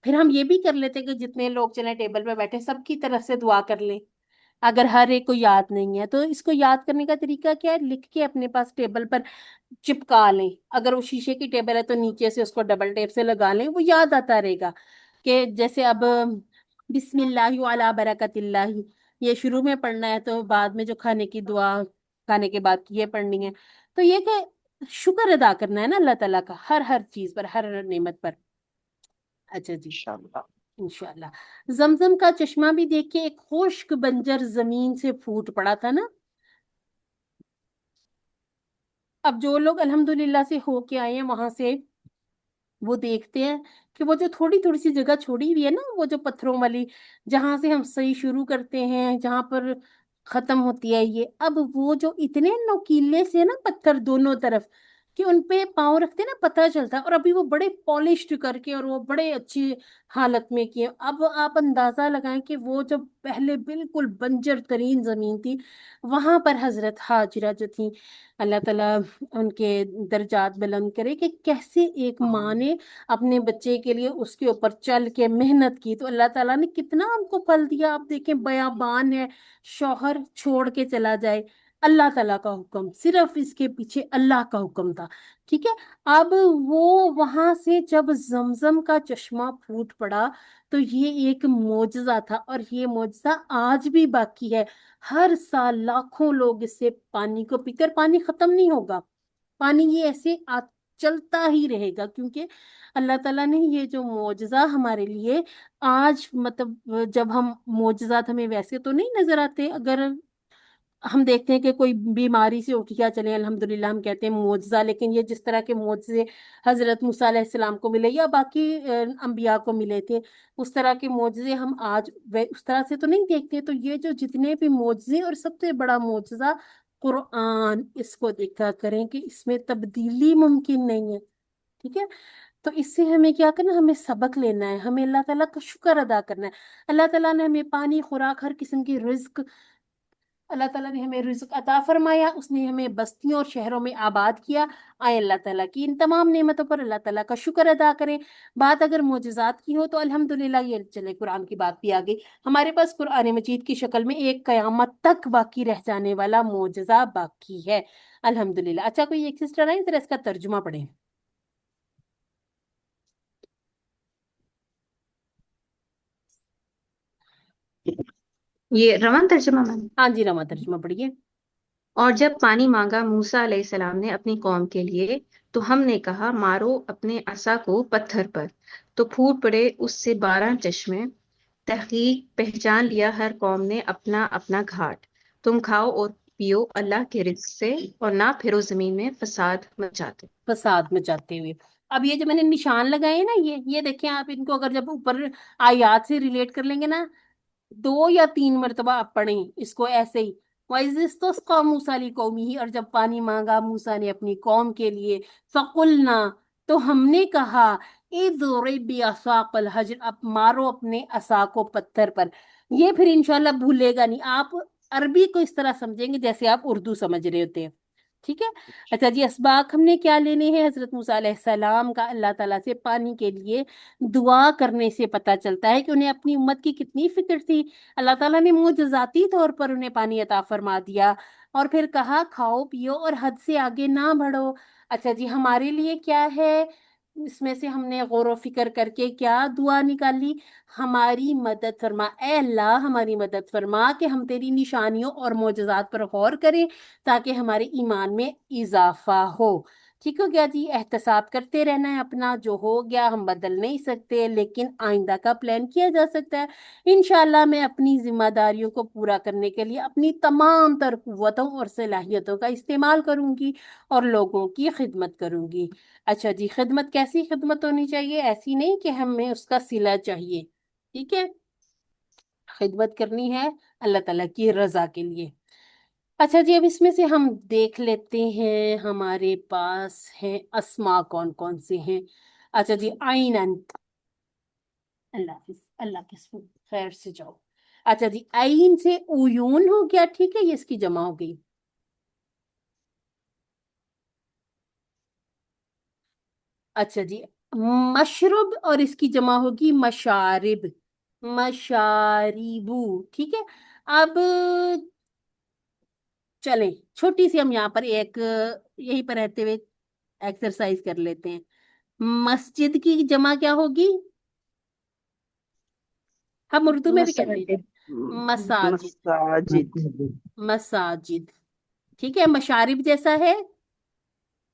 Speaker 1: پھر ہم یہ بھی کر لیتے کہ جتنے لوگ چلیں ٹیبل پہ بیٹھے سب کی طرف سے دعا کر لیں. اگر ہر ایک کو یاد نہیں ہے تو اس کو یاد کرنے کا طریقہ کیا ہے، لکھ کے اپنے پاس ٹیبل پر چپکا لیں. اگر وہ شیشے کی ٹیبل ہے تو نیچے سے اس کو ڈبل ٹیپ سے لگا لیں، وہ یاد آتا رہے گا. کہ جیسے اب بسم اللہ علی برکت اللہ، یہ شروع میں پڑھنا ہے تو بعد میں جو کھانے کی دعا کھانے کے بعد کی یہ پڑھنی ہے. تو یہ کہ شکر ادا کرنا ہے نا اللہ تعالیٰ کا، ہر چیز پر، ہر نعمت پر. اچھا جی،
Speaker 2: انشاءاللہ.
Speaker 1: इंशाल्लाह। जमजम का चश्मा भी देखिए एक खुश्क बंजर जमीन से फूट पड़ा था ना। अब जो लोग अल्हम्दुलिल्लाह से होके आए हैं वहां से, वो देखते हैं कि वो जो थोड़ी थोड़ी सी जगह छोड़ी हुई है ना, वो जो पत्थरों वाली, जहां से हम सही शुरू करते हैं, जहां पर खत्म होती है ये, अब वो जो इतने नोकीले से ना पत्थर दोनों तरफ, कि उन पे पाँव रखते ना पता चलता है। और अभी वो बड़े पॉलिश्ड करके और वो बड़े अच्छी हालत में किए। अब आप अंदाजा लगाएं कि वो जो पहले बिल्कुल बंजर तरीन जमीन थी, वहां पर हजरत हाजिरा जो थी, अल्लाह ताला उनके दर्जात बुलंद करे, कि कैसे एक माँ ने अपने बच्चे के लिए उसके ऊपर चल के मेहनत की, तो अल्लाह ताला ने कितना उनको फल दिया। आप देखें, बयाबान है, शौहर छोड़ के चला जाए, अल्लाह ताला का हुक्म, सिर्फ इसके पीछे अल्लाह का हुक्म था। ठीक है। अब वो वहां से जब जमजम का चश्मा फूट पड़ा, तो ये एक मोजजा था, और ये मोजजा आज भी बाकी है। हर साल लाखों लोग इससे पानी को पीकर, पानी खत्म नहीं होगा, पानी ये ऐसे चलता ही रहेगा, क्योंकि अल्लाह ताला ने ये जो मोजजा हमारे लिए आज, मतलब जब हम मोजजात हमें वैसे तो नहीं नजर आते, अगर हम देखते हैं कि कोई बीमारी से उठ गया, चले अल्हम्दुलिल्लाह हम कहते हैं मुआवजा, लेकिन ये जिस तरह के मुआवजे हजरत मूसा अलैहिस्सलाम को मिले या बाकी अंबिया को मिले थे, उस तरह के मुआवजे हम आज उस तरह से तो नहीं देखते। तो ये जो जितने भी मुआवजे, और सबसे बड़ा मुआवजा कुरान, इसको देखा करें कि इसमें तब्दीली मुमकिन नहीं है। ठीक है। तो इससे हमें क्या करना, हमें सबक लेना है, हमें अल्लाह ताला का शुक्र अदा करना है। अल्लाह ताला ने हमें पानी, खुराक, हर किस्म की रिज्क, अल्लाह ताला ने हमें रिज़्क अता फरमाया, उसने हमें बस्तियों और शहरों में आबाद किया। आए अल्लाह ताला की इन तमाम नेमतों पर अल्लाह ताला का शुक्र अदा करें। बात अगर मोजज़ात की हो तो अल्हम्दुलिल्लाह, ये चले कुरान की बात भी आ गई हमारे पास, कुरान मजीद की शक्ल में एक कयामत तक बाकी रह जाने वाला मोजज़ा बाकी है अल्हम्दुलिल्लाह। अच्छा, कोई एक सिस्टर है, जरा इसका तर्जुमा पढ़े।
Speaker 3: ये रवान तर्जुमा मैम।
Speaker 1: हाँ जी, रमा तर्जुमा पढ़िए।
Speaker 3: और जब पानी मांगा मूसा अलैहिस्सलाम ने अपनी कौम के लिए, तो हमने कहा मारो अपने असा को पत्थर पर, तो फूट पड़े उससे 12 चश्मे। तहकीक पहचान लिया हर कौम ने अपना अपना घाट। तुम खाओ और पियो अल्लाह के रिज़्क से, और ना फिरो जमीन में फसाद मचाते।
Speaker 1: फसाद मचाते हुए। अब ये जो मैंने निशान लगाए हैं ना, ये देखें आप, इनको अगर जब ऊपर आयात से रिलेट कर लेंगे ना, 2 या 3 मरतबा आप पढ़ें इसको ऐसे ही। वाइजिस्तस्का मूसा ली कौमी ही, और जब पानी मांगा मूसा ने अपनी कौम के लिए, फकुलना, तो हमने कहा, इदरिब असाकल हजर, आप मारो अपने असा को पत्थर पर। ये फिर इंशाल्लाह भूलेगा नहीं, आप अरबी को इस तरह समझेंगे जैसे आप उर्दू समझ रहे होते हैं। ठीक है। अच्छा जी, असबाक हमने क्या लेने हैं, हजरत मूसा अलैहिस्सलाम का अल्लाह ताला से पानी के लिए दुआ करने से पता चलता है कि उन्हें अपनी उम्मत की कितनी फिक्र थी। अल्लाह ताला ने मुजजाती तौर पर उन्हें पानी अता फरमा दिया, और फिर कहा खाओ पियो और हद से आगे ना बढ़ो। अच्छा जी, हमारे लिए क्या है, इसमें से हमने गौर व फिक्र करके क्या दुआ निकाली, हमारी मदद फरमा ए अल्लाह, हमारी मदद फरमा कि हम तेरी निशानियों और मोजज़ात पर गौर करें, ताकि हमारे ईमान में इजाफा हो। ठीक हो गया जी। एहतसाब करते रहना है, अपना जो हो गया हम बदल नहीं सकते, लेकिन आइंदा का प्लान किया जा सकता है। इंशाल्लाह मैं अपनी जिम्मेदारियों को पूरा करने के लिए अपनी तमाम तर कुव्वतों और सलाहियतों का इस्तेमाल करूंगी, और लोगों की खिदमत करूंगी। अच्छा जी, खिदमत कैसी खिदमत होनी चाहिए, ऐसी नहीं कि हमें उसका सिला चाहिए। ठीक है। खिदमत करनी है अल्लाह ताला की रजा के लिए। अच्छा जी, अब इसमें से हम देख लेते हैं हमारे पास है अस्मा कौन कौन से हैं। अच्छा जी, आइन अंत, अल्लाह हाफिज, अल्लाह के खैर से जाओ। अच्छा जी, आइन से उयून हो गया, ठीक है, ये इसकी जमा हो गई। अच्छा जी, मशरुब, और इसकी जमा होगी मशारिब, मशारिबू। ठीक है। अब चलें, छोटी सी हम यहाँ पर एक यहीं पर रहते हुए एक्सरसाइज कर लेते हैं। मस्जिद की जमा क्या होगी, हम उर्दू में भी कहते हैं
Speaker 2: मसाजिद।
Speaker 1: मसाजिद,
Speaker 2: मसाजिद।
Speaker 1: मसाजिद। ठीक है। मशारिब जैसा है।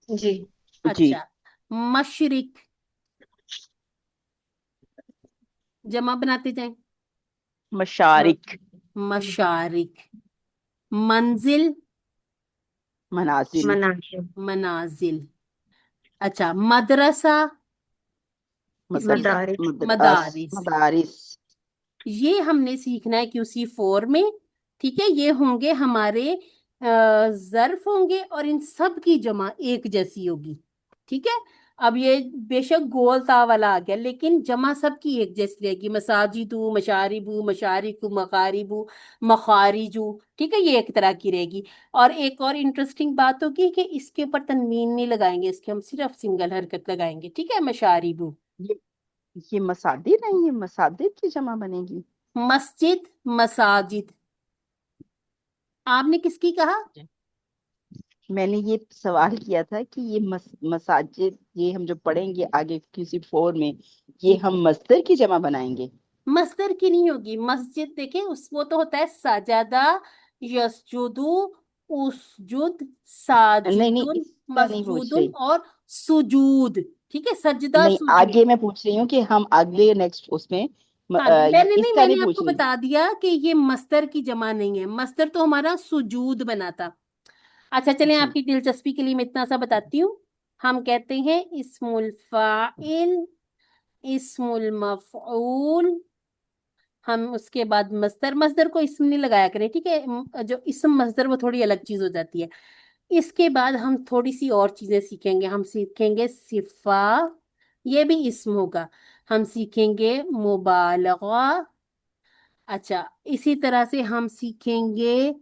Speaker 3: जी।
Speaker 2: जी।
Speaker 1: अच्छा, मशरिक, जमा बनाते जाएं।
Speaker 2: मशारिक,
Speaker 1: मशारिक। मंजिल।
Speaker 2: मनाजिल,
Speaker 4: मनाजिल,
Speaker 1: मनाजिल। अच्छा, मदरसा। इसकी
Speaker 2: मदरसा,
Speaker 4: मदारिस,
Speaker 1: मदारिस।
Speaker 2: मदारिस।
Speaker 1: ये हमने सीखना है QC4 में। ठीक है, ये होंगे हमारे ज़र्फ होंगे और इन सब की जमा एक जैसी होगी। ठीक है। अब ये बेशक गोल ता वाला आ गया, लेकिन जमा सबकी एक जैसी रहेगी। मसाजिदू, मशारिबू, मशारिकू, मकारिबू, मखारिजू। ठीक है, ये एक तरह की रहेगी। और एक और इंटरेस्टिंग बात होगी कि इसके ऊपर तनवीन नहीं लगाएंगे, इसके हम सिर्फ सिंगल हरकत लगाएंगे। ठीक है, मशारिबू।
Speaker 2: ये ये मसादिर है, ये मसादिर की जमा बनेगी।
Speaker 1: मस्जिद, मसाजिद। आपने किसकी कहा?
Speaker 2: मैंने ये सवाल किया था कि ये मसाजिद, ये हम जो पढ़ेंगे आगे QC4 में, ये
Speaker 1: जी,
Speaker 2: हम मस्दर की जमा बनाएंगे।
Speaker 1: मस्दर की नहीं होगी। मस्जिद देखे, उस वो तो होता है सजादा, यसजुदू, उसजुद,
Speaker 2: नहीं नहीं,
Speaker 1: साजिदुन,
Speaker 2: इसका नहीं पूछ
Speaker 1: मसजूदुन
Speaker 2: रही।
Speaker 1: और सुजूद। ठीक है, सजदा
Speaker 2: नहीं,
Speaker 1: सुजूद।
Speaker 2: आगे मैं पूछ रही हूँ कि हम अगले नेक्स्ट उसमें
Speaker 1: हाँ, मैंने नहीं,
Speaker 2: इसका नहीं
Speaker 1: मैंने
Speaker 2: पूछ
Speaker 1: आपको
Speaker 2: रही।
Speaker 1: बता दिया कि ये मस्दर की जमा नहीं है। मस्दर तो हमारा सुजूद बना था। अच्छा, चलें,
Speaker 2: जी।
Speaker 1: आपकी दिलचस्पी के लिए मैं इतना सा बताती हूँ। हम कहते हैं इस्मुल फाइल, इस्मुल मफऊल। हम उसके बाद मस्दर, मस्दर को इसम नहीं लगाया करें। ठीक है, जो इसम मस्दर वो थोड़ी अलग चीज हो जाती है। इसके बाद हम थोड़ी सी और चीजें सीखेंगे। हम सीखेंगे सिफा, ये भी इसम होगा। हम सीखेंगे मुबालगा। अच्छा, इसी तरह से हम सीखेंगे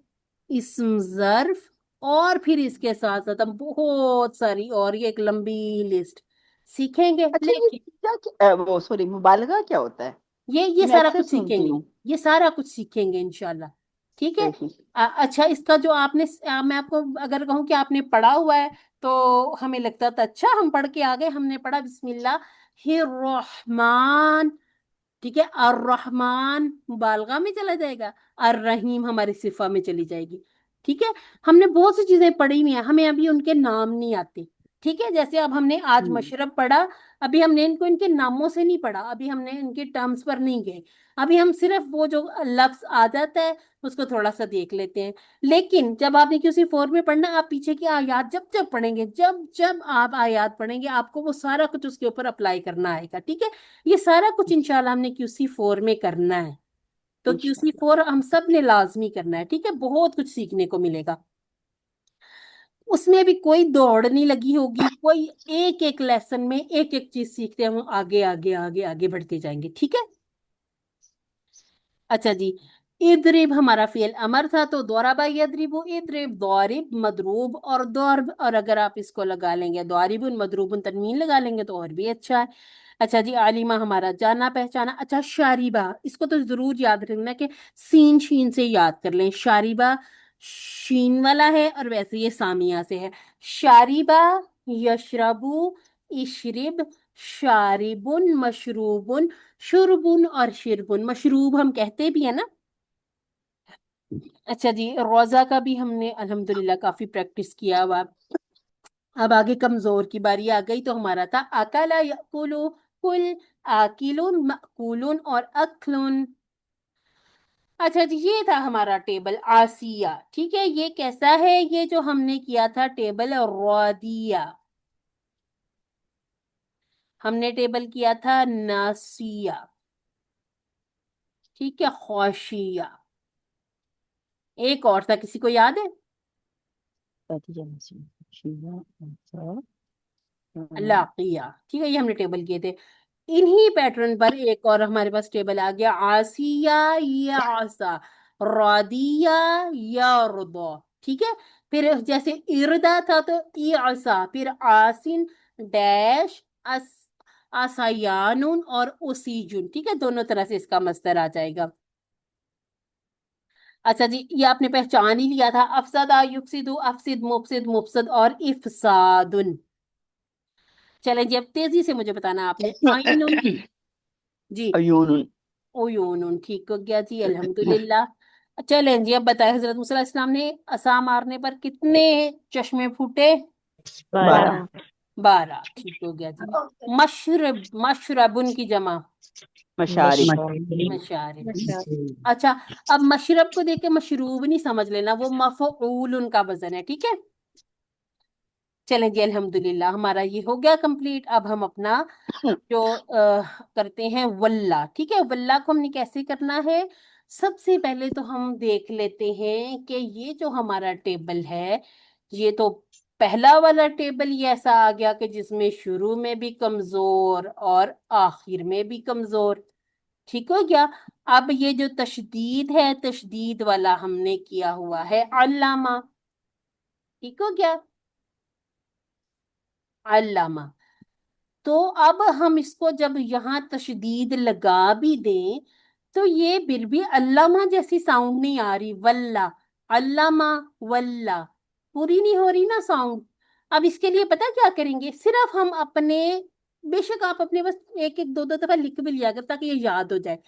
Speaker 1: इस्म ज़र्फ। और फिर इसके साथ साथ हम बहुत सारी और, ये एक लंबी लिस्ट सीखेंगे।
Speaker 2: अच्छा, ये
Speaker 1: लेकिन
Speaker 2: वो सॉरी, मुबालगा क्या होता है?
Speaker 1: ये
Speaker 2: ये मैं
Speaker 1: सारा
Speaker 2: अक्सर
Speaker 1: कुछ
Speaker 2: सुनती
Speaker 1: सीखेंगे।
Speaker 2: हूँ।
Speaker 1: ये सारा कुछ सीखेंगे इंशाल्लाह। ठीक है।
Speaker 2: सही।
Speaker 1: अच्छा, इसका जो आपने मैं आपको अगर कहूँ कि आपने पढ़ा हुआ है, तो हमें लगता था अच्छा हम पढ़ के आ गए। हमने पढ़ा बिस्मिल्लाहिर्रहमान। ठीक है, और रहमान मुबालगा में चला जाएगा, और रहीम हमारी सिफा में चली जाएगी। ठीक है। हमने बहुत सी चीजें पढ़ी हुई हैं, हमें अभी उनके नाम नहीं आते। ठीक है, जैसे अब हमने आज
Speaker 2: हम्म।
Speaker 1: मशरब पढ़ा। अभी हमने इनको इनके नामों से नहीं पढ़ा, अभी हमने इनके टर्म्स पर नहीं गए। अभी हम सिर्फ वो जो लफ्ज आ जाता है उसको थोड़ा सा देख लेते हैं। लेकिन जब आपने QC4 में पढ़ना, आप पीछे की आयत जब जब पढ़ेंगे, जब जब आप आयत पढ़ेंगे, आपको वो सारा कुछ उसके ऊपर अप्लाई करना आएगा। ठीक है। ये सारा कुछ इंशाल्लाह हमने QC4 में करना है। तो
Speaker 2: इंशाल्लाह।
Speaker 1: QC4 हम सब ने लाजमी करना है। ठीक है, बहुत कुछ सीखने को मिलेगा। उसमें भी कोई दौड़ नहीं लगी होगी, कोई एक एक लेसन में एक एक चीज सीखते हम आगे आगे आगे आगे बढ़ते जाएंगे। ठीक है। अच्छा जी, इद्रिब हमारा फेल अमर था, तो दौराबा यद्रिबु, इद्रिब दौरिब मदरूब और दौरब। और अगर आप इसको लगा लेंगे दौरिबुन मदरूबुन तनवीन लगा लेंगे तो और भी अच्छा है। अच्छा जी, आलिमा हमारा जाना पहचाना। अच्छा, शारिबा, इसको तो जरूर याद रखना कि सीन शीन से याद कर लें। शारिबा शीन वाला है, और वैसे ये सामिया से है। शारिबा, यशरबु, इशरिब, शारिबुन, मशरूबुन, शुरबुन और शिरबुन। मशरूब हम कहते भी है ना। अच्छा जी, रोजा का भी हमने अल्हम्दुलिल्लाह काफी प्रैक्टिस किया। अब आगे कमजोर की बारी आ गई, तो हमारा था अकला यकुलु, कुल, आकिलुन, मअकुलुन और अक्लुन। अच्छा जी, ये था हमारा टेबल आसिया। ठीक है, ये कैसा है? ये जो हमने किया था टेबल रोदिया, हमने टेबल किया था नासिया। ठीक है, खौशिया। एक और था, किसी को याद है?
Speaker 2: फातिहा, नसीब, शिवा, अंसा,
Speaker 1: लाकिया। ठीक है, ये हमने टेबल किए थे। इन्हीं पैटर्न पर एक और हमारे पास टेबल आ गया, आसिया या आसा, रादिया या रुदो। ठीक है। फिर जैसे इरदा था तो ई आसा, फिर आसिन डैश अस, आसायानुन और उसीजुन। ठीक है, दोनों तरह से इसका मस्तर आ जाएगा। अच्छा जी, ये आपने पहचान ही लिया था, अफसदा युफसिदु, अफसिद, मुफसिद, मुफसद और इफसादुन। चलें जी, अब तेजी से मुझे बताना आपने। आइनुन। जी।
Speaker 2: अयून।
Speaker 1: ओयून, ठीक हो गया जी, अल्हम्दुलिल्लाह। चलें जी, अब बताएं, हजरत मूसा अलैहिस्सलाम ने असा मारने पर कितने चश्मे फूटे?
Speaker 4: 12,
Speaker 2: 12।
Speaker 1: 12 ठीक हो गया जी। मशरब, मशरबुन की जमा
Speaker 2: मशारिब।
Speaker 1: मशारिब।
Speaker 3: मशारिब।
Speaker 1: अच्छा, अब मशरब को देख के मशरूब नहीं समझ लेना, वो मफऊल उनका वजन है, ठीक है। चलें जी, अल्हम्दुलिल्लाह हमारा ये हो गया कंप्लीट। अब हम अपना जो करते हैं वल्ला, ठीक है। वल्ला को हमने कैसे करना है, सबसे पहले तो हम देख लेते हैं कि ये जो हमारा टेबल है, ये तो पहला वाला टेबल ये ऐसा आ गया कि जिसमें शुरू में भी कमजोर और आखिर में भी कमजोर, ठीक हो गया। अब ये जो तशदीद है, तशदीद वाला हमने किया हुआ है अल्लामा, ठीक हो गया, अल्लामा। तो अब हम इसको जब यहाँ तशदीद लगा भी दें तो ये फिर भी अल्लामा जैसी साउंड नहीं आ रही, वल्ला, अल्लामा, वल्ला, पूरी नहीं हो रही ना साउंड। अब इसके लिए पता क्या करेंगे, सिर्फ हम अपने, बेशक आप अपने बस एक एक दो दो दफा लिख भी लिया कर ताकि ये याद हो जाए।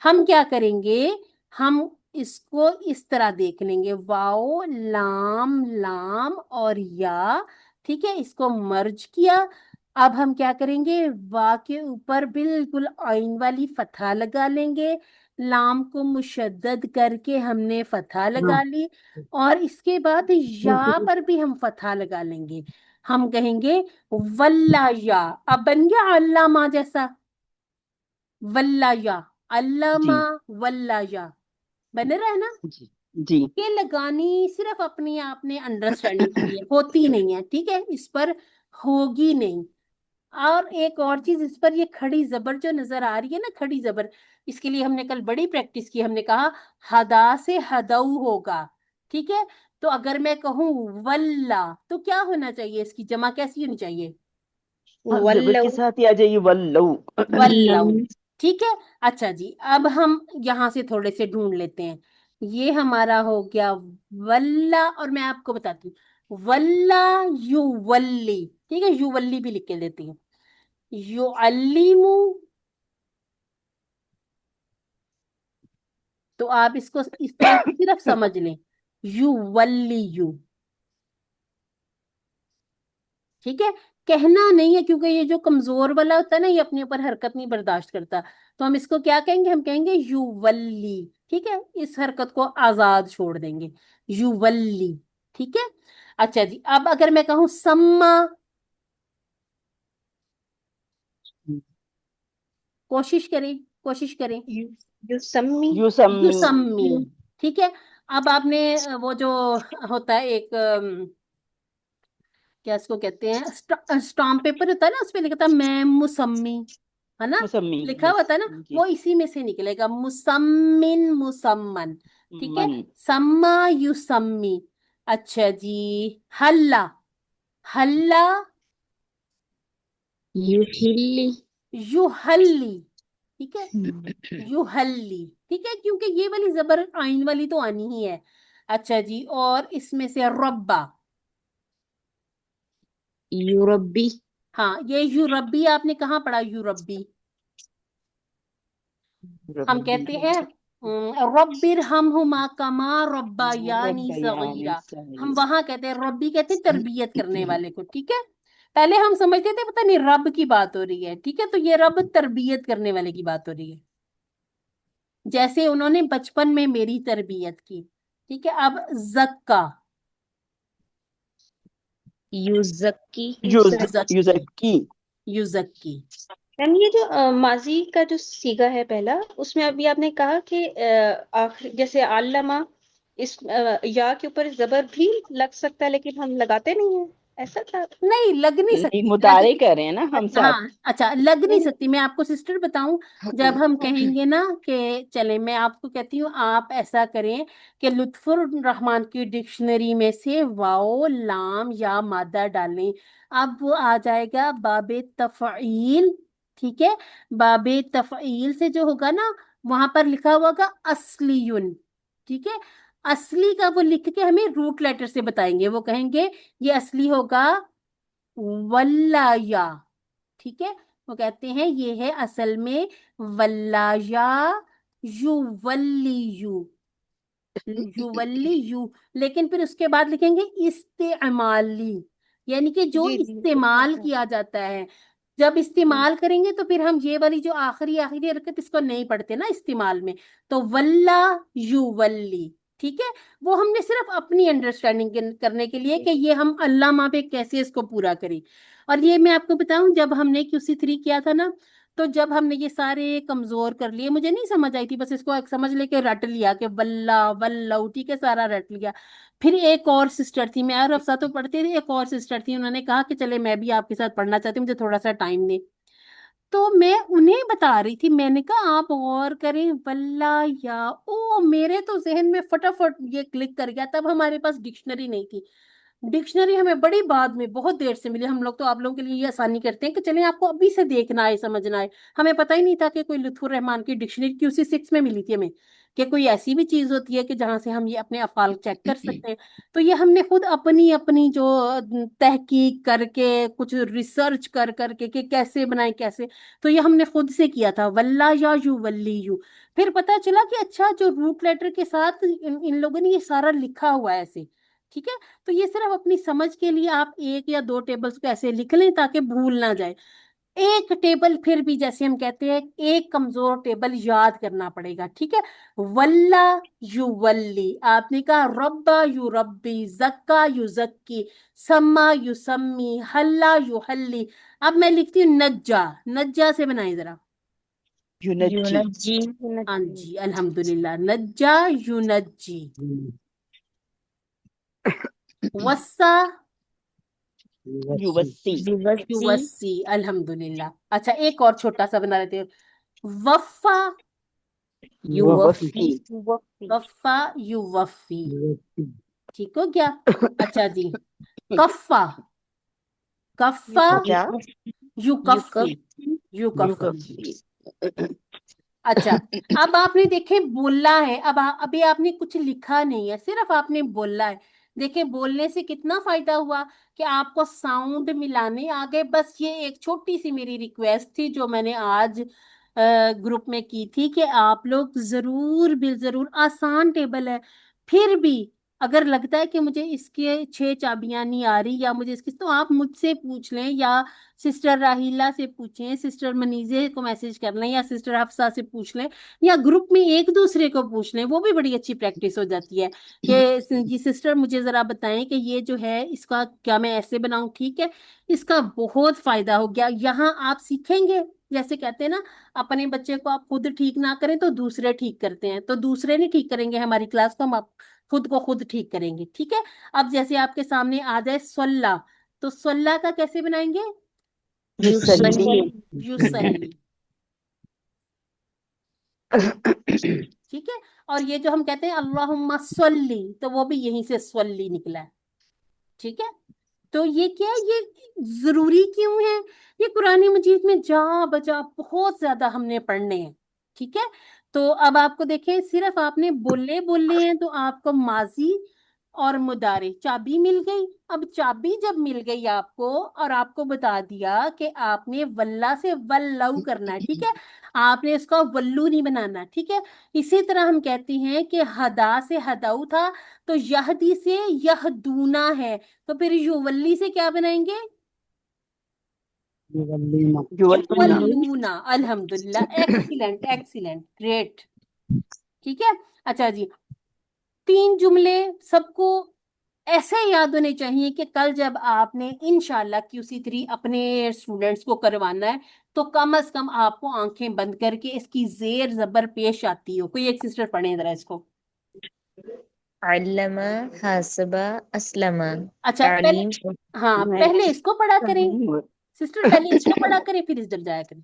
Speaker 1: हम क्या करेंगे, हम इसको इस तरह देख लेंगे, वाओ लाम, लाम और या, ठीक है, इसको मर्ज किया। अब हम क्या करेंगे, वा के ऊपर बिल्कुल आइन वाली फतहा लगा लेंगे, लाम को मुशद्दद करके हमने फतहा लगा ली, और इसके बाद या पर भी हम फतहा लगा लेंगे। हम कहेंगे वल्ला या, अब बन गया अल्लामा जैसा, वल्ला या, अल्लामा,
Speaker 2: जी
Speaker 1: वल्ला या, बन रहा है ना।
Speaker 2: जी जी।
Speaker 1: ये लगानी सिर्फ अपनी आपने अंडरस्टैंडिंग के लिए, होती नहीं है, ठीक है, इस पर होगी नहीं। और एक और चीज, इस पर ये खड़ी जबर जो नजर आ रही है ना, खड़ी जबर, इसके लिए हमने कल बड़ी प्रैक्टिस की। हमने कहा हदा से हदऊ होगा, ठीक है। तो अगर मैं कहूं वल्ला, तो क्या होना चाहिए, इसकी जमा कैसी होनी चाहिए,
Speaker 2: हाँ, जबर
Speaker 3: वल्लव।
Speaker 2: के साथ ही आ जाइए, वल्लऊ।
Speaker 1: वल्लऊ, ठीक है। अच्छा जी, अब हम यहाँ से थोड़े से ढूंढ लेते हैं। ये हमारा हो गया वल्ला, और मैं आपको बताती हूँ, वल्ला यू वल्ली, ठीक है, यू वल्ली भी लिख के देती हूँ, यू अल्लीमू। तो आप इसको इस तरह से सिर्फ समझ लें, यू वल्ली यू, ठीक है। कहना नहीं है, क्योंकि ये जो कमजोर वाला होता है ना, ये अपने ऊपर हरकत नहीं बर्दाश्त करता। तो हम इसको क्या कहेंगे, हम कहेंगे यू वल्ली, ठीक है, इस हरकत को आजाद छोड़ देंगे, यू वल्ली, ठीक है। अच्छा जी, अब अगर मैं कहूं सम्मा, कोशिश करें, कोशिश करें,
Speaker 3: यू युसम्मी।
Speaker 2: यूसम्मी।
Speaker 1: युसम्मी, ठीक है। अब आपने वो जो होता है एक क्या इसको कहते हैं, स्टाम्प पेपर होता है ना, उस पे लिखा था मैं मुसम्मी, है ना,
Speaker 2: मुसम्मी,
Speaker 1: लिखा हुआ
Speaker 2: यस
Speaker 1: था ना,
Speaker 2: जी।
Speaker 1: वो इसी में से निकलेगा, मुसम्मिन, मुसम्मन, ठीक है।
Speaker 2: मन।
Speaker 1: सम्मा युसम्मी। अच्छा जी, हल्ला, हल्ला
Speaker 4: युहिल्ली
Speaker 1: युहल्ली, ठीक है, युहल्ली, ठीक है, क्योंकि ये वाली जबर आइन वाली तो आनी ही है। अच्छा जी, और इसमें से रब्बा,
Speaker 4: युरब्बी
Speaker 1: हाँ, ये यूरब्बी आपने कहाँ पढ़ा, यूरब्बी, हम
Speaker 2: रब्बी।
Speaker 1: कहते हैं रब्बिर हम हुमा कमा रब्बा यानी
Speaker 2: रब्बयानी
Speaker 1: सगीरा, हम
Speaker 2: सगीरा।
Speaker 1: वहां कहते हैं रब्बी, कहते हैं तरबियत करने वाले को, ठीक है। पहले हम समझते थे पता नहीं रब की बात हो रही है, ठीक है, तो ये रब तरबियत करने वाले की बात हो रही है, जैसे उन्होंने बचपन में मेरी तरबियत की, ठीक है। अब जक्का,
Speaker 4: युज़क्की
Speaker 1: युजक्की,
Speaker 2: युजक्की।
Speaker 1: युजक्की,
Speaker 3: मैम ये जो माजी का जो सीगा है पहला, उसमें अभी आपने कहा कि आखिर जैसे अल्लामा, इस या के ऊपर जबर भी लग सकता है, लेकिन हम लगाते नहीं है, ऐसा था?
Speaker 1: नहीं लग नहीं
Speaker 2: नहीं,
Speaker 1: सकती, लग,
Speaker 2: मुतारे कर रहे हैं ना हम सब।
Speaker 1: हाँ अच्छा, लग नहीं
Speaker 3: नहीं नहीं।
Speaker 1: सकती। मैं आपको सिस्टर बताऊं, जब हम कहेंगे ना कि चले, मैं आपको कहती हूँ आप ऐसा करें कि लुत्फुर रहमान की डिक्शनरी में से वाओ लाम या मादा डालें, अब वो आ जाएगा बाबे तफ़ईल, ठीक है। बाबे तफ़ईल से जो होगा ना, वहां पर लिखा हुआ होगा असलियुन, ठीक है। असली का वो लिख के हमें रूट लेटर से बताएंगे, वो कहेंगे ये असली होगा वल्लाया, ठीक है। वो कहते हैं ये है असल में वल्लाया, युवल्लियु, युवल्लियु, लेकिन फिर उसके बाद लिखेंगे इस्तेमाली, یعنی کہ جو
Speaker 3: جی جی
Speaker 1: استعمال
Speaker 3: اچھا
Speaker 1: کیا جاتا ہے. جب استعمال کریں گے تو پھر ہم یہ والی جو آخری آخری حرکت اس کو نہیں پڑھتے نا استعمال میں. تو ولہ یو ولی. ٹھیک ہے. وہ ہم نے صرف اپنی انڈرسٹینڈنگ کرنے کے لیے کہ یہ ہم اللہ ماں پہ کیسے اس کو پورا کریں. اور یہ میں آپ کو بتاؤں جب ہم نے QC3 کیا تھا نا تو جب ہم نے یہ سارے کمزور کر لیے مجھے نہیں سمجھ آئی تھی بس اس کو ایک سمجھ لے کے رٹ لیا کہ ولہ ولہ ٹھیک ہے سارا رٹ لیا. پھر ایک اور سسٹر تھی میں اور افسا تو پڑھتے تھے ایک اور سسٹر تھی انہوں نے کہا کہ چلے میں بھی آپ کے ساتھ پڑھنا چاہتی ہوں مجھے تھوڑا سا ٹائم دیں. تو میں انہیں بتا رہی تھی میں نے کہا آپ غور کریں واللہ یا او میرے تو ذہن میں فٹافٹ یہ کلک کر گیا. تب ہمارے پاس ڈکشنری نہیں تھی. ڈکشنری ہمیں بڑی بعد میں بہت دیر سے ملی. ہم لوگ تو آپ لوگوں کے لیے یہ آسانی کرتے ہیں کہ چلیں آپ کو ابھی سے دیکھنا ہے سمجھنا ہے. ہمیں پتہ ہی نہیں تھا کہ کوئی لطف الرحمان کی ڈکشنری QC6 میں ملی تھی ہمیں کہ کوئی ایسی بھی چیز ہوتی ہے کہ جہاں سے ہم یہ اپنے افعال چیک کر سکتے ہیں. تو یہ ہم نے خود اپنی اپنی جو تحقیق کر کے کچھ ریسرچ کر کر کے کہ کیسے بنائیں کیسے. تو یہ ہم نے خود سے کیا تھا واللہ یا یو ولی یو. پھر پتا چلا کہ اچھا جو روٹ لیٹر کے ساتھ ان لوگوں نے یہ سارا لکھا ہوا ہے ایسے. ٹھیک ہے. تو یہ صرف اپنی سمجھ کے لیے آپ ایک یا دو ٹیبلز کو ایسے لکھ لیں تاکہ بھول نہ جائے. ایک ٹیبل پھر بھی جیسے ہم کہتے ہیں ایک کمزور ٹیبل یاد کرنا پڑے گا. ٹھیک ہے. ولہ یو ولی. آپ نے کہا ربا یو ربی زکا یو زکی سما یو سمی حلہ یو حلی. اب میں لکھتی ہوں نجا. نجا سے بنائیں ذرا.
Speaker 2: یونجی.
Speaker 4: یونجی
Speaker 1: ہاں جی الحمدللہ. نجا یو نجی. وسا
Speaker 2: یوسی.
Speaker 1: You
Speaker 4: Yossi
Speaker 1: وسی. الحمدللہ. اچھا ایک اور چھوٹا سا بنا لیتے ہیں. وفا.
Speaker 4: یوفی
Speaker 2: وفی.
Speaker 1: وفا یو وفی. ٹھیک ہو گیا. اچھا جی. کفا. کفا
Speaker 2: کیا؟
Speaker 1: یو کفی.
Speaker 4: یوکفی
Speaker 1: یو کفی.
Speaker 2: یوکفی.
Speaker 1: اچھا اب آپ نے دیکھیں بولا ہے. ابھی آپ نے کچھ لکھا نہیں ہے صرف آپ نے بولا ہے. دیکھیں بولنے سے کتنا فائدہ ہوا کہ آپ کو ساؤنڈ ملانے آ گئے. بس یہ ایک چھوٹی سی میری ریکویسٹ تھی جو میں نے آج گروپ میں کی تھی کہ آپ لوگ ضرور ضرور آسان ٹیبل ہے پھر بھی اگر لگتا ہے کہ مجھے اس کے 6 چابیاں نہیں آ رہی یا مجھے اس کی تو آپ مجھ سے پوچھ لیں یا سسٹر راہیلہ سے پوچھیں سسٹر منیزے کو میسج کر لیں یا سسٹر حفصہ سے پوچھ لیں یا گروپ میں ایک دوسرے کو پوچھ لیں. وہ بھی بڑی اچھی پریکٹس ہو جاتی ہے کہ جی سسٹر مجھے ذرا بتائیں کہ یہ جو ہے اس کا کیا میں ایسے بناؤں. ٹھیک ہے. اس کا بہت فائدہ ہو گیا. یہاں آپ سیکھیں گے جیسے کہتے ہیں نا اپنے بچے کو آپ خود ٹھیک نہ کریں تو دوسرے ٹھیک کرتے ہیں. تو دوسرے نہیں ٹھیک کریں گے ہماری کلاس کو ہم خود کو خود ٹھیک کریں گے. ٹھیک ہے. اب جیسے آپ کے سامنے آ جائے سلہ تو سلہ کا کیسے بنائیں گے.
Speaker 2: یوسلی.
Speaker 1: یوسلی. ٹھیک ہے. اور یہ جو ہم کہتے ہیں اللہم صلی تو وہ بھی یہیں سے صلی نکلا ہے. ٹھیک ہے. تو یہ کیا ہے یہ ضروری کیوں ہے یہ قرآن مجید میں جا بجا بہت زیادہ ہم نے پڑھنے ہیں. ٹھیک ہے. تو اب آپ کو دیکھیں صرف آپ نے بولے ہیں تو آپ کو ماضی اور مضارع چابی مل گئی. اب چابی جب مل گئی آپ کو اور آپ کو بتا دیا کہ آپ نے ولہ سے ولو کرنا ہے. ٹھیک ہے. آپ نے اس کو ولو نہیں بنانا. ٹھیک ہے. اسی طرح ہم کہتے ہیں کہ ہدا سے ہداؤ تھا تو یہدی سے یہدونا ہے تو پھر یولی سے کیا بنائیں گے.
Speaker 2: یولونا.
Speaker 1: یولونا. الحمدللہ. Excellent excellent great. ٹھیک ہے. اچھا جی 3 جملے سب کو ایسے یاد ہونے چاہیے کہ کل جب آپ نے انشاءاللہ QC3 اپنے اسٹوڈنٹس کو کروانا ہے تو کم از کم آپ کو آنکھیں بند کر کے اس کی زیر زبر پیش آتی ہو. کوئی ایک سسٹر پڑھیں ذرا اس کو.
Speaker 4: علامہ حاسبہ اسلمہ
Speaker 1: اچھا پہلے
Speaker 4: تعلیم
Speaker 1: ہاں
Speaker 2: میں
Speaker 1: پہلے اس کو پڑھا کریں سسٹر. پہلے اس کو پڑھا کریں پھر ادھر جایا کریں.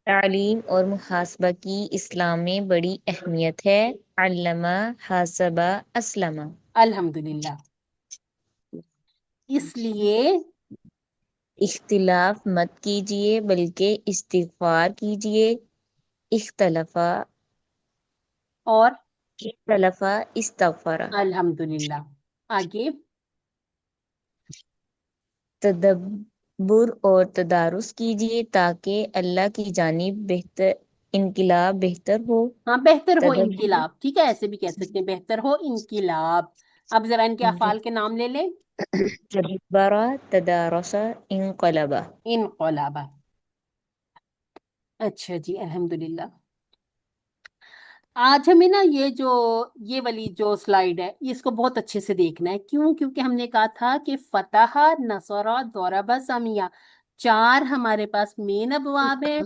Speaker 4: تعلیم اور محاسبہ کی اسلام میں بڑی اہمیت ہے. علامہ حاسبہ اسلمہ.
Speaker 1: الحمدللہ. اس لیے
Speaker 4: اختلاف مت کیجیے بلکہ استغفار کیجیے. اختلافا
Speaker 1: اور
Speaker 4: استغفارا.
Speaker 1: الحمدللہ. آگے
Speaker 4: تدبر اور تدارس کیجیے تاکہ اللہ کی جانب انقلاب بہتر ہو.
Speaker 1: ہاں بہتر ہو
Speaker 4: تدبر
Speaker 1: انقلاب. ٹھیک ہے. ایسے بھی کہہ سکتے ہیں بہتر ہو انقلاب. अब जरा इनके
Speaker 4: जी।
Speaker 1: अफ़ाल के नाम ले लें।
Speaker 4: तदब्बरा, तदारसा, इनकलबा।
Speaker 1: इनक़लाबा। अच्छा जी, अल्हम्दुलिल्लाह। आज हमें ना ये वाली जो स्लाइड है इसको बहुत अच्छे से देखना है। क्यों? क्योंकि हमने कहा था कि फतह, नसरा, दौरबा, समिया, चार हमारे पास मेन अबवाब हैं।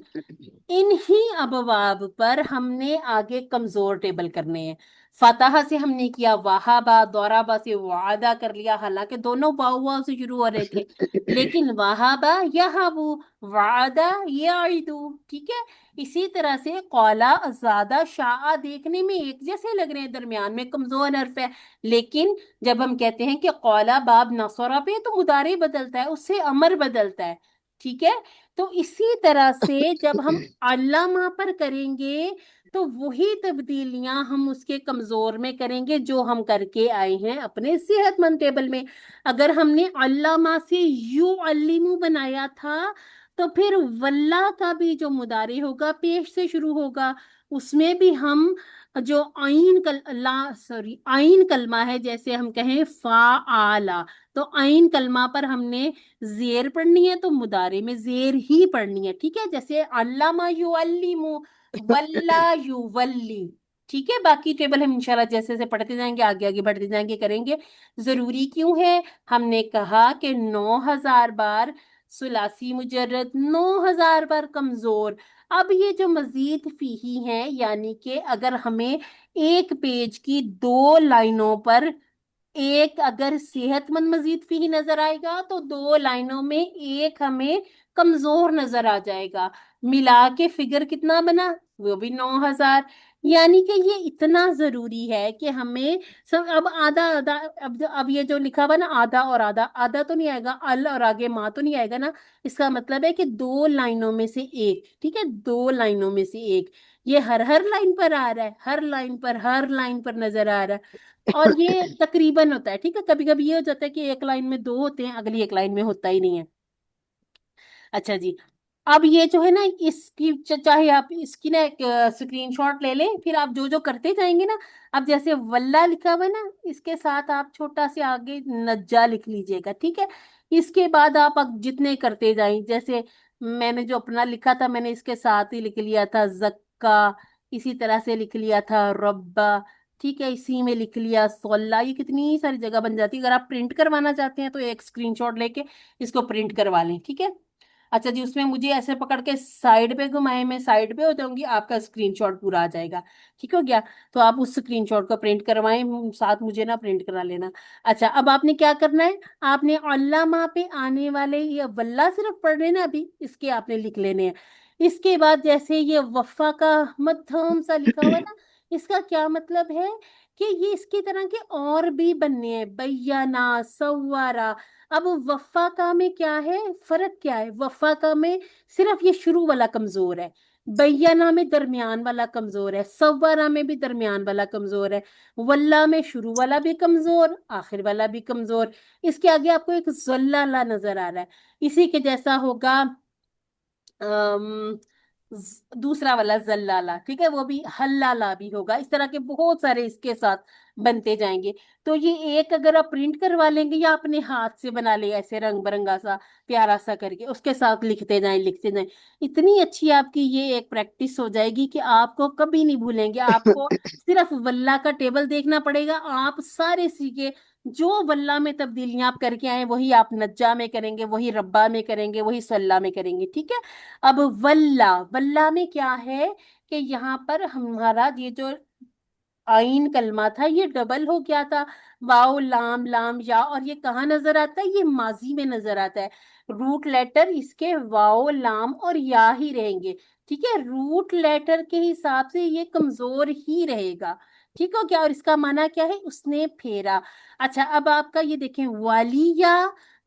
Speaker 1: इन्हीं अबवाब पर हमने आगे कमजोर टेबल करने हैं। फतह से हमने किया वहाबा, दौराबा से वादा कर लिया, हालांकि दोनों वाव वाव से शुरू हो रहे थे, लेकिन वहाबा यहाबू, वादा याइदू। ठीक है। इसी तरह से कौला, ज्यादा, शाह देखने में एक जैसे लग रहे हैं, दरमियान में कमजोर हर्फ है, लेकिन जब हम कहते हैं कि कौला बाब नसरा पे, तो मुदारे बदलता है, उससे अमर बदलता है। ठीक है। तो इसी तरह से जब हम अल्लामा पर करेंगे तो वही तब्दीलियां हम उसके कमजोर में करेंगे जो हम करके आए हैं अपने सेहतमंद टेबल में। अगर हमने अल्लामा से यू अल्लिमू बनाया था, तो फिर वल्ला का भी जो मुदारे होगा पेश से शुरू होगा, उसमें भी हम जो आइन कल ला सॉरी आइन कलमा है, जैसे हम कहें फा आला, तो आइन कलमा पर हमने जेर पढ़नी है, तो मुदारे में जेर ही पढ़नी है। ठीक है। जैसे अल्लामा युअल्लिमु, वल्ला युवल्ली। ठीक है। बाकी टेबल हम इंशाल्लाह जैसे जैसे पढ़ते जाएंगे, आगे आगे बढ़ते जाएंगे, करेंगे। जरूरी क्यों है? हमने कहा कि 9,000 बार सुलासी मुजर्रद, 9,000 बार कमजोर। अब ये जो मजीद फीही है, यानी कि अगर हमें एक पेज की 2 लाइनों पर एक अगर सेहतमंद मजीद फी नजर आएगा, तो 2 लाइनों में एक हमें कमजोर नजर आ जाएगा। मिला के फिगर कितना बना? वो भी 9,000। यानी कि ये इतना जरूरी है कि हमें सब। अब आधा आधा, अब ये जो लिखा हुआ ना, आधा और आधा, आधा तो नहीं आएगा, अल और आगे माँ तो नहीं आएगा ना। इसका मतलब है कि 2 लाइनों में से एक। ठीक है। 2 लाइनों में से एक, ये हर हर लाइन पर आ रहा है, हर लाइन पर नजर आ रहा है। और ये तकरीबन होता है। ठीक है। कभी कभी ये हो जाता है कि एक लाइन में दो होते हैं, अगली एक लाइन में होता ही नहीं है। अच्छा जी। अब ये जो है ना, इसकी चाहे आप इसकी ना एक स्क्रीनशॉट ले लें, फिर आप जो जो करते जाएंगे ना। अब जैसे वल्ला लिखा हुआ है ना, इसके साथ आप छोटा से आगे नज्जा लिख लीजिएगा। ठीक है। इसके बाद आप जितने करते जाएं, जैसे मैंने जो अपना लिखा था, मैंने इसके साथ ही लिख लिया था जक्का, इसी तरह से लिख लिया था रब्बा। ठीक है। इसी में लिख लिया सोल्ला। ये कितनी सारी जगह बन जाती है। अगर आप प्रिंट करवाना चाहते हैं तो एक स्क्रीनशॉट लेके इसको प्रिंट करवा लें। ठीक है। अच्छा जी, उसमें मुझे ऐसे पकड़ के साइड पे घुमाए, मैं साइड पे हो जाऊंगी, आपका स्क्रीनशॉट पूरा आ जाएगा। ठीक हो गया? तो आप उस स्क्रीनशॉट को प्रिंट करवाएं, साथ मुझे ना प्रिंट करा लेना। अच्छा, अब आपने क्या करना है? आपने अल्लामा पे आने वाले ये वल्ला सिर्फ पढ़ लेना, अभी इसके आपने लिख लेने हैं। इसके बाद जैसे ये वफा का मध्यम सा लिखा हुआ ना, इसका क्या मतलब है? कि ये इसकी तरह के और भी बनने हैं, बैयाना, सवारा। अब वफा का में क्या है, फर्क क्या है? वफा का में सिर्फ ये शुरू वाला कमजोर है, बैयाना में दरमियान वाला कमजोर है, सवारा में भी दरमियान वाला कमजोर है, वल्ला में शुरू वाला भी कमजोर, आखिर वाला भी कमजोर। इसके आगे आपको एक जल्लाला नजर आ रहा है, इसी के जैसा होगा दूसरा वाला जल्लाला। ठीक है। वो भी हल्लाला भी होगा। इस तरह के बहुत सारे इसके साथ बनते जाएंगे। तो ये एक अगर आप प्रिंट करवा लेंगे या अपने हाथ से बना ले ऐसे रंग बिरंगा सा प्यारा सा करके, उसके साथ लिखते जाएं लिखते जाएं, इतनी अच्छी आपकी ये एक प्रैक्टिस हो जाएगी कि आपको कभी नहीं भूलेंगे। आपको सिर्फ वल्ला का टेबल देखना पड़ेगा, आप सारे सीखे। जो वल्ला में तब्दीलियां आप करके आए, वही आप नज्जा में करेंगे, वही रब्बा में करेंगे, वही सल्ला में करेंगे। ठीक है। अब वल्ला, वल्ला में क्या है कि यहाँ पर हमारा ये जो आइन कलमा था, ये डबल हो गया था। वाओ लाम लाम या, और ये कहाँ नजर आता है? ये माजी में नजर आता है। रूट लेटर इसके वाओ लाम और या ही रहेंगे। ठीक है। रूट लेटर के हिसाब से ये कमजोर ही रहेगा। ठीक हो क्या? और इसका माना क्या है? उसने फेरा। अच्छा, अब आपका ये देखें, वालिया,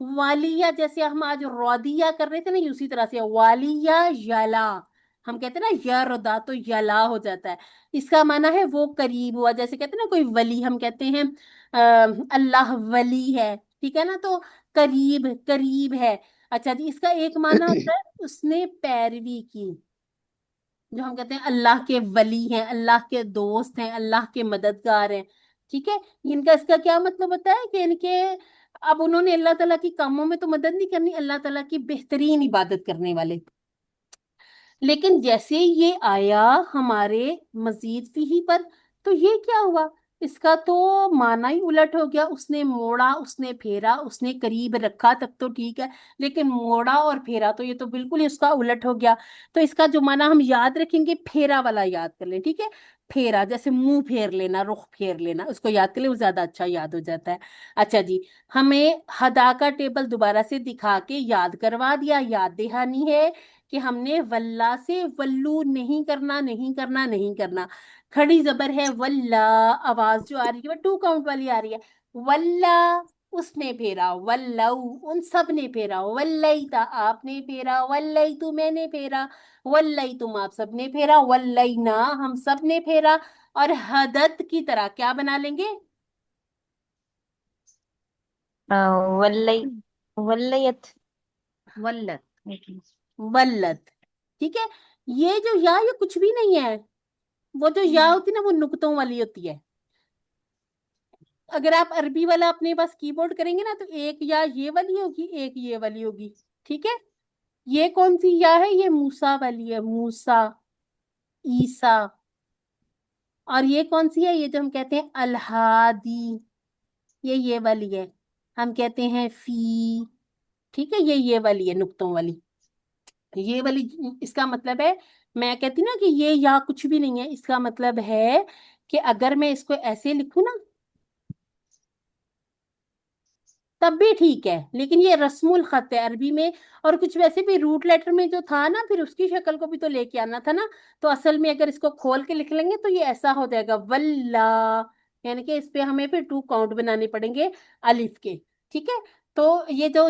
Speaker 1: वालिया जैसे हम आज रौदिया कर रहे थे ना, उसी तरह से वालिया यला। हम कहते हैं ना यरदा, तो यला हो जाता है। इसका माना है वो करीब हुआ। जैसे कहते हैं ना कोई वली, हम कहते हैं अल्लाह वली है। ठीक है ना, तो करीब करीब है। अच्छा जी, इसका एक माना होता है उसने पैरवी की। जो हम कहते हैं अल्लाह के वली हैं, अल्लाह के दोस्त हैं, अल्लाह के मददगार हैं। ठीक है। इनका इसका क्या मतलब होता है कि इनके अब उन्होंने अल्लाह ताला की कामों में तो मदद नहीं करनी, अल्लाह ताला की बेहतरीन इबादत करने वाले। लेकिन जैसे ये आया हमारे मजीद फीही पर, तो ये क्या हुआ, इसका तो माना ही उलट हो गया। उसने मोड़ा, उसने फेरा, उसने करीब रखा तब तो ठीक है, लेकिन मोड़ा और फेरा तो ये तो बिल्कुल ही उसका उलट हो गया। तो इसका जो माना हम याद रखेंगे, फेरा वाला याद कर लें, ठीक है। फेरा जैसे मुंह फेर लेना, रुख फेर लेना, उसको याद कर ले, वो ज्यादा अच्छा याद हो जाता है। अच्छा जी, हमें हदा का टेबल दोबारा से दिखा के याद करवा दिया, याद दहानी है कि हमने वल्ला से वल्लू नहीं करना, नहीं करना, नहीं करना। खड़ी जबर है वल्ला, आवाज जो आ रही है वो टू काउंट वाली आ रही है। वल्ला उसने फेरा, वल्लऊ उन सब ने फेरा, वल्लई था आपने फेरा, वल्लई तू मैंने फेरा, वल्लई तुम आप सब ने फेरा, वल्लई ना हम सब ने फेरा। और हदत की तरह क्या बना लेंगे,
Speaker 4: वल्लई, वल्लयत।
Speaker 3: वल्लत।
Speaker 1: वल्लत। ठीक है। ये जो या ये कुछ भी नहीं है, वो जो या होती है ना वो नुक्तों वाली होती है। अगर आप अरबी वाला अपने पास कीबोर्ड करेंगे ना, तो एक या ये वाली होगी, एक ये वाली होगी। ठीक है। ये कौन सी या है, ये मूसा वाली है, मूसा, ईसा। और ये कौन सी है, ये जो हम कहते हैं अलहादी, ये वाली है, हम कहते हैं फी। ठीक है, ये वाली है नुक्तों वाली, ये वाली। इसका मतलब है, मैं कहती ना कि ये या कुछ भी नहीं है, इसका मतलब है कि अगर मैं इसको ऐसे लिखूं ना तब भी ठीक है, लेकिन ये रस्मुल खत है अरबी में। और कुछ वैसे भी रूट लेटर में जो था ना, फिर उसकी शक्ल को भी तो लेके आना था ना। तो असल में अगर इसको खोल के लिख लेंगे तो ये ऐसा हो जाएगा वल्ला, यानी कि इस पे हमें फिर टू काउंट बनाने पड़ेंगे अलिफ के। ठीक है। तो ये जो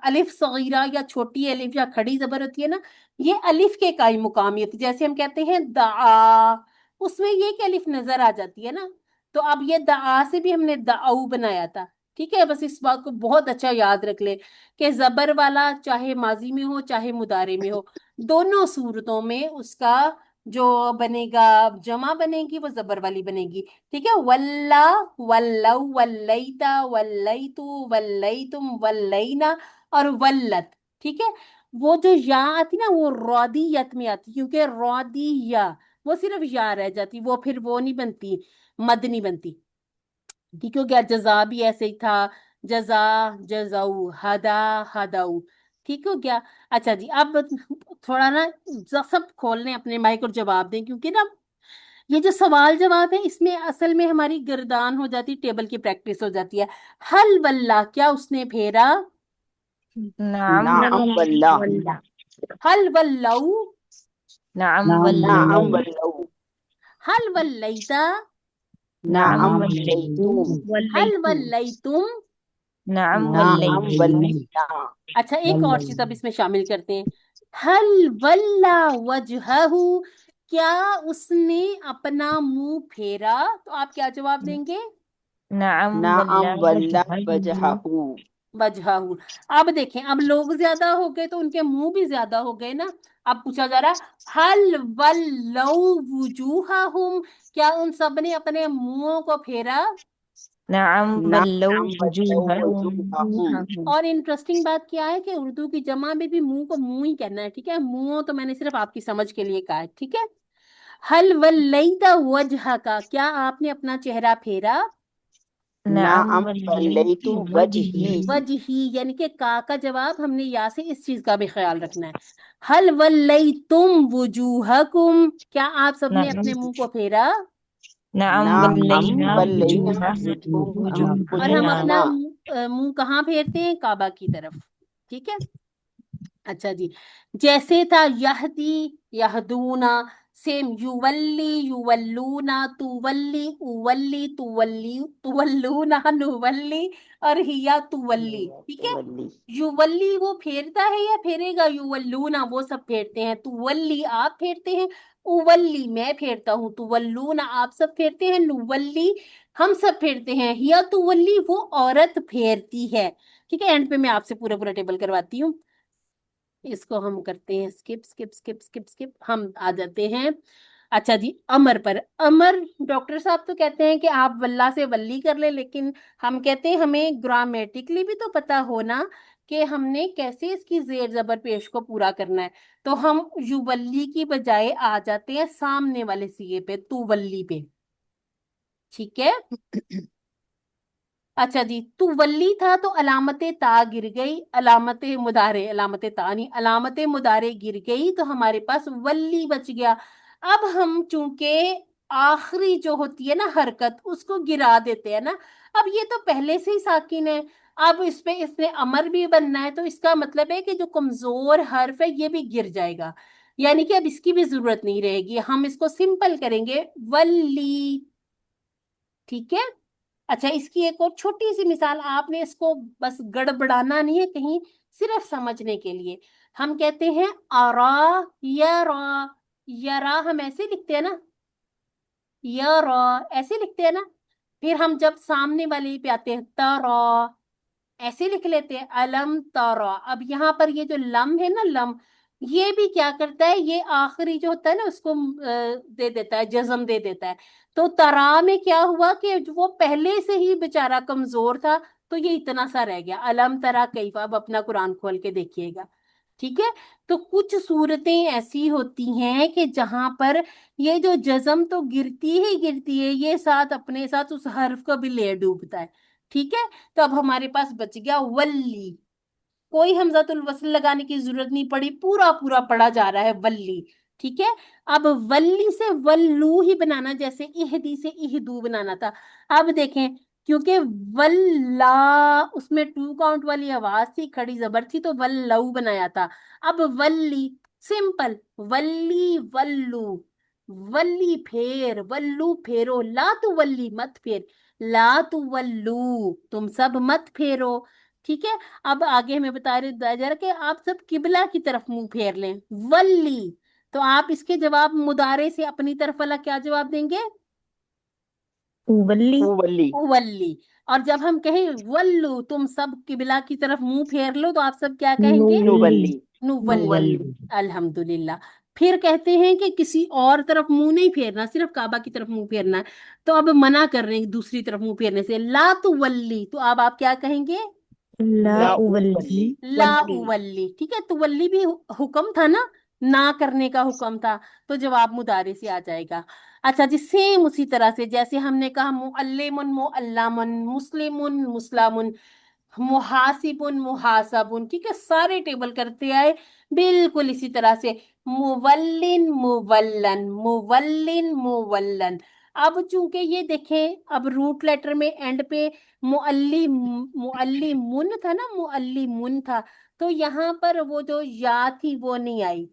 Speaker 1: अलिफ सगीरा या छोटी अलिफ या खड़ी जबर होती है ना, ये अलिफ के कायम मुकामी होती है। जैसे हम कहते हैं दा, उसमें ये कि अलिफ नजर आ जाती है ना। तो अब ये दा से भी हमने दाऊ बनाया था। ठीक है, बस इस बात को बहुत अच्छा याद रख ले कि जबर वाला चाहे माजी में हो चाहे मुदारे में हो, दोनों सूरतों में उसका जो बनेगा, जमा बनेगी वो जबर वाली बनेगी। ठीक है। वल्ला, वल्लौ, वल्लैता, वल्लैतु, वल्लैतुम, वल्लैना और वल्लत। ठीक है। वो जो या आती ना वो रौदियत में आती, क्योंकि रौदिया वो सिर्फ या रह जाती, वो फिर वो नहीं बनती, मद नहीं बनती। ठीक हो गया। जजा भी ऐसे ही था, जजा, जजाऊ, हदा, हदाऊ। ठीक हो गया। अच्छा जी, अब थोड़ा ना सब खोल लें अपने माइक और जवाब दें, क्योंकि ना ये जो सवाल जवाब है इसमें असल में हमारी गर्दान हो जाती, टेबल की प्रैक्टिस हो जाती है। हल वल्ला क्या उसने फेरा,
Speaker 4: नाम
Speaker 2: नाम
Speaker 4: वल्ला।
Speaker 2: वल्ला,
Speaker 3: वल्ला।
Speaker 1: हल वल्लऊ,
Speaker 4: नाम
Speaker 2: नाम
Speaker 4: वल्लऊ।
Speaker 2: वल्लऊ,
Speaker 1: हल वल्लैता,
Speaker 4: नाम
Speaker 2: नाम
Speaker 4: वल्लैतु।
Speaker 2: वल्लैतुम,
Speaker 1: हल
Speaker 3: वल्लैतु।
Speaker 1: वल्लैतुम।
Speaker 4: नाम
Speaker 2: नाम
Speaker 4: वल्लैना।
Speaker 2: वल्लैना,
Speaker 1: अच्छा, एक और चीज अब इसमें शामिल करते हैं। हल वल्ला वजहहू, क्या उसने अपना मुंह फेरा, तो आप क्या जवाब देंगे,
Speaker 4: नाम
Speaker 2: नाम
Speaker 4: वल्ला
Speaker 2: वल्ला
Speaker 4: वजहहु।
Speaker 2: वजहहू।
Speaker 1: वजहहू। अब देखें, अब लोग ज्यादा हो गए तो उनके मुंह भी ज्यादा हो गए ना। अब पूछा जा रहा है हल वल्लौ वुजूहहुम, क्या उन सब ने अपने मुंहों को फेरा।
Speaker 4: नाम वल्लौ
Speaker 2: नाम वल्लऊ
Speaker 4: वजूहहुम।
Speaker 2: वजूहहुम।
Speaker 1: और इंटरेस्टिंग बात क्या है कि उर्दू की जमा में भी मुंह को मुंह ही कहना है। ठीक है, मुंह तो मैंने सिर्फ आपकी समझ के लिए कहा है। ठीक है। हल वल्लैता वजह का, क्या आपने अपना चेहरा फेरा,
Speaker 4: नाम
Speaker 2: नाम
Speaker 4: वल्लैतु
Speaker 2: वल्लैतु
Speaker 4: वजही।
Speaker 2: वजही।
Speaker 1: वजही, यानी कि का जवाब हमने या से इस चीज का भी ख्याल रखना है। हल वल्लैतुम वुजूहकुम, क्या आप सबने
Speaker 4: नाम
Speaker 1: अपने मुंह को फेरा।
Speaker 4: नाम
Speaker 2: नाम
Speaker 4: वल्लैना
Speaker 2: वल्लैना
Speaker 4: वजूहना।
Speaker 1: और हम
Speaker 2: वजूहना।
Speaker 1: अपना मुंह कहाँ फेरते हैं, काबा की तरफ। ठीक है। अच्छा जी, जैसे था यहदी, यहदूना, सेम युवल्ली, युवल्लूना, तुवल्ली, उवल्ली, तुवल्ली, तुवल्लूना, नुवल्ली और हिया तुवल्ली। ठीक है।
Speaker 2: वल्ली।
Speaker 1: युवल्ली वो फेरता है या फेरेगा, युवल्लूना वो सब फेरते हैं, तुवल्ली आप फेरते हैं, उवल्ली मैं फेरता हूँ, तुवल्लूना आप सब फेरते हैं, नुवल्ली हम सब फेरते हैं, हिया तुवल्ली वो औरत फेरती है। ठीक है, एंड पे मैं आपसे पूरा पूरा टेबल करवाती हूँ। इसको हम करते हैं skip skip skip skip skip, हम आ जाते हैं अच्छा जी, अमर पर। अमर, डॉक्टर साहब तो कहते हैं कि आप वल्ला से वल्ली कर ले, लेकिन हम कहते हैं हमें ग्रामेटिकली भी तो पता हो ना कि हमने कैसे इसकी जेर जबर पेश को पूरा करना है। तो हम युवल्ली की बजाय आ जाते हैं सामने वाले सीगे पे, तू वल्ली पे। ठीक है। अच्छा जी, तू वल्ली था तो अलामत ता गिर गई, अलामत मुदारे, अलामत ता नहीं, अलामत मुदारे गिर गई, तो हमारे पास वल्ली बच गया। अब हम चूंकि आखिरी जो होती है ना हरकत, उसको गिरा देते हैं ना। अब ये तो पहले से ही साकिन है। अब इस पे इसने अमर भी बनना है, तो इसका मतलब है कि जो कमजोर हर्फ है ये भी गिर जाएगा। यानी कि अब इसकी भी जरूरत नहीं रहेगी, हम इसको सिंपल करेंगे, वल्ली। ठीक है। अच्छा, इसकी एक और छोटी सी मिसाल, आपने इसको बस गड़बड़ाना नहीं है कहीं, सिर्फ समझने के लिए। हम कहते हैं अरा, यरा। यरा हम ऐसे लिखते हैं ना, यरा ऐसे लिखते हैं ना। फिर हम जब सामने वाले पे आते हैं तरा, ऐसे लिख लेते हैं, अलम तरा। अब यहाँ पर ये जो लम है ना, लम, ये भी क्या करता है, ये आखिरी जो होता है ना उसको दे देता है, जज्म दे देता है। तो तरा में क्या हुआ कि जो वो पहले से ही बेचारा कमजोर था, तो ये इतना सा रह गया, अलम तरा कैफ। अब अपना कुरान खोल के देखिएगा। ठीक है। तो कुछ सूरतें ऐसी होती हैं कि जहां पर ये जो जज्म तो गिरती ही गिरती है, ये साथ अपने साथ उस हर्फ को भी ले डूबता है। ठीक है। तो अब हमारे पास बच गया वल्ली। कोई हमजातुल वस्ल लगाने की जरूरत नहीं पड़ी, पूरा पूरा पढ़ा जा रहा है वल्ली। ठीक है। अब वल्ली से वल्लू ही बनाना, जैसे इहदी से इहदू बनाना था। अब देखें, क्योंकि वल्ला उसमें टू काउंट वाली आवाज थी, खड़ी जबर थी, तो वल्लू बनाया था। अब वल्ली सिंपल, वल्ली वल्लू। वल्ली फेर, वल्लू फेरो, ला तू वल्ली मत फेर, ला तू वल्लू, तुम सब मत फेरो। ठीक है। अब आगे हमें बता रहे जा रहा कि आप सब किबला की तरफ मुंह फेर लें, वल्ली। तो आप इसके जवाब मुदारे से अपनी तरफ वाला क्या जवाब देंगे?
Speaker 4: वल्ली।
Speaker 2: वल्ली।
Speaker 1: वल्ली। और जब हम कहें वल्लू, तुम सब किबला की तरफ मुंह फेर लो, तो आप सब क्या कहेंगे?
Speaker 4: नुवल्ली।
Speaker 2: नुवल्ली।
Speaker 1: नुवल्ली।
Speaker 4: नुवल्ली।
Speaker 1: अल्हम्दुलिल्लाह। फिर कहते हैं कि किसी और तरफ मुंह नहीं फेरना, सिर्फ काबा की तरफ मुंह फेरना है। तो अब मना कर रहे हैं दूसरी तरफ मुंह फेरने से, ला तुवल्ली, तो अब आप क्या कहेंगे?
Speaker 4: ला
Speaker 2: ला
Speaker 4: उवल्ली।
Speaker 2: वल्ली।
Speaker 1: ला उवल्ली। ठीक है, तुवल्ली भी हुक्म था ना करने का हुक्म था, तो जवाब मुदारे से आ जाएगा। अच्छा जी, सेम उसी तरह से जैसे हमने कहा मुअल्लिमुन मुअल्लमुन, मुस्लिमुन मुस्लामुन, मुहासिबुन मुहासबुन, ठीक है, सारे टेबल करते आए बिल्कुल इसी तरह से। मुवल्लिन मुवल्लन, मुवल्लिन मुवल्लन। अब चूंकि ये देखें, अब रूट लेटर में एंड पे मुअल्लिमुन था ना, मुअल्लिमुन था, तो यहाँ पर वो जो या थी वो नहीं आई।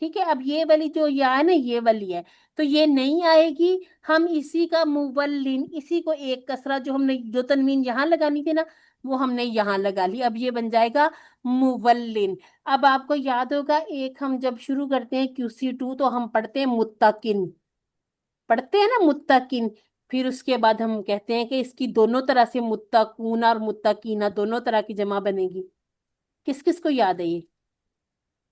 Speaker 1: ठीक है। अब ये वाली जो या है ना, ये वाली है, तो ये नहीं आएगी। हम इसी का मुवल्लिन, इसी को एक कसरा जो हमने, जो तनवीन यहाँ लगानी थी ना, वो हमने यहाँ लगा ली, अब ये बन जाएगा मुवल्लिन। अब आपको याद होगा, एक हम जब शुरू करते हैं QC2 तो हम पढ़ते हैं मुत्तकिन, पढ़ते हैं ना मुत्तकिन। फिर उसके बाद हम कहते हैं कि इसकी दोनों तरह से मुत्तकून और मुत्तकीना दोनों तरह की जमा बनेगी। किस किस को याद है ये?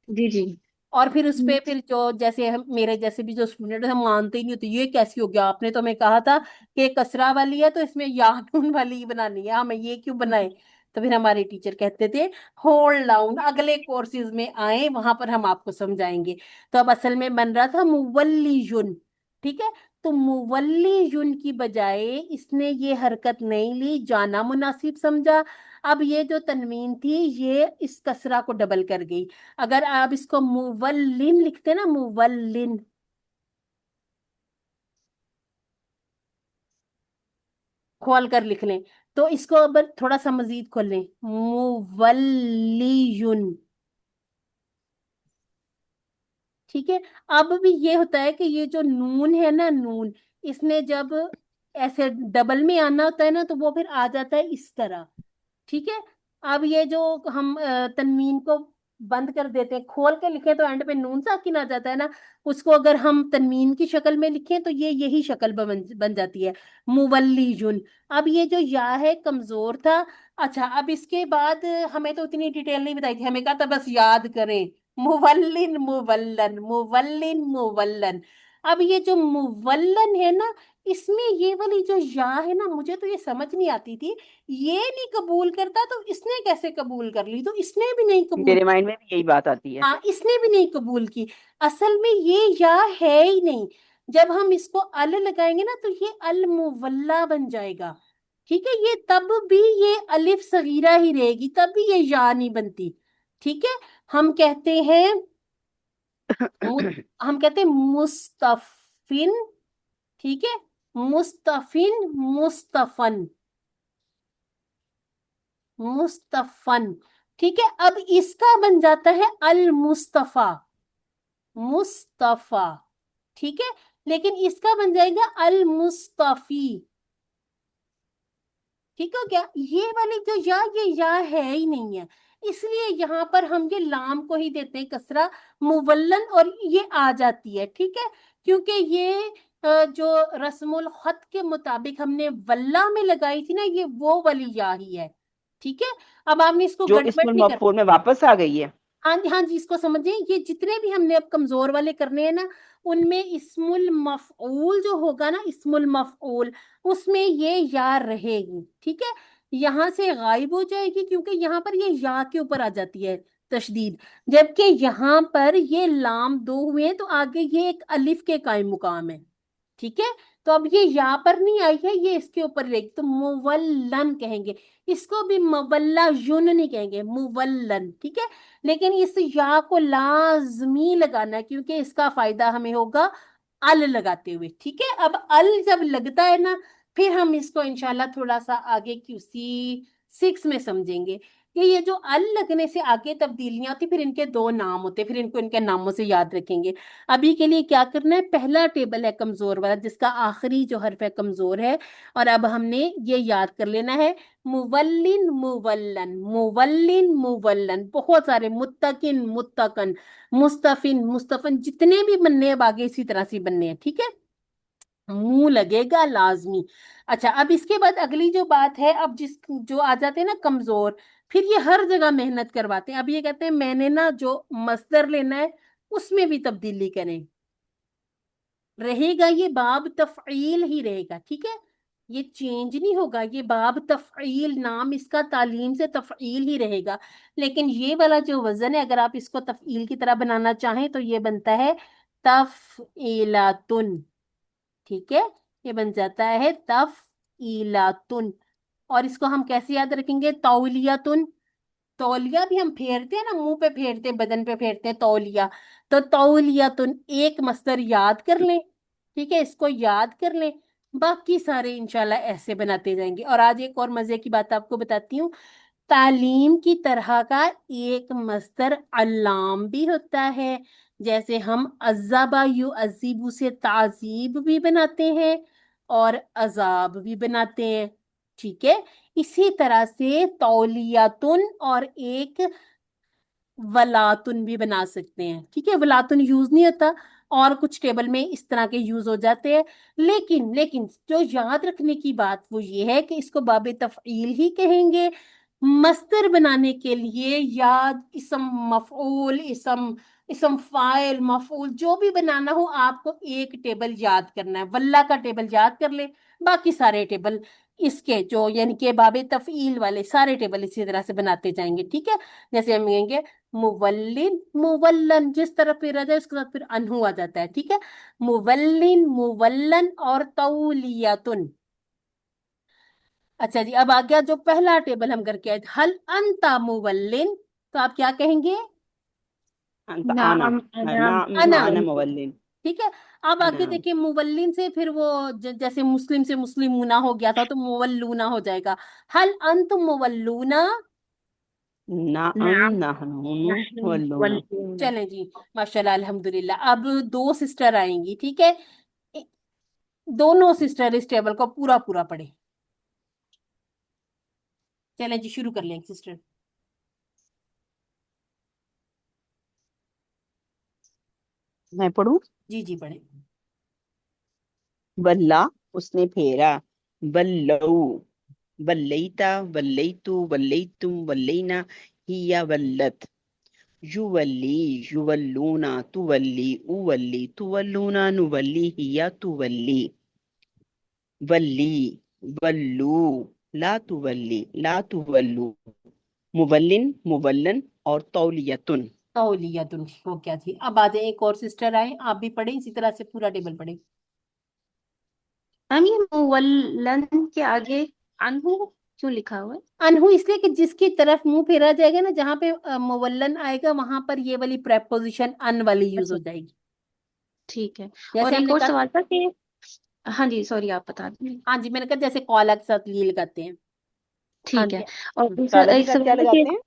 Speaker 3: जी जी।
Speaker 1: और फिर उस पे फिर जो जैसे हम, मेरे जैसे भी जो स्टूडेंट हम मानते ही नहीं होते, ये कैसी हो गया, आपने तो हमें कहा था कि कसरा वाली है तो इसमें या नून वाली ही बनानी है, हमें ये क्यों बनाए? तो फिर हमारे टीचर कहते थे होल्ड डाउन, अगले कोर्सेज में आए वहां पर हम आपको समझाएंगे। तो अब असल में बन रहा था मुवल्लियुन। ठीक है। तो मुवल्लियुन की बजाय इसने ये हरकत नहीं ली, जाना मुनासिब समझा। अब ये जो तनवीन थी ये इस कसरा को डबल कर गई। अगर आप इसको मुवल्लिन लिखते ना, मुवल्लिन, खोल कर लिख लें, तो इसको अब थोड़ा सा मजीद खोल लें, मुवल्लियुन। ठीक है। अब भी ये होता है कि ये जो नून है ना, नून, इसने जब ऐसे डबल में आना होता है ना, तो वो फिर आ जाता है इस तरह। ठीक है। अब ये जो हम तनवीन को बंद कर देते हैं, खोल के लिखें तो एंड पे नून साकिन आ जाता है ना, उसको अगर हम तनवीन की शक्ल में लिखें तो ये यही शक्ल बन जाती है, मुवल्लिजुन। अब ये जो या है कमजोर था। अच्छा, अब इसके बाद हमें तो इतनी डिटेल नहीं बताई थी, हमें कहा था बस याद करें, मुवल्लिन मुवल्लन, मुवल्लिन मुवल्लन। اب یہ جو مولن ہے نا، اس میں یہ والی جو یا ہے نا، مجھے تو یہ سمجھ نہیں آتی تھی، یہ نہیں قبول کرتا تو اس نے کیسے قبول کر لی؟ تو اس نے بھی نہیں قبول،
Speaker 2: میرے مائنڈ میں بھی یہی بات آتی ہے.
Speaker 1: ہاں اس نے بھی نہیں قبول کی. اصل میں یہ یا ہے ہی نہیں. جب ہم اس کو ال لگائیں گے نا تو یہ المولا بن جائے گا. ٹھیک ہے، یہ تب بھی یہ الف صغیرہ ہی رہے گی، تب بھی یہ یا نہیں بنتی. ٹھیک ہے، ہم کہتے ہیں ہم کہتے ہیں مستفن. ٹھیک ہے، مستفن، مستفن، مستفن. ٹھیک ہے، اب اس کا بن جاتا ہے المصطفیٰ، مصطفیٰ. ٹھیک ہے، لیکن اس کا بن جائے گا المصطفی. ٹھیک ہو گیا؟ یہ والی جو یا، یہ یا ہے ہی نہیں ہے، اس لیے یہاں پر ہم یہ لام کو ہی دیتے ہیں کسرہ مولن، اور یہ آ جاتی ہے. ٹھیک ہے، کیونکہ یہ جو رسم الخط کے مطابق ہم نے ولہ میں لگائی تھی نا، یہ وہ والی یا ہی ہے. ٹھیک ہے، اب آپ نے اس کو
Speaker 2: جو
Speaker 1: گڑبڑ
Speaker 2: اسم
Speaker 1: نہیں کرنا.
Speaker 2: المفعول میں واپس آ گئی ہے.
Speaker 1: ہاں جی، ہاں جی، اس کو سمجھیں. یہ جتنے بھی ہم نے اب کمزور والے کرنے ہیں نا، ان میں اسم المفعول جو ہوگا نا، اسم المفعول، اس میں یہ یا رہے گی. ٹھیک ہے، یہاں سے غائب ہو جائے گی کیونکہ یہاں پر یہ یا کے اوپر آ جاتی ہے تشدید، جبکہ یہاں پر یہ لام دو ہوئے ہیں تو آگے یہ ایک الف کے قائم مقام ہے. ٹھیک ہے، تو اب یہ یا پر نہیں آئی ہے، یہ اس کے اوپر رہے گی، تو مولن کہیں گے. اس کو بھی مولا یون نہیں کہیں گے، مولن. ٹھیک ہے، لیکن اس یا کو لازمی لگانا ہے کیونکہ اس کا فائدہ ہمیں ہوگا ال لگاتے ہوئے. ٹھیک ہے، اب ال جب لگتا ہے نا، پھر ہم اس کو انشاءاللہ تھوڑا سا آگے کی اسی 6 میں سمجھیں گے کہ یہ جو ال لگنے سے آگے تبدیلیاں ہوتی، پھر ان کے 2 نام ہوتے، پھر ان کو ان کے ناموں سے یاد رکھیں گے. ابھی کے لیے کیا کرنا ہے، پہلا ٹیبل ہے کمزور والا جس کا آخری جو حرف ہے کمزور ہے، اور اب ہم نے یہ یاد کر لینا ہے مولن، مولن، مولن، مولن، بہت سارے، متقن، متقن، مستفن، مستفن، جتنے بھی بننے اب آگے اسی طرح سے بننے ہیں. ٹھیک ہے، منہ لگے گا لازمی. اچھا، اب اس کے بعد اگلی جو بات ہے، اب جو آ جاتے ہیں نا کمزور، پھر یہ ہر جگہ محنت کرواتے ہیں. اب یہ کہتے ہیں میں نے نا جو مصدر لینا ہے اس میں بھی تبدیلی کریں. رہے گا یہ باب تفعیل ہی رہے گا. ٹھیک ہے، یہ چینج نہیں ہوگا، یہ باب تفعیل، نام اس کا تعلیم سے تفعیل ہی رہے گا. لیکن یہ والا جو وزن ہے، اگر آپ اس کو تفعیل کی طرح بنانا چاہیں تو یہ بنتا ہے تفعیلاتن. ٹھیک ہے، یہ بن جاتا ہے تفعیلاتن. اور اس کو ہم کیسے یاد رکھیں گے، تولیاتن. تولیہ بھی ہم پھیرتے ہیں نا، منہ پہ پھیرتے ہیں، بدن پہ پھیرتے ہیں، تولیہ. تو تولیاتن ایک مصدر یاد کر لیں. ٹھیک ہے، اس کو یاد کر لیں، باقی سارے انشاءاللہ ایسے بناتے جائیں گے. اور آج ایک اور مزے کی بات آپ کو بتاتی ہوں، تعلیم کی طرح کا ایک مصدر علام بھی ہوتا ہے. جیسے ہم عذابا یو عذیبو سے تعذیب بھی بناتے ہیں اور عذاب بھی بناتے ہیں. ٹھیک ہے، اسی طرح سے تولیاتن اور ایک ولاتن بھی بنا سکتے ہیں. ٹھیک ہے، ولاتن یوز نہیں ہوتا، اور کچھ ٹیبل میں اس طرح کے یوز ہو جاتے ہیں. لیکن جو یاد رکھنے کی بات وہ یہ ہے کہ اس کو باب تفعیل ہی کہیں گے. مصدر بنانے کے لیے یاد اسم مفعول، اسم فاعل، مفعول، جو بھی بنانا ہو آپ کو ایک ٹیبل یاد کرنا ہے. واللہ کا ٹیبل یاد کر لیں، باقی سارے ٹیبل اس کے جو یعنی کہ باب تفعیل والے سارے ٹیبل اسی طرح سے بناتے جائیں گے. ٹھیک ہے، جیسے ہم کہیں گے مولن، مولن، جس طرف پھر آ جائے اس کے ساتھ پھر انہو آ جاتا ہے. ٹھیک ہے، مولن، مولن اور تولیتن. اچھا جی، اب آ گیا جو پہلا ٹیبل ہم کر کے آئے، حل انتا مولن، تو آپ کیا کہیں گے،
Speaker 2: انت انا.
Speaker 3: نعم أنا
Speaker 2: نعم
Speaker 1: انا.
Speaker 2: انا
Speaker 3: مولد.
Speaker 2: مولن.
Speaker 1: ٹھیک ہے، اب آگے
Speaker 2: نعم.
Speaker 1: دیکھیں مولن سے پھر وہ جیسے مسلم سے مسلمونا ہو گیا تھا تو مولونا ہو جائے گا. حل انتم مولونا.
Speaker 2: نعم
Speaker 3: نعم
Speaker 2: نحن
Speaker 3: نحن
Speaker 2: مولون.
Speaker 3: مولون.
Speaker 1: چلیں جی، ماشاءاللہ الحمدللہ. اب 2 سسٹر آئیں گی. ٹھیک ہے، دونوں سسٹر اس ٹیبل کو پورا پورا پڑھیں. چلیں جی، شروع کر لیں سسٹر.
Speaker 2: میں پڑھوں.
Speaker 1: جی جی پڑھیں.
Speaker 2: بلا اس نے پھیرا. بلو بلیتا، بلیتو، بلیتم، بلینا، ہیا ولت. युवल्ली युवल्लूना तुवल्ली उवल्ली तुवल्लूना नुवल्ली हिया तुवल्ली वल्ली वल्लू ला तुवल्ली ला तुवल्लू मुवल्लिन मुवल्लन और तौलियतुन।
Speaker 1: तौलियतुन हो क्या थी। अब आ जाए, एक और सिस्टर आए, आप भी पढ़े इसी तरह से पूरा टेबल पढ़े।
Speaker 3: मैम ये मुवल्लन के आगे अनहु क्यों लिखा हुआ है?
Speaker 1: अनहु इसलिए कि जिसकी तरफ मुंह फेरा जाएगा ना, जहां पे मुवल्लन आएगा वहां पर ये वाली प्रेपोजिशन अन वाली यूज हो
Speaker 3: अच्छा,
Speaker 1: जाएगी।
Speaker 3: ठीक है। और
Speaker 1: जैसे
Speaker 3: एक
Speaker 1: हमने
Speaker 3: और
Speaker 1: कहा,
Speaker 3: सवाल था कि, हाँ जी सॉरी आप बता दें।
Speaker 1: हाँ जी, मैंने कहा जैसे कॉला के साथ ये लगाते हैं। हाँ
Speaker 3: ठीक
Speaker 1: जी।
Speaker 3: है। और दूसरा
Speaker 2: काला के
Speaker 3: एक
Speaker 2: साथ क्या
Speaker 3: सवाल है कि,
Speaker 2: लगाते हैं,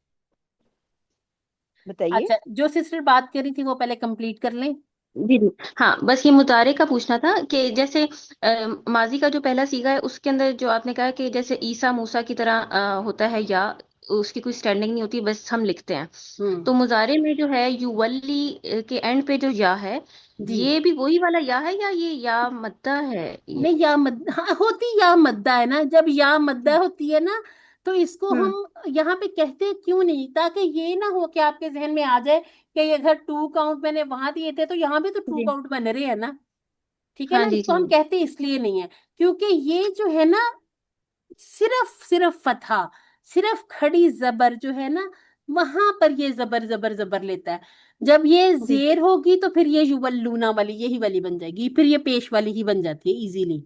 Speaker 2: बताइए।
Speaker 1: अच्छा, जो सिस्टर बात करी थी वो पहले कंप्लीट कर लें।
Speaker 3: जी जी, हाँ बस ये मुतारे का पूछना था कि जैसे माजी का जो पहला सीगा है उसके अंदर जो आपने कहा कि जैसे ईसा मूसा की तरह होता है, या उसकी कोई स्टैंडिंग नहीं होती, बस हम लिखते हैं।
Speaker 1: हम्म।
Speaker 3: तो मुजारे में जो है युवल्ली के एंड पे जो या है,
Speaker 1: जी।
Speaker 3: ये भी वही वाला या है या ये या मद्दा है ये?
Speaker 1: नहीं, या मद, हाँ, होती या मद्दा है ना। जब या मद्दा होती है ना, तो इसको
Speaker 3: हम्म।
Speaker 1: हम यहाँ पे कहते क्यों नहीं, ताकि ये ना हो कि आपके जहन में आ जाए कि ये अगर टू काउंट मैंने वहां दिए थे तो यहाँ भी तो टू
Speaker 3: जी।
Speaker 1: काउंट बन रहे हैं ना। ठीक है
Speaker 3: हाँ
Speaker 1: ना,
Speaker 3: जी
Speaker 1: इसको
Speaker 3: जी।
Speaker 1: हम कहते इसलिए नहीं है क्योंकि ये जो है ना, सिर्फ सिर्फ फतहा, सिर्फ खड़ी जबर जो है ना, वहां पर ये जबर जबर जबर लेता है। जब ये
Speaker 3: जी
Speaker 1: जेर होगी तो फिर ये युवल्लूना वाली यही वाली बन जाएगी, फिर ये पेश वाली ही बन जाती है इजीली।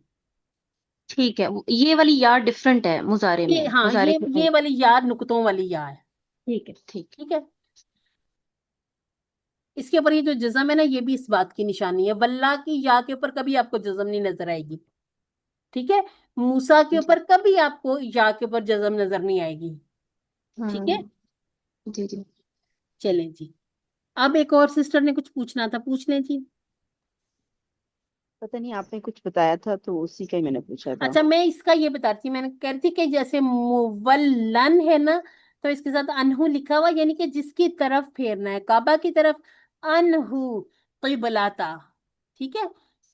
Speaker 3: ठीक है। ये वाली या डिफरेंट है मुजारे
Speaker 1: ये,
Speaker 3: में,
Speaker 1: हाँ,
Speaker 3: मुजारे के
Speaker 1: ये वाली यार नुक्तों वाली या है।
Speaker 3: ठीक है ठीक
Speaker 1: ठीक है। इसके ऊपर ये जो जज्म है ना, ये भी इस बात की निशानी है, वल्लाह की या के ऊपर कभी आपको जज्म नहीं नजर आएगी। ठीक है। मूसा के
Speaker 3: है जी।
Speaker 1: ऊपर कभी आपको या के ऊपर जज्म नजर नहीं आएगी। ठीक है।
Speaker 3: जी जी।
Speaker 1: चलें जी। अब एक और सिस्टर ने कुछ पूछना था, पूछ लें जी।
Speaker 2: पता नहीं, आपने कुछ बताया था तो उसी का ही मैंने पूछा था।
Speaker 1: अच्छा, मैं इसका ये बता रही थी, मैंने कह रही थी कि जैसे मुवल्लन है ना, तो इसके साथ अनहु लिखा हुआ, यानी कि जिसकी तरफ फेरना है, काबा की तरफ। अनहु क़िबलाता। ठीक है।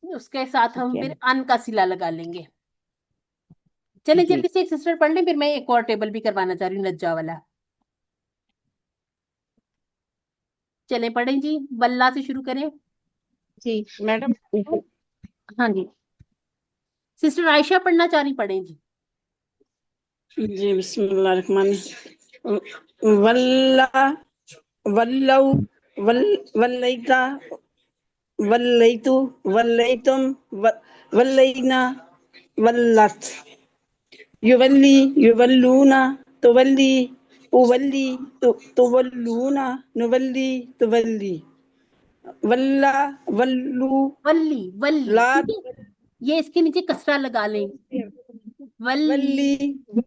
Speaker 1: उसके साथ
Speaker 2: ठीक
Speaker 1: हम
Speaker 2: है
Speaker 1: फिर अन का सिला लगा लेंगे। चलें
Speaker 2: जी।
Speaker 1: जल्दी से एक सिस्टर पढ़ लें, फिर मैं एक और टेबल भी करवाना चाह रही हूँ, नज्जा वाला। चलें पढ़ें जी, वल्ला से शुरू करें।
Speaker 3: जी।
Speaker 2: मैडम,
Speaker 3: हाँ जी।
Speaker 1: सिस्टर आयशा पढ़ना चाह रही, पढ़ें जी।
Speaker 5: जी बिस्मिल्लाह। वल्ला वल्लौ वल वल्लैता वल्लैतु वल्लैतुम वल्लैना वल्लत युवल्ली युवल्लूना तुवल्ली उवल्ली तुवल्लूना नुवल्ली तुवल्ली वल्ला वल्लू
Speaker 1: वल्ली वल्ली,
Speaker 5: ला
Speaker 1: ठीक है। ये इसके नीचे कसरा लगा लें। वल्ली।
Speaker 5: वल्ली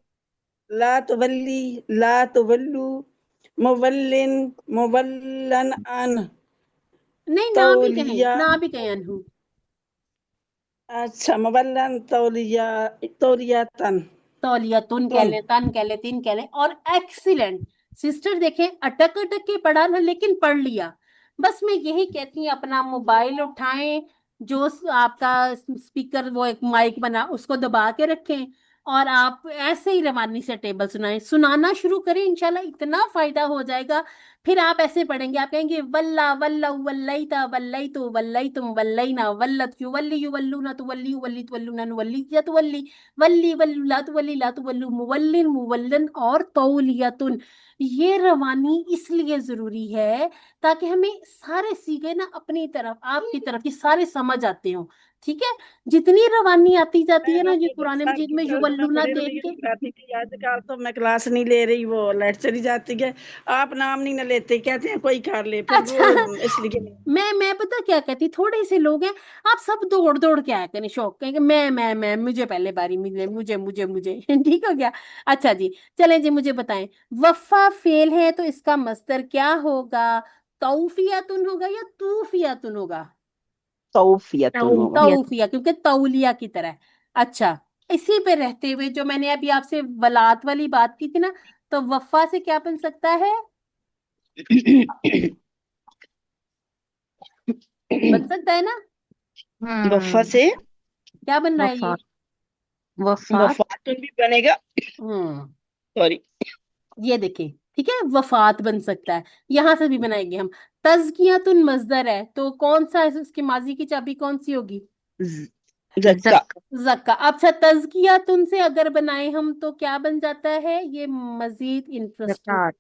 Speaker 5: ला तुवल्ली ला तुवल्लू मुवल्लिन मुवल्लन अन
Speaker 1: नहीं, ना भी कहें,
Speaker 5: तौलिया।
Speaker 1: ना भी कहें अनहु।
Speaker 5: अच्छा, मुवल्लन तौलिया तौलियातन
Speaker 1: तौलिया तुन कह
Speaker 5: तुन।
Speaker 1: लें, तन कह लें, तीन कह लें, और एक्सीलेंट। सिस्टर देखें, अटक अटक के पढ़ा ना, लेकिन पढ़ लिया। बस मैं यही कहती हूँ, अपना मोबाइल उठाएं, जो आपका स्पीकर, वो एक माइक बना, उसको दबा के रखें, और आप ऐसे ही रवानी से टेबल सुनाएं, सुनाना शुरू करें, इंशाल्लाह इतना फायदा हो जाएगा। फिर आप ऐसे पढ़ेंगे, आप कहेंगे वल्ला वल्ला वल्लैता वल्लैतु वल्लैतुम वल्लैना वल्लत युवल्ली युवल्लूना तुवल्ली युवल्ली तुवल्लूना नुवल्ली या तुवल्ली वल्ली वल्लू लातु वल्ली लातु वल्लू मुवल्लिन मुवल्लन और तौलियतुन। ये रवानी इसलिए जरूरी है ताकि हमें सारे सीगे ना अपनी तरफ, आपकी तरफ, ये सारे समझ आते हो। ठीक है। जितनी रवानी आती जाती है ना, जो कुरान मजीद में युवल्लुना
Speaker 5: पढ़े
Speaker 1: देख
Speaker 5: रही
Speaker 1: के।
Speaker 5: कराती थी, आजकल तो मैं क्लास नहीं ले रही, वो लाइट चली जाती है। आप नाम नहीं ना लेते, कहते हैं कोई कर ले, फिर
Speaker 1: अच्छा,
Speaker 5: वो इसलिए।
Speaker 1: मैं पता क्या कहती, थोड़े से लोग हैं, आप सब दौड़ दौड़ के आया करें, शौक कहेंगे मैं मुझे पहले बारी मिले, मुझे मुझे मुझे ठीक हो गया। अच्छा जी। चलें जी, मुझे बताएं, वफा फेल है तो इसका मस्दर क्या होगा? तौफियातुन होगा या तूफियातुन होगा?
Speaker 2: तौफियतुन होगा।
Speaker 1: तौफिया, क्योंकि तौलिया की तरह है। अच्छा, इसी पे रहते हुए जो मैंने अभी आपसे वलात वाली बात की थी ना, तो वफा से क्या बन सकता है? बन सकता है ना?
Speaker 2: वफा
Speaker 3: हम्म।
Speaker 2: से
Speaker 1: क्या बन रहा है ये?
Speaker 3: वफात। वफात।
Speaker 2: वफातुन भी बनेगा।
Speaker 1: हम्म।
Speaker 2: सॉरी।
Speaker 1: ये देखिए, ठीक है, वफात बन सकता है, यहाँ से भी बनाएंगे हम। तज़कियतुन मजदर है, तो कौन सा है उसकी माजी की चाबी कौन सी होगी?
Speaker 2: जक्का।
Speaker 1: जक्का। अच्छा, तज़कियतुन से अगर बनाए हम तो क्या बन जाता है? ये मजीद इंटरेस्टिंग।
Speaker 4: ज़कात।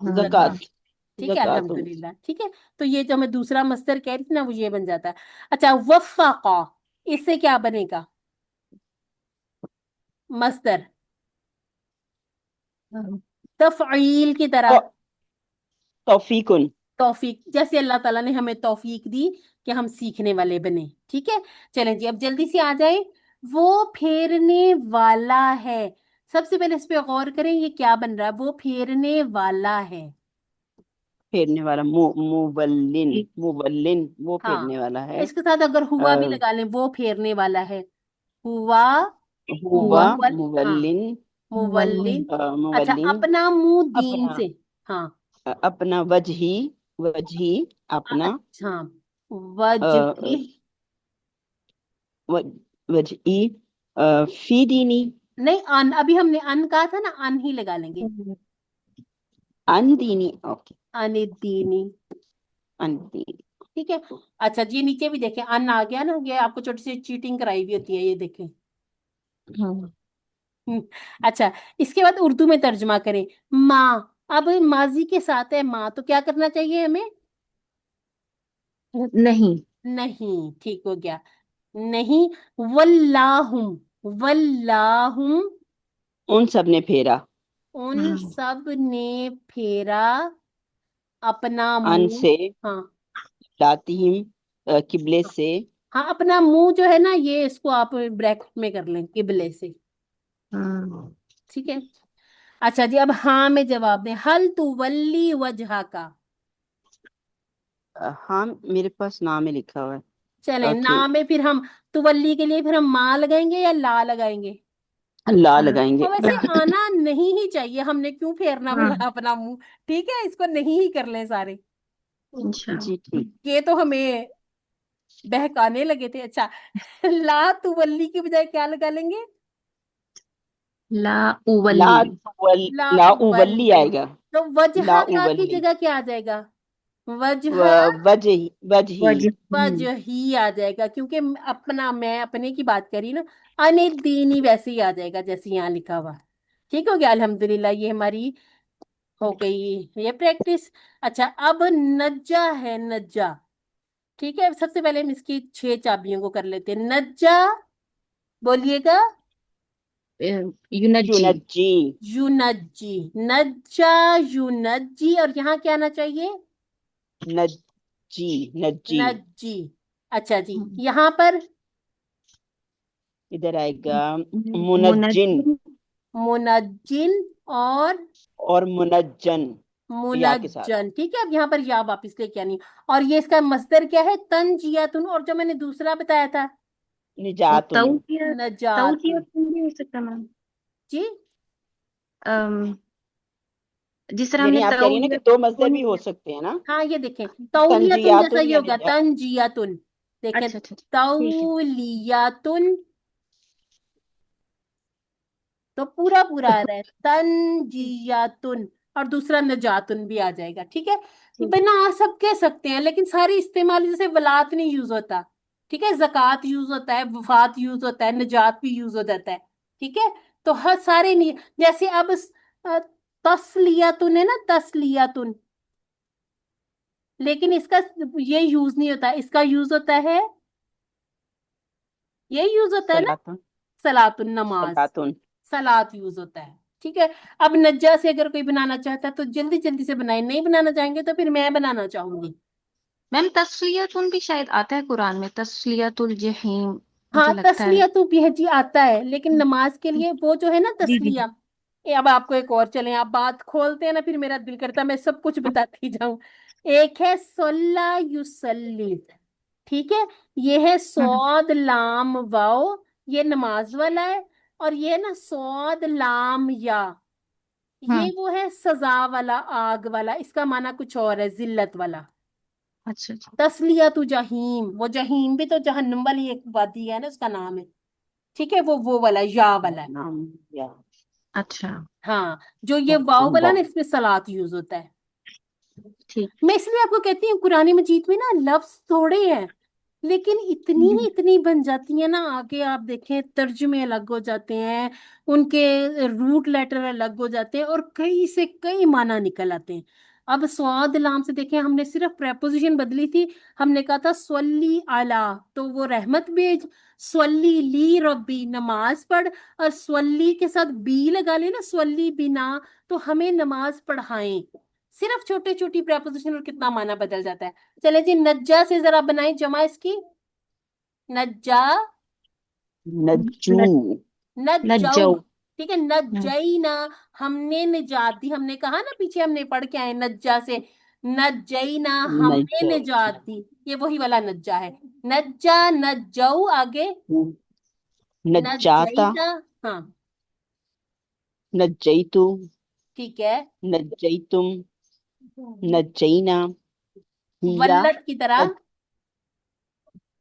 Speaker 1: जक़ात।
Speaker 2: जकात।
Speaker 1: ठीक है,
Speaker 2: जकातुन।
Speaker 1: अल्हम्दुलिल्लाह। ठीक है, तो ये जो मैं दूसरा मस्दर कह रही थी ना, वो ये बन जाता है। अच्छा, वफ़ाक़ा, इससे क्या बनेगा? मस्दर तफ़ईल की तरह।
Speaker 2: तौ- तौफीकुन।
Speaker 1: तौफीक, जैसे अल्लाह ताला ने हमें तौफीक दी कि हम सीखने वाले बने। ठीक है, चलें जी, अब जल्दी से आ जाए। वो फेरने वाला है, सबसे पहले इस पे गौर करें, ये क्या बन रहा है? वो फेरने वाला है।
Speaker 2: फेरने वाला, मुवल्लिन। मुवल्लिन वो
Speaker 1: हाँ,
Speaker 2: फेरने वाला है।
Speaker 1: इसके साथ अगर हुआ भी
Speaker 2: आ,
Speaker 1: लगा लें, वो फेरने वाला है। हुआ।
Speaker 2: हुआ
Speaker 1: मुवल, हाँ,
Speaker 2: मुवल्लिन।
Speaker 1: मुवल्लिन। अच्छा,
Speaker 2: मुवल्लिन।
Speaker 1: अपना मुंह दीन
Speaker 2: अपना,
Speaker 1: से। हाँ।
Speaker 2: अपना वजही। वजही अपना।
Speaker 1: अच्छा,
Speaker 2: अ,
Speaker 1: वजही।
Speaker 2: व- वजही फी दीनी।
Speaker 1: नहीं, अन, अभी हमने अन कहा था ना, अन ही लगा लेंगे।
Speaker 2: अन दीनी। ओके।
Speaker 1: अनिदीनी।
Speaker 2: अन दीनी।
Speaker 1: ठीक है। अच्छा जी, नीचे भी देखें, अन आ गया ना, ये आपको छोटी सी चीटिंग कराई हुई होती है, ये देखें। हम्म, अच्छा, इसके बाद उर्दू में तर्जमा करें। माँ, अब माजी के साथ है माँ, तो क्या करना चाहिए हमें?
Speaker 3: नहीं।
Speaker 1: नहीं, ठीक हो गया। नहीं। वल्लाहुम। वल्लाहुम।
Speaker 2: उन सब ने फेरा।
Speaker 1: उन सब ने फेरा अपना
Speaker 2: अन
Speaker 1: मुंह।
Speaker 2: से,
Speaker 1: हाँ।
Speaker 2: लातिहिम किबले से।
Speaker 1: हाँ, अपना मुंह जो है ना, ये इसको आप ब्रैकेट में कर लें, किबले से। ठीक है। अच्छा जी, अब हाँ में जवाब दें। हल तू वल्ली वजहा का।
Speaker 2: हाँ, मेरे पास नाम है लिखा हुआ है।
Speaker 1: चलें,
Speaker 2: ओके।
Speaker 1: ना में फिर हम तुवल्ली के लिए फिर हम माँ लगाएंगे या ला लगाएंगे?
Speaker 2: ला लगाएंगे।
Speaker 1: और वैसे आना नहीं ही चाहिए, हमने क्यों फेरना बोला अपना मुंह। ठीक है, इसको नहीं ही कर लें सारे।
Speaker 2: जी ठीक।
Speaker 1: ये तो हमें बहकाने लगे थे। अच्छा, ला तुवल्ली की बजाय क्या लगा लेंगे?
Speaker 3: ला
Speaker 2: ला
Speaker 3: उवल्ली।
Speaker 1: ला
Speaker 2: ला उवल्ली
Speaker 1: उवल्ली।
Speaker 2: आएगा।
Speaker 1: तो
Speaker 2: ला
Speaker 1: वजहा का की
Speaker 2: उवल्ली।
Speaker 1: जगह क्या आ जाएगा? वजहा।
Speaker 2: वजही। वजही।
Speaker 1: वजही आ जाएगा, क्योंकि अपना, मैं अपने की बात करी ना। अनिल दीनी वैसे ही आ जाएगा जैसे यहाँ लिखा हुआ। ठीक हो गया, अल्हम्दुलिल्लाह, ये हमारी हो गई ये प्रैक्टिस। अच्छा, अब नज्जा है, नज्जा। ठीक है, सबसे पहले हम इसकी 6 चाबियों को कर लेते हैं। नज्जा, बोलिएगा।
Speaker 3: युनज्जी।
Speaker 2: युनज्जी।
Speaker 1: युनज्जी। नज्जा, युनज्जी, और यहाँ क्या आना चाहिए?
Speaker 2: नज्जी। नज्जी।
Speaker 1: नज्जी। अच्छा जी, यहाँ पर
Speaker 2: इधर आएगा मुनज्जिन
Speaker 3: मुनज्जिम।
Speaker 1: मुनज्जिन और
Speaker 2: और मुनज्जन, या के साथ।
Speaker 1: मुनज्जन। ठीक है, अब यहाँ पर या वापस लेके आनी। और ये इसका मस्दर क्या है? तंजियातुन, और जो मैंने दूसरा बताया था,
Speaker 3: और
Speaker 2: निजातुन।
Speaker 3: तौजिया। तौजिया
Speaker 1: नजातुन।
Speaker 3: भी हो सकता मैम।
Speaker 1: जी।
Speaker 3: अम, जिस तरह
Speaker 2: यानी
Speaker 3: हमने
Speaker 2: आप कह रही है ना कि
Speaker 3: तौजिया
Speaker 2: दो मजदर
Speaker 3: कौन
Speaker 2: भी हो
Speaker 3: किया।
Speaker 2: सकते हैं ना।
Speaker 1: हाँ, ये देखें, तौलियातुन जैसा
Speaker 2: तंजियातुन
Speaker 1: ही
Speaker 2: या
Speaker 1: होगा,
Speaker 2: निजा।
Speaker 1: तंजियातुन। देखें,
Speaker 3: अच्छा अच्छा अच्छा, ठीक है।
Speaker 1: तौलियातुन, तो पूरा पूरा आ रहा है तंजियातुन। और दूसरा नजातुन भी आ जाएगा। ठीक है,
Speaker 3: ठीक।
Speaker 1: बिना आ सब कह सकते हैं, लेकिन सारी इस्तेमाल, जैसे वलात नहीं यूज होता। ठीक है, जक़ात यूज होता है, वफात यूज होता है, नजात भी यूज हो जाता है। ठीक है, तो हर सारे नहीं, जैसे अब अ, तस्लियातुन है ना, तस्लियातुन, लेकिन इसका ये यूज नहीं होता, इसका यूज होता है, ये यूज होता है ना,
Speaker 2: सलातुन।
Speaker 1: सलातुन, नमाज।
Speaker 2: सलातुन।
Speaker 1: सलात यूज होता है। ठीक है, अब नज्जा से अगर कोई बनाना चाहता है तो जल्दी जल्दी से बनाए, नहीं बनाना चाहेंगे तो फिर मैं बनाना चाहूंगी।
Speaker 3: मैम तस्लियतुन भी शायद आता है कुरान में, तस्लियतुल जहीम,
Speaker 1: हाँ,
Speaker 3: मुझे लगता है।
Speaker 1: तस्लिया तो बेहजी आता है, लेकिन नमाज के लिए वो जो है ना
Speaker 3: जी जी
Speaker 1: तस्लिया। ये अब आपको एक और, चलें आप बात खोलते हैं ना, फिर मेरा दिल करता है मैं सब कुछ बताती जाऊं। एक है सल्ला युसल्ली। ठीक है, ये है सौद लाम वाओ, ये नमाज वाला है। और ये है ना सौद लाम या, ये
Speaker 3: हम्म।
Speaker 1: वो है सजा वाला, आग वाला, इसका माना कुछ और है, जिल्लत वाला।
Speaker 3: अच्छा अच्छा।
Speaker 1: तस्लिया तू जहीम, वो जहीम भी तो जहन्नुम वाली एक वादी है ना, उसका नाम है। ठीक है, वो वाला या वाला है।
Speaker 2: नाम या।
Speaker 3: अच्छा।
Speaker 1: हाँ, जो ये वाव वाला
Speaker 2: वाह।
Speaker 1: ना, इसमें सलात यूज होता है।
Speaker 3: ठीक।
Speaker 1: मैं इसलिए आपको कहती हूँ कुरान मजीद में ना लफ्ज थोड़े हैं, लेकिन इतनी
Speaker 3: हम्म।
Speaker 1: इतनी बन जाती है ना, आगे आप देखें तर्जुमे अलग हो जाते हैं, उनके रूट लेटर अलग हो जाते हैं, और कई से कई माना निकल आते हैं। अब स्वाद लाम से देखें, हमने सिर्फ प्रेपोजिशन बदली थी। हमने कहा था स्वल्ली आला, तो वो रहमत भेज। स्वल्ली ली रब्बी, नमाज पढ़। और स्वल्ली के साथ बी लगा लेना, स्वल्ली बिना, तो हमें नमाज पढ़ाएं। सिर्फ छोटी छोटी प्रेपोजिशन और कितना माना बदल जाता है। चले जी, नज्जा से जरा बनाए जमा इसकी। नज्जा,
Speaker 2: नज्जू।
Speaker 3: न,
Speaker 1: नज्जाऊ।
Speaker 3: नज्जऊ।
Speaker 1: ठीक है,
Speaker 3: हम्म।
Speaker 1: नज्जईना, हमने निजात दी। हमने कहा ना पीछे, हमने पढ़ के आए नज्जा से, नज्जईना, हमने
Speaker 2: नज्जा।
Speaker 1: निजात दी। ये वही वाला नज्जा है। नज्जा, नज्जाऊ, आगे
Speaker 2: नज्जाता।
Speaker 1: नज्जईना। हाँ,
Speaker 2: नज्जैतु।
Speaker 1: ठीक है।
Speaker 2: नज्जैतुम। नज्जैना। हिया।
Speaker 1: वल्लद की तरह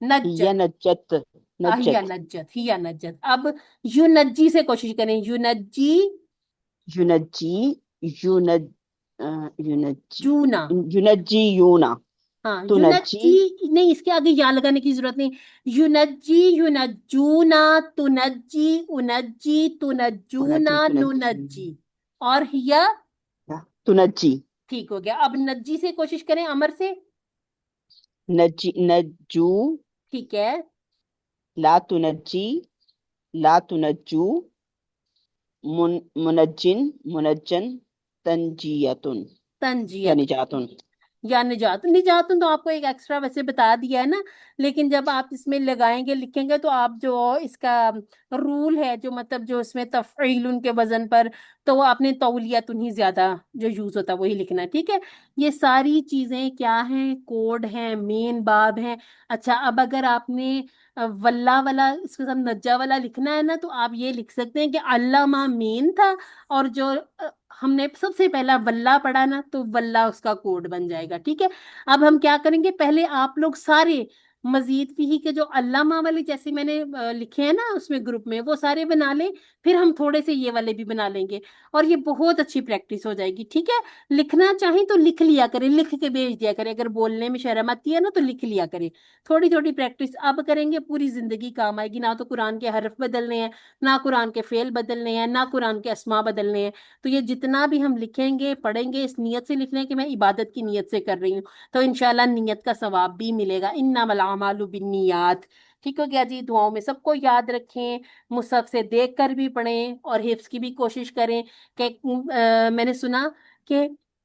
Speaker 2: नज, हिया
Speaker 1: नज्जत।
Speaker 2: नज्जत।
Speaker 1: हिया
Speaker 2: नज्जत।
Speaker 1: नज्जत, हिया नज्जत। अब युनज्जी से कोशिश करें, युनज्जी,
Speaker 2: युनज्जी। युनज युनज्जी।
Speaker 1: जूना।
Speaker 2: युनज्जी यूना।
Speaker 1: हाँ,
Speaker 2: तुनज्जी।
Speaker 1: युनज्जी नहीं, इसके आगे या लगाने की जरूरत नहीं। युनज्जी, युनज्जूना, तुनज्जी, उनज्जी,
Speaker 2: उनज्जी
Speaker 1: तुनज्जूना,
Speaker 2: तुनज्जी।
Speaker 1: नुनज्जी। और हिया।
Speaker 2: तुनज्जी।
Speaker 1: ठीक हो गया। अब नज्जी से कोशिश करें, अमर से।
Speaker 2: नज्जी नज्जू।
Speaker 1: ठीक है।
Speaker 2: ला तुनज्जी। ला तुनज्जू। मुनज्जिन। मुनज्जन। तंजियतुन। या
Speaker 1: तंजियत।
Speaker 2: निजातुन।
Speaker 1: या निजात, निजात तो आपको एक एक्स्ट्रा वैसे बता दिया है ना, लेकिन जब आप इसमें लगाएंगे लिखेंगे तो आप जो इसका रूल है, जो मतलब जो इसमें तफईल उनके वजन पर, तो वो आपने तौलियतुन ही ज्यादा जो यूज होता है वही लिखना है। ठीक है। ये सारी चीजें क्या हैं, कोड हैं, मेन बाब हैं। अच्छा, अब अगर आपने वल्ला वाला इसके साथ नज्जा वाला लिखना है ना, तो आप ये लिख सकते हैं कि अल्लामा मेन था, और जो हमने सबसे पहला वल्ला पढ़ा ना, तो वल्ला उसका कोड बन जाएगा। ठीक है। अब हम क्या करेंगे, पहले आप लोग सारे मजीद फीही के जो अल्लामा वाले जैसे मैंने लिखे हैं ना उसमें ग्रुप में, वो सारे बना लें। फिर हम थोड़े से ये वाले भी बना लेंगे, और ये बहुत अच्छी प्रैक्टिस हो जाएगी। ठीक है। लिखना चाहें तो लिख लिया करें, लिख के भेज दिया करें। अगर बोलने में शर्म आती है ना, तो लिख लिया करें। थोड़ी थोड़ी प्रैक्टिस अब करेंगे, पूरी जिंदगी काम आएगी। ना तो कुरान के हरफ बदलने हैं, ना कुरान के फेल बदलने हैं, ना कुरान के अस्मा बदलने हैं। तो ये जितना भी हम लिखेंगे पढ़ेंगे, इस नियत से लिख लें कि मैं इबादत की नियत से कर रही हूँ, तो इंशाल्लाह नियत का सवाब भी मिलेगा। इन्नमल आमालु बिन्नियात। ठीक हो गया जी। दुआओं में सबको याद रखें, मुसहफ से देख कर भी पढ़ें, और हिफ्स की भी कोशिश करें कि मैंने सुना कि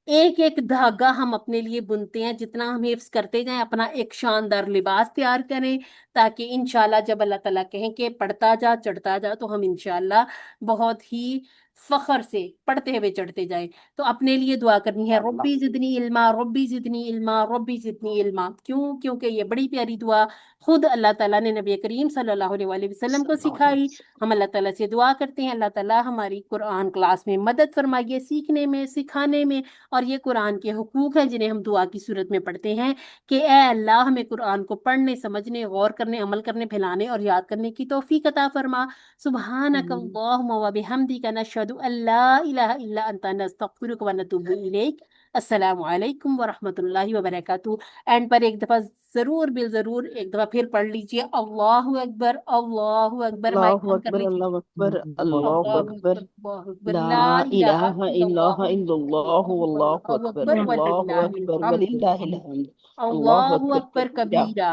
Speaker 1: एक एक धागा हम अपने लिए बुनते हैं, जितना हम हिफ्स करते जाएं अपना एक शानदार लिबास तैयार करें, ताकि इंशाल्लाह जब अल्लाह ताला कहें कि पढ़ता जा चढ़ता जा, तो हम इंशाल्लाह बहुत ही फखर से पढ़ते हुए चढ़ते जाएं। तो अपने लिए दुआ करनी है,
Speaker 2: अल्लाह।
Speaker 1: रब्बी जिदनी इल्मा, रब्बी जिदनी इल्मा, रब्बी जिदनी इल्मा। क्यों? क्योंकि ये बड़ी प्यारी दुआ खुद अल्लाह ताला ने नबी करीम सल्लल्लाहु अलैहि वसल्लम को
Speaker 2: सल्लल्लाहु अलैहि
Speaker 1: सिखाई। हम
Speaker 2: वसल्लम।
Speaker 1: अल्लाह ताला से दुआ करते हैं, अल्लाह ताला हमारी कुरान क्लास में मदद फरमाइए, सीखने में, सिखाने में। और ये कुरान के हुकूक हैं जिन्हें हम दुआ की सूरत में पढ़ते हैं, कि ए अल्लाह हमें कुरान को पढ़ने, समझने, गौर करने, अमल करने, फैलाने और याद करने की तौफीक अता फरमा। सुब्हानक
Speaker 2: आमीन।
Speaker 1: अल्लाहुम्मा व बिहम्दिका नशहदु अल्ला इलाहा इल्ला अंता नस्तगफिरुका व नतूबु इलैक। अस्सलामु अलैकुम व रहमतुल्लाहि व बरकातुहू। एंड पर एक दफा जरूर बिल जरूर एक दफा फिर पढ़ लीजिए, अल्लाहु अकबर, अल्लाहु अकबर। माइक
Speaker 2: अल्लाहु
Speaker 1: ऑन कर
Speaker 2: अकबर।
Speaker 1: लीजिए।
Speaker 2: अल्लाहु अकबर। अल्लाहु
Speaker 1: अल्लाहु
Speaker 2: अकबर।
Speaker 1: अकबर, अल्लाहु अकबर,
Speaker 2: ला
Speaker 1: ला इलाहा
Speaker 2: इलाहा
Speaker 1: इल्लल्लाहु,
Speaker 2: इल्लल्लाह इल्लल्लाहु अल्लाहु
Speaker 1: अल्लाहु
Speaker 2: अकबर।
Speaker 1: अकबर,
Speaker 2: अल्लाहु
Speaker 1: वलिल्लाहिल
Speaker 2: अकबर
Speaker 1: हम्द।
Speaker 2: वलिल्लाहिल हम्द। अल्लाहु
Speaker 1: अल्लाहु
Speaker 2: अकबर
Speaker 1: अकबर
Speaker 2: कबीरा
Speaker 1: कबीरा,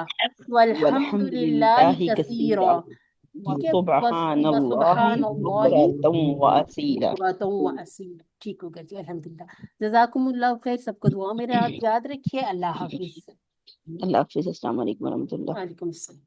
Speaker 1: वल्हम्दुलिल्लाहि
Speaker 2: वल्हम्दुलिल्लाहि
Speaker 1: कसीरा।
Speaker 2: कसीरा
Speaker 1: ठीक है। बस
Speaker 2: वसुबहानल्लाहि
Speaker 1: सुबहान अल्लाहि
Speaker 2: बुकरतम व असीला।
Speaker 1: बुकरतम व असील। ठीक हो गया जी, अल्हम्दुलिल्लाह। जजाकुमुल्लाह खैर। सबको दुआ में याद रखिए। अल्लाह हाफिज।
Speaker 2: अल्लाह हाफिज़। अस्सलाम वालेकुम व रहमतुल्लाह।
Speaker 1: वालेकुम अस्सलाम।